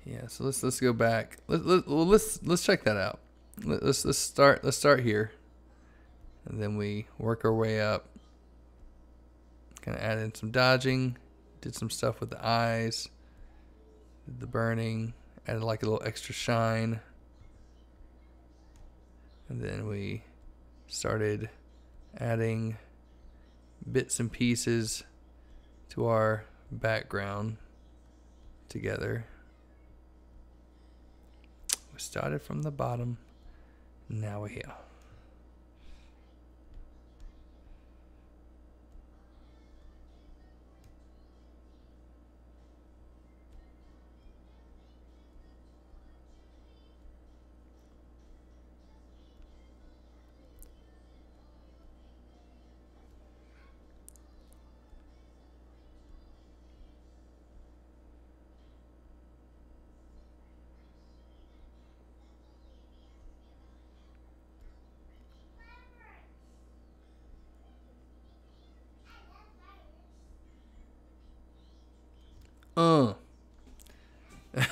Yeah, so let's go back. Let's check that out. Let's start here, and then we work our way up. Kind of add in some dodging, did some stuff with the eyes, did the burning, added like a little extra shine, and then we started adding bits and pieces to our background together. We started from the bottom. Now we're here.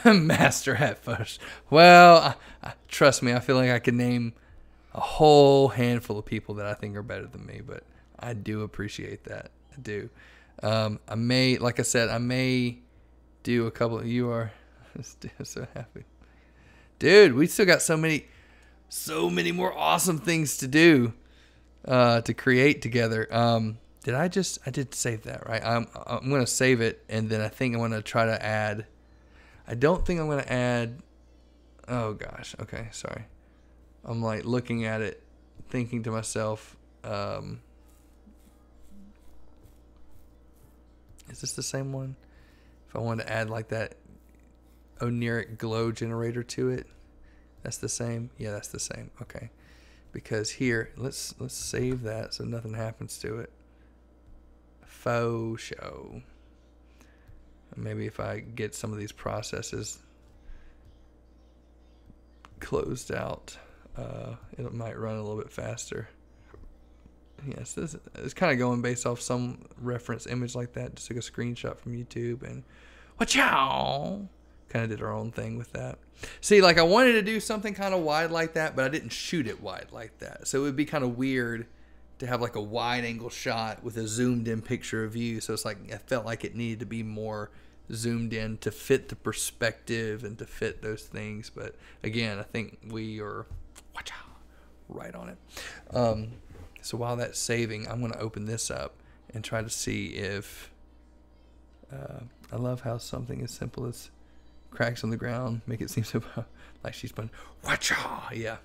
Master at Photoshop. Well, trust me, I feel like I could name a whole handful of people that I think are better than me, but I do appreciate that. I do. I may, like I said, I may do a couple. You are so happy, dude. We still got so many more awesome things to do, to create together. I did save that, right? I'm gonna save it, and then I think I'm gonna try to add. I don't think I'm gonna add. Oh gosh. Okay, sorry. I'm like looking at it, thinking to myself, is this the same one? If I wanted to add like that oniric glow generator to it, that's the same. Yeah, that's the same. Okay, because here, let's save that so nothing happens to it. Faux show. Maybe if I get some of these processes closed out, it might run a little bit faster. Yes, this is kind of going based off some reference image like that. Just took a screenshot from YouTube and watchow, kind of did our own thing with that. See, like I wanted to do something kind of wide like that, but I didn't shoot it wide like that. So it would be kind of weird to have like a wide angle shot with a zoomed in picture of you. So it's like I felt like it needed to be more zoomed in to fit the perspective and to fit those things. But again, I think we are right on it. So while that's saving, I'm going to open this up and try to see if I love how something as simple as cracks on the ground make it seem so like she's been yeah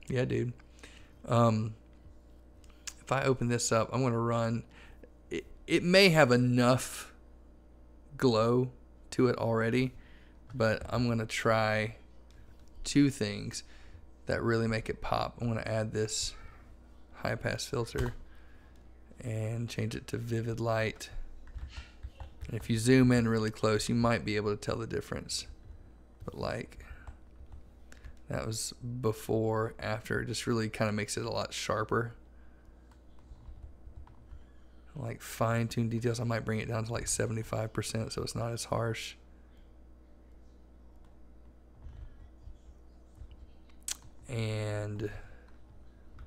dude. If I open this up, I'm going to run it may have enough glow to it already, but I'm going to try two things that really make it pop. I'm going to add this high pass filter and change it to vivid light. And if you zoom in really close, you might be able to tell the difference. But like that was before, after, it just really kind of makes it a lot sharper. Like fine-tuned details, I might bring it down to like 75% so it's not as harsh. And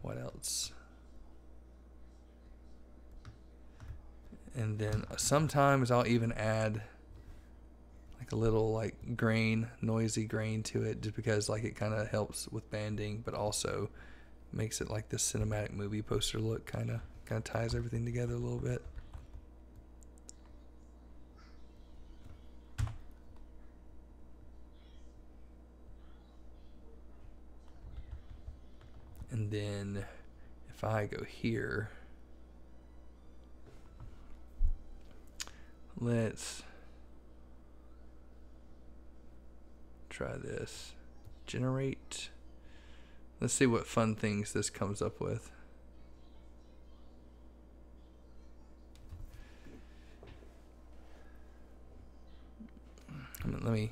what else? And then sometimes I'll even add like a little like grain, noisy grain to it, just because like it kind of helps with banding, but also makes it like this cinematic movie poster look, kind of ties everything together a little bit. And then if I go here, let's try this. Generate. Let's see what fun things this comes up with. Let me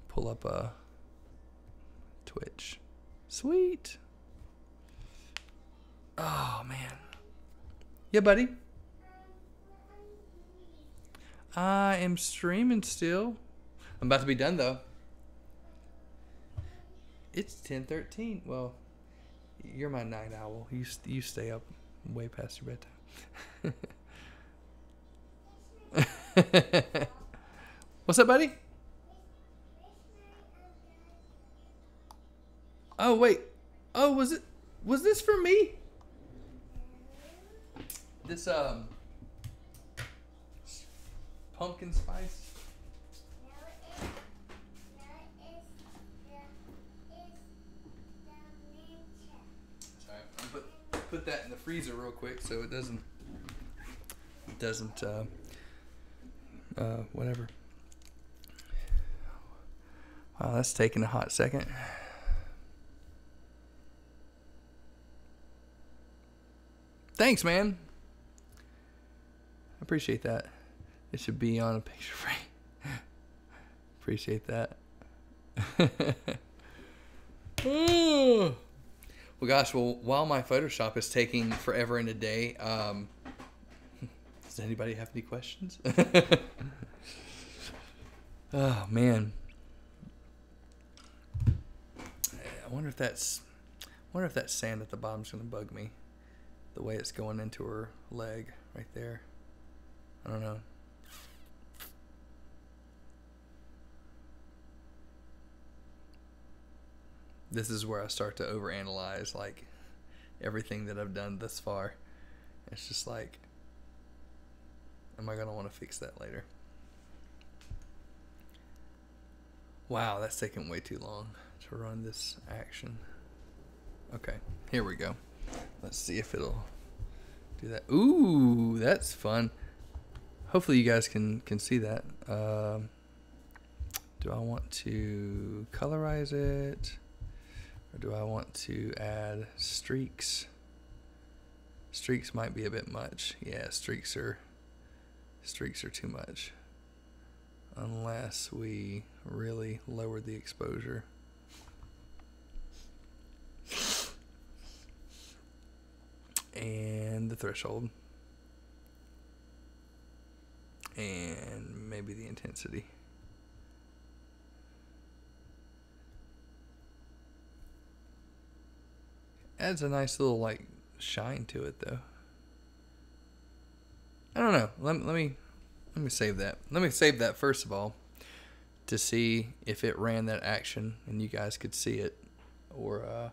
pull up a Twitch. Sweet. Oh, man. Yeah, buddy. I am streaming still. I'm about to be done, though. It's 10:13. Well, you're my night owl. You stay up way past your bedtime. What's up, buddy? Oh, wait. Oh, was this for me? This, pumpkin spice? Sorry, I'll put that in the freezer real quick so it doesn't, whatever. Wow, that's taking a hot second. Thanks, man. I appreciate that. It should be on a picture frame. Appreciate that. Well, gosh. Well, while my Photoshop is taking forever and a day, does anybody have any questions? Oh man, I wonder if that sand at the bottom's gonna bug me. The way it's going into her leg right there. I don't know. This is where I start to overanalyze like everything that I've done thus far. It's just like, am I gonna want to fix that later? Wow, that's taking way too long to run this action. Okay, here we go. Let's see if it'll do that. Ooh, that's fun. Hopefully you guys can see that. Do I want to colorize it? Or do I want to add streaks? Streaks might be a bit much. Yeah, streaks are too much. Unless we really lower the exposure. And the threshold. And maybe the intensity. Adds a nice little like shine to it though. I don't know. Let me save that. Let me save that first of all to see if it ran that action and you guys could see it, or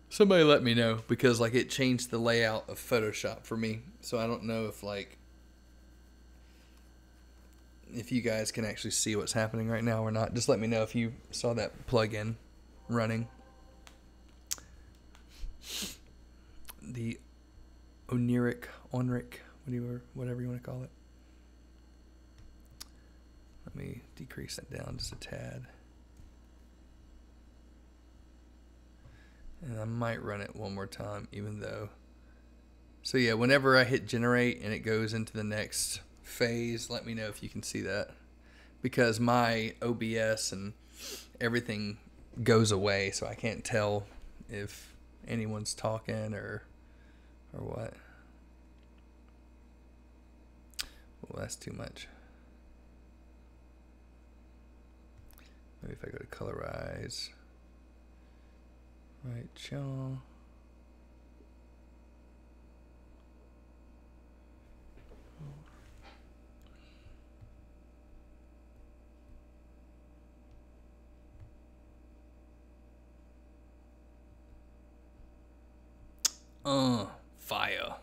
somebody let me know, because like it changed the layout of Photoshop for me. So I don't know if like if you guys can actually see what's happening right now or not. Just let me know if you saw that plugin running. The oniric, whatever you want to call it. Let me decrease that down just a tad. And I might run it one more time, even though. So yeah, whenever I hit generate and it goes into the next phase, let me know if you can see that. Because my OBS and everything goes away, so I can't tell if anyone's talking or what. Well, that's too much. Maybe if I go to colorize. Right, y'all. Fire.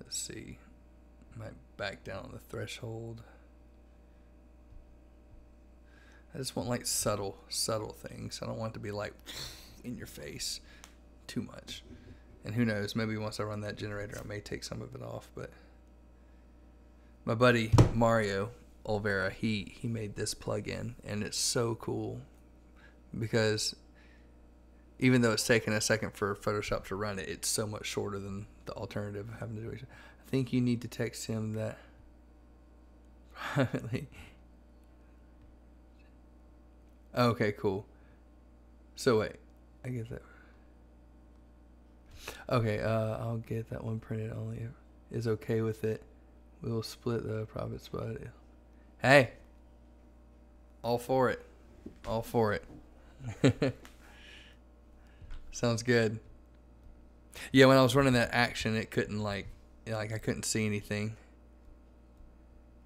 Let's see. Might back down on the threshold. I just want like subtle things. I don't want it to be like in your face too much. And who knows, maybe once I run that generator I may take some of it off. But my buddy Mario Olvera, he made this plugin, and it's so cool because even though it's taken a second for Photoshop to run it, it's so much shorter than the alternative of having to do it. I think you need to text him that privately. Okay, cool. So wait, I get that. Okay, I'll get that one printed only if is okay with it. We'll split the profits, but hey, all for it. All for it. Sounds good. Yeah, when I was running that action, it couldn't like I couldn't see anything.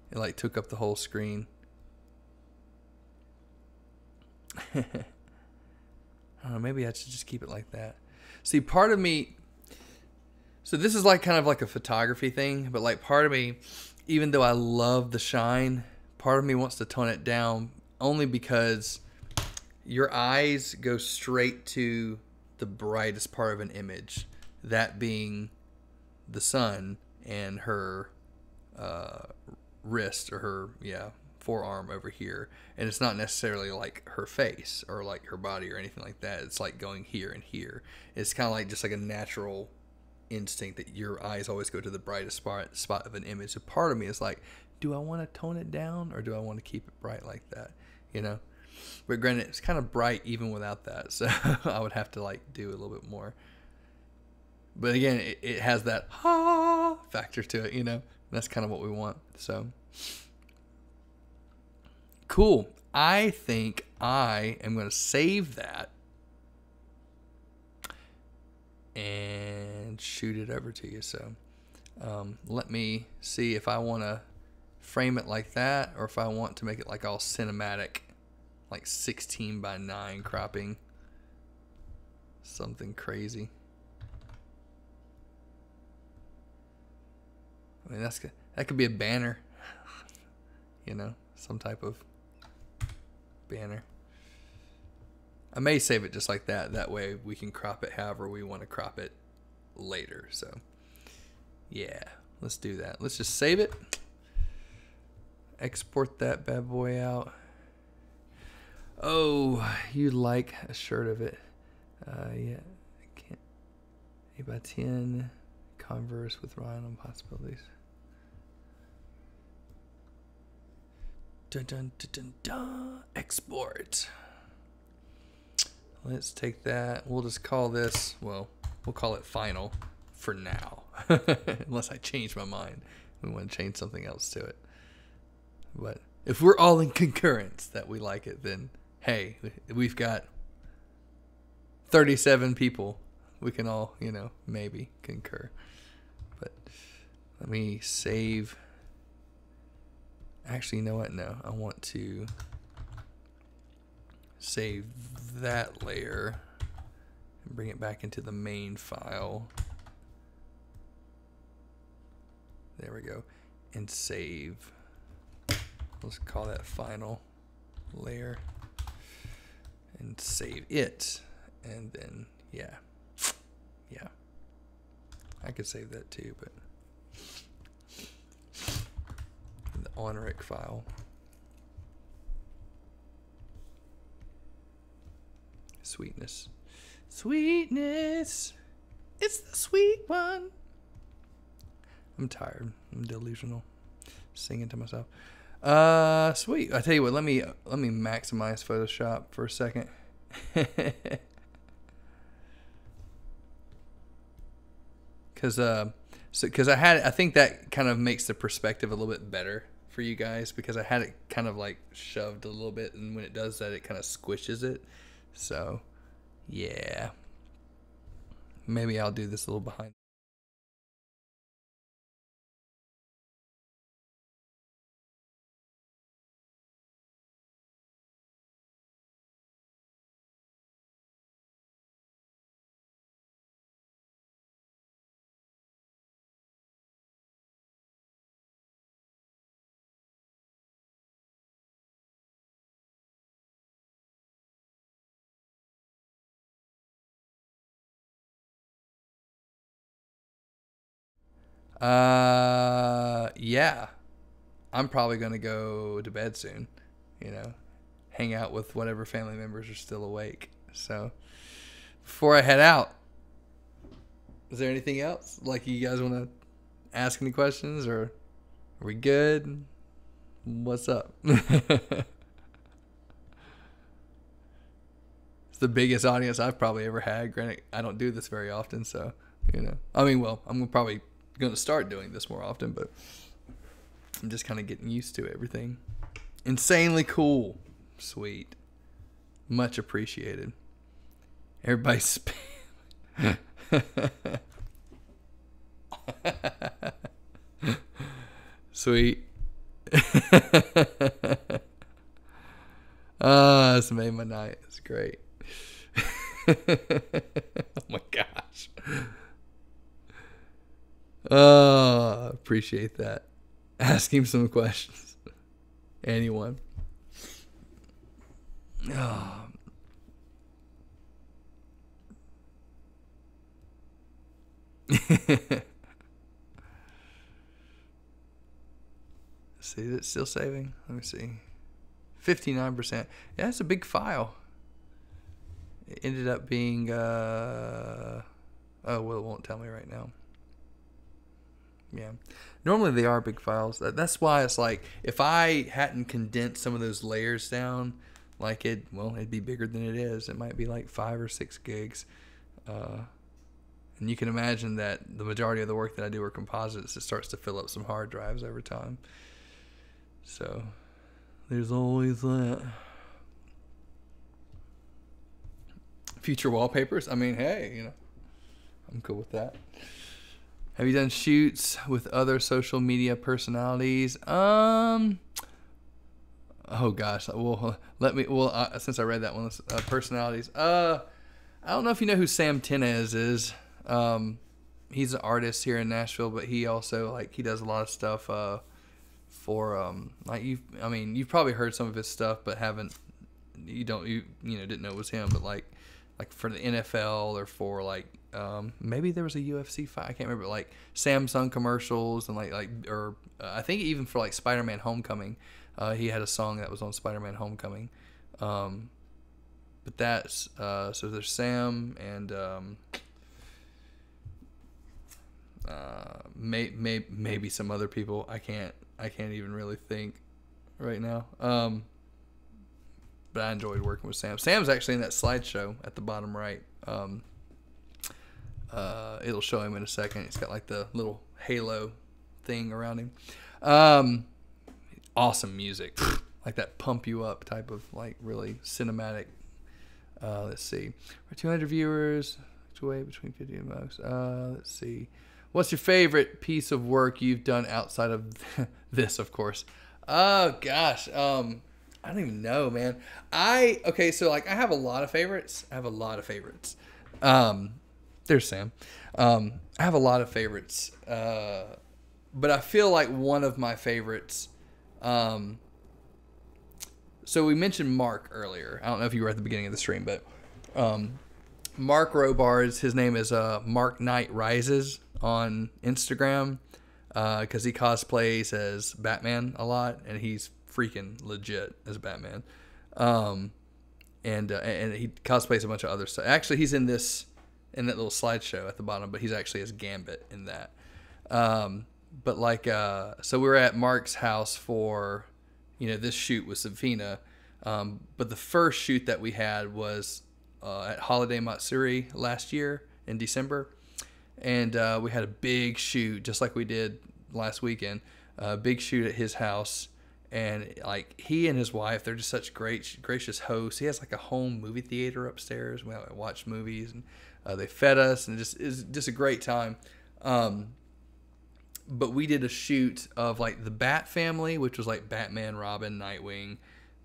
It like took up the whole screen. I don't know, maybe I should just keep it like that. See, part of me, so this is like kind of like a photography thing, but like part of me, even though I love the shine, part of me wants to tone it down only because your eyes go straight to the brightest part of an image, that being the sun and her wrist or her forearm over here, and it's not necessarily like her face or like her body or anything like that. It's like going here and here. It's kind of like just like a natural instinct that your eyes always go to the brightest spot of an image. So part of me is like, do I want to tone it down or do I want to keep it bright like that, you know? But granted, it's kind of bright even without that, so I would have to like do a little bit more. But again, it has that ha factor to it, you know? And that's kind of what we want. So Cool. I think I am going to save that and shoot it over to you. So let me see if I want to frame it like that or if I want to make it like all cinematic, like 16:9 cropping. Something crazy. I mean, that could be a banner. You know, some type of banner. I may save it just like that. That way we can crop it however we want to crop it later. So, yeah, let's do that. Let's just save it. Export that bad boy out. Oh, you like a shirt of it. Yeah, I can't. 8x10. Converse with Ryan on possibilities. Dun, dun, dun, dun, dun. Export. Let's take that. We'll just call this, well, we'll call it final for now. Unless I change my mind. We want to change something else to it. But if we're all in concurrence that we like it, then hey, we've got 37 people. We can all, you know, maybe concur. But let me save. Actually, you know what? No, I want to save that layer and bring it back into the main file. There we go. And save. Let's call that final layer. And save it. And then, yeah. Yeah. I could save that too, but the onric file. Sweetness. Sweetness. It's the sweet one. I'm tired. I'm delusional. Singing to myself. Sweet. I tell you what, let me maximize Photoshop for a second. Cause I think that kind of makes the perspective a little bit better for you guys because I had it kind of like shoved a little bit, and when it does that, it kind of squishes it. So, yeah. Maybe I'll do this a little behind. Yeah. I'm probably going to go to bed soon, you know, hang out with whatever family members are still awake. So, before I head out, is there anything else? Like, you guys want to ask any questions, or are we good? What's up? It's the biggest audience I've probably ever had. Granted, I don't do this very often, so, you know. I mean, well, I'm probably going to start doing this more often, but I'm just kind of getting used to everything. Insanely cool. Sweet. Much appreciated. Everybody's sweet. This made my night. It's great. Oh my gosh. Appreciate that. Ask him some questions. Anyone. Oh. See, is it still saving? Let me see. 59%. Yeah, that's a big file. It ended up being oh, well, it won't tell me right now. Yeah. Normally they are big files. That's why it's like, if I hadn't condensed some of those layers down, like it'd be bigger than it is. It might be like 5 or 6 gigs. And you can imagine that the majority of the work that I do are composites. It starts to fill up some hard drives over time. So There's always that. Future wallpapers. I mean, hey, you know, I'm cool with that. Have you done shoots with other social media personalities? Oh gosh. Well, since I read that one, personalities. I don't know if you know who Sam Tenez is. He's an artist here in Nashville, but he also he does a lot of stuff for you've probably heard some of his stuff, but didn't know it was him, but like for the NFL or for maybe there was a UFC fight, I can't remember, like Samsung commercials and I think even for like Spider-Man Homecoming, he had a song that was on Spider-Man Homecoming. But that's so there's Sam and maybe some other people. I can't even really think right now. But I enjoyed working with Sam. Sam's actually in that slideshow at the bottom right. It'll show him in a second. He's got like the little halo thing around him. Awesome music, like that pump you up type of like really cinematic. Let's see, we're 200 viewers. Way between 50 and most. Let's see. What's your favorite piece of work you've done outside of this, of course? Oh gosh. I don't even know, man. I have a lot of favorites. There's Sam. I have a lot of favorites. But I feel like one of my favorites. So we mentioned Mark earlier. I don't know if you were at the beginning of the stream, but Mark Robards, his name is Mark Knight Rises on Instagram, because he cosplays as Batman a lot, and he's freaking legit as Batman. And he cosplays a bunch of other stuff. Actually, he's in that little slideshow at the bottom, but he's actually as Gambit in that. So we were at Mark's house for, this shoot with Zafina. But the first shoot that we had was at Holiday Matsuri last year in December. And we had a big shoot, just like we did last weekend. A big shoot at his house. And he and his wife, they're just such gracious hosts. He has like a home movie theater upstairs. We watched movies, and they fed us, and it's just a great time. But we did a shoot of like the Bat family, which was like Batman, Robin, Nightwing,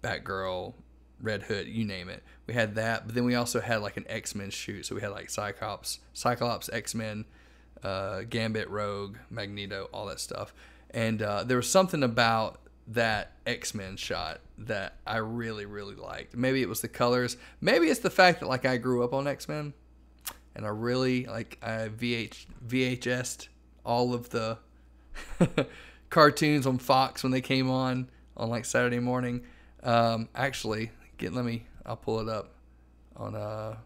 Batgirl, Red Hood, you name it. We had that, but then we also had like an X-Men shoot. So we had like Cyclops, X-Men, Gambit, Rogue, Magneto, all that stuff. And there was something about that X-Men shot that I really, really liked. Maybe it was the colors. Maybe it's the fact that I grew up on X-Men, and I really I VHS'd all of the cartoons on Fox when they came on Saturday morning. Actually, I'll pull it up on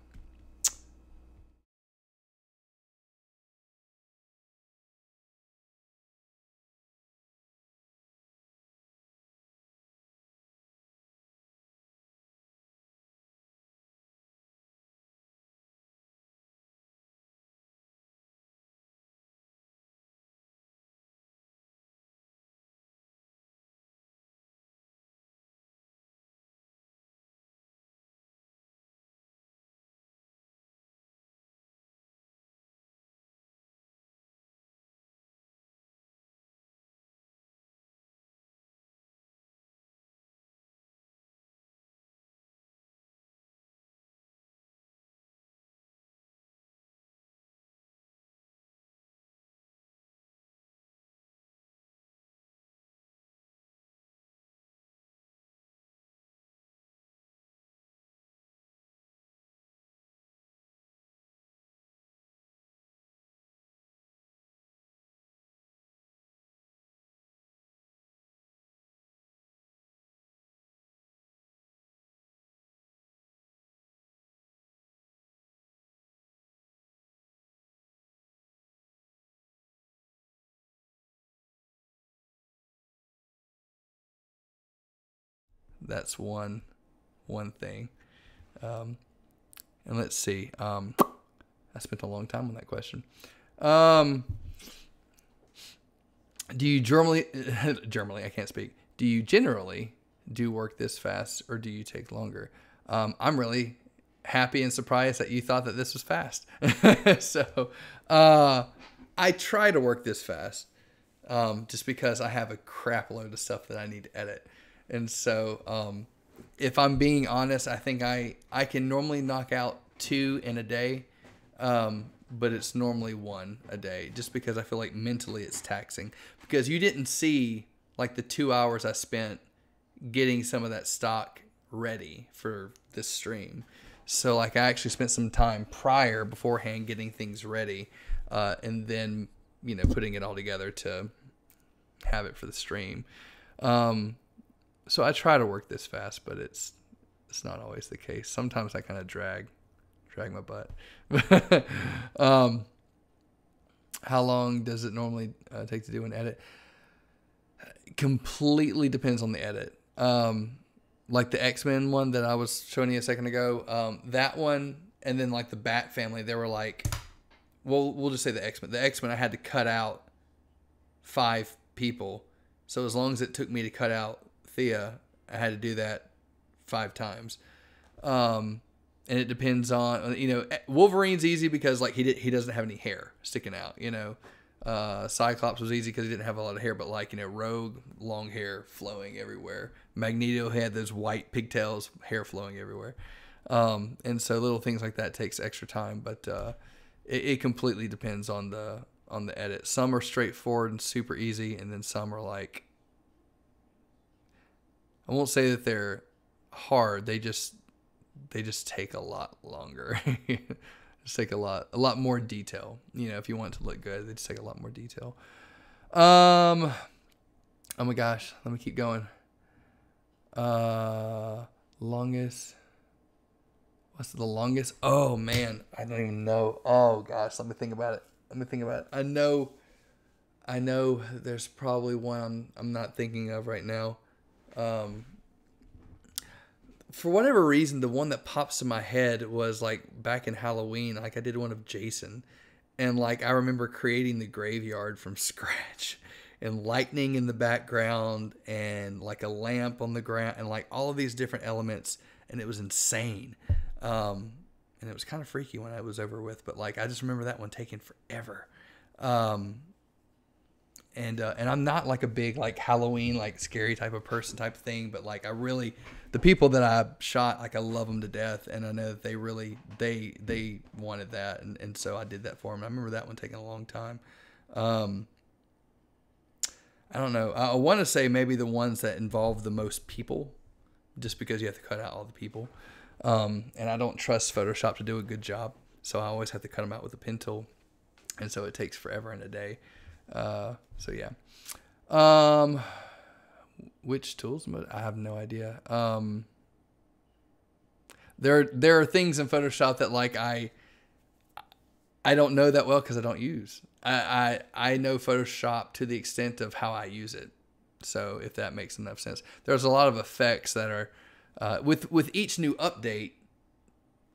that's one thing. And let's see. I spent a long time on that question. Do you generally I can't speak. Do you generally do work this fast, or do you take longer? I'm really happy and surprised that you thought that this was fast. So I try to work this fast, just because I have a crap load of stuff that I need to edit. And so if I'm being honest, I think I can normally knock out 2 in a day, but it's normally 1 a day, just because I feel like mentally it's taxing. Because you didn't see like the 2 hours I spent getting some of that stock ready for this stream. So like I actually spent some time beforehand getting things ready, and then, you know, putting it all together to have it for the stream. So I try to work this fast, but it's not always the case. Sometimes I kind of drag my butt. How long does it normally take to do an edit? Completely depends on the edit. Like the X-Men one that I was showing you a second ago, that one, and then like the Bat Family, they were like, well, we'll just say the X-Men. The X-Men, I had to cut out 5 people. So as long as it took me to cut out Thea, I had to do that 5 times. And it depends on, you know, Wolverine's easy because like he doesn't have any hair sticking out, you know. Cyclops was easy because he didn't have a lot of hair, but like, you know, Rogue, long hair flowing everywhere. Magneto had those white pigtails, hair flowing everywhere. And so little things like that takes extra time, but it completely depends on the edit. Some are straightforward and super easy, and then some are like, I won't say that they're hard. They just take a lot longer. Just take a lot more detail. You know, if you want it to look good, they just take a lot more detail. Oh my gosh, let me keep going. Longest. What's the longest? Oh man, I don't even know. Oh gosh, let me think about it. I know there's probably one I'm not thinking of right now. For whatever reason, the one that pops in my head was like back in Halloween, like I did one of Jason, and like I remember creating the graveyard from scratch, and lightning in the background, and like a lamp on the ground, and like all of these different elements, and it was insane. And it was kind of freaky when it was over with, but like I just remember that one taking forever. And I'm not like a big like Halloween like scary type of person type of thing, but like the people that I shot, like I love them to death, and I know that they really they wanted that, and so I did that for them. I remember that one taking a long time. I don't know. I want to say maybe the ones that involve the most people, just because you have to cut out all the people. And I don't trust Photoshop to do a good job, so I always have to cut them out with a pen tool, and so it takes forever and a day. So yeah. Which tools? I have no idea. There are things in Photoshop that like I don't know that well because I don't use. I know Photoshop to the extent of how I use it. So if that makes enough sense, there's a lot of effects that are with each new update.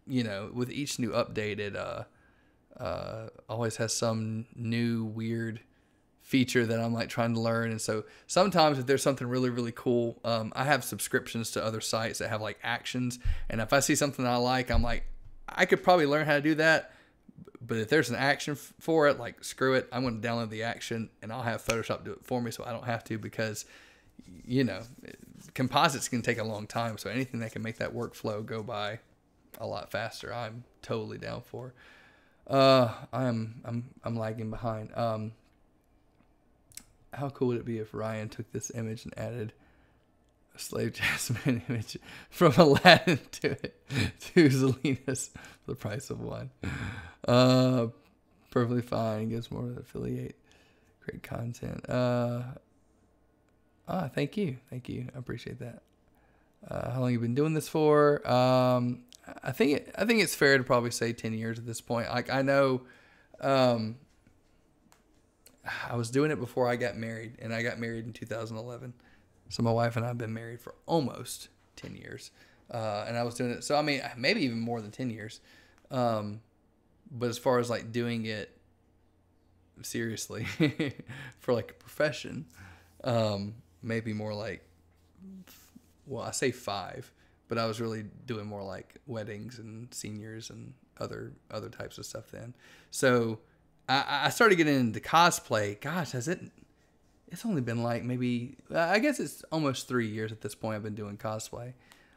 You know, with each new update, it always has some new weird feature that I'm like trying to learn. And so sometimes if there's something really, really cool, I have subscriptions to other sites that have like actions. And if I see something I like, I'm like, I could probably learn how to do that. But if there's an action for it, like screw it, I'm going to download the action and I'll have Photoshop do it for me so I don't have to, because, you know, composites can take a long time. So anything that can make that workflow go by a lot faster, I'm totally down for. I'm lagging behind. How cool would it be if Ryan took this image and added a Slave Jasmine image from Aladdin to it, to Zelina's for the price of one? Perfectly fine. Gives more to affiliate. Great content. Thank you. I appreciate that. How long have you been doing this for? I think it's fair to probably say 10 years at this point. Like I know, I was doing it before I got married, and I got married in 2011. So my wife and I have been married for almost 10 years. And I was doing it. So, I mean, maybe even more than 10 years. But as far as like doing it seriously for like a profession, maybe more like well, I say 5, but I was really doing more like weddings and seniors and other types of stuff then. So I started getting into cosplay. Gosh, it's only been like maybe, I guess it's almost 3 years at this point I've been doing cosplay.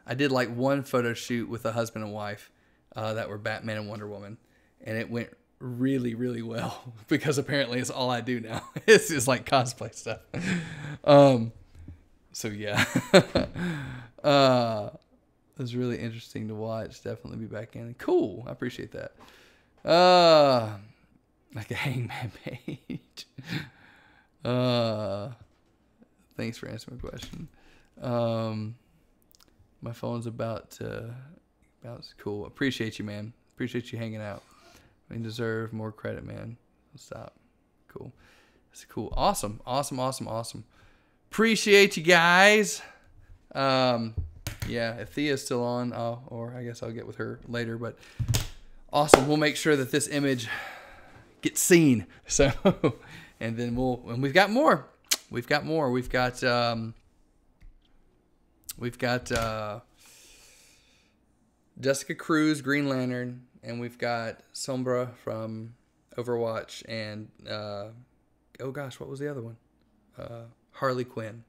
I did like one photo shoot with a husband and wife that were Batman and Wonder Woman, and it went really, really well because apparently it's all I do now. It's just like cosplay stuff. So yeah, it was really interesting to watch. Definitely be back in. Cool. I appreciate that. Like a hangman page. Thanks for answering my question. My phone's about to bounce. Cool. Appreciate you, man. Appreciate you hanging out. You deserve more credit, man. Stop. Cool. That's cool. Awesome. Appreciate you guys. Yeah, if Thea's still on, or I guess I'll get with her later, but awesome. We'll make sure that this image gets seen. So, and then we've got more. We've got Jessica Cruz, Green Lantern, and we've got Sombra from Overwatch, and oh gosh, what was the other one? Harley Quinn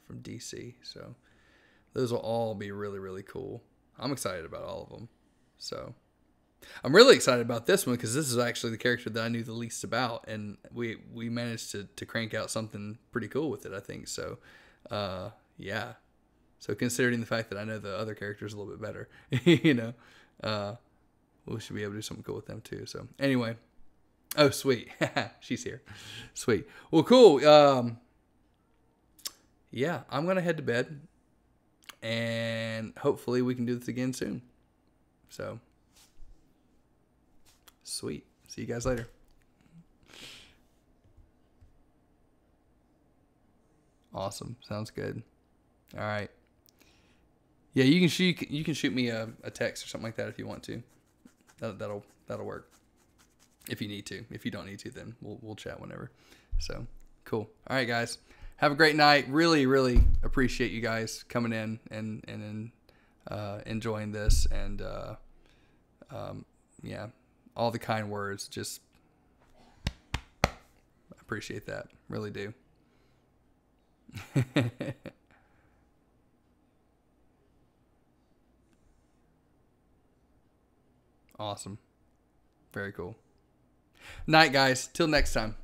from DC. So those will all be really, really cool. I'm excited about all of them. So I'm really excited about this one because this is actually the character that I knew the least about, and we managed to crank out something pretty cool with it, I think. So yeah. So considering the fact that I know the other characters a little bit better, you know, we should be able to do something cool with them too. So anyway, oh sweet, she's here, sweet. Well, cool. Yeah, I'm gonna head to bed, and hopefully we can do this again soon. So sweet. See you guys later. Awesome. Sounds good. All right. Yeah, you can shoot me a text or something like that if you want to. That'll work. If you need to. If you don't need to, then we'll chat whenever. So cool. All right, guys. Have a great night. Really, really appreciate you guys coming in and enjoying this, and yeah, all the kind words. Just appreciate that. Really do. Awesome. Very cool. Night, guys. Till next time.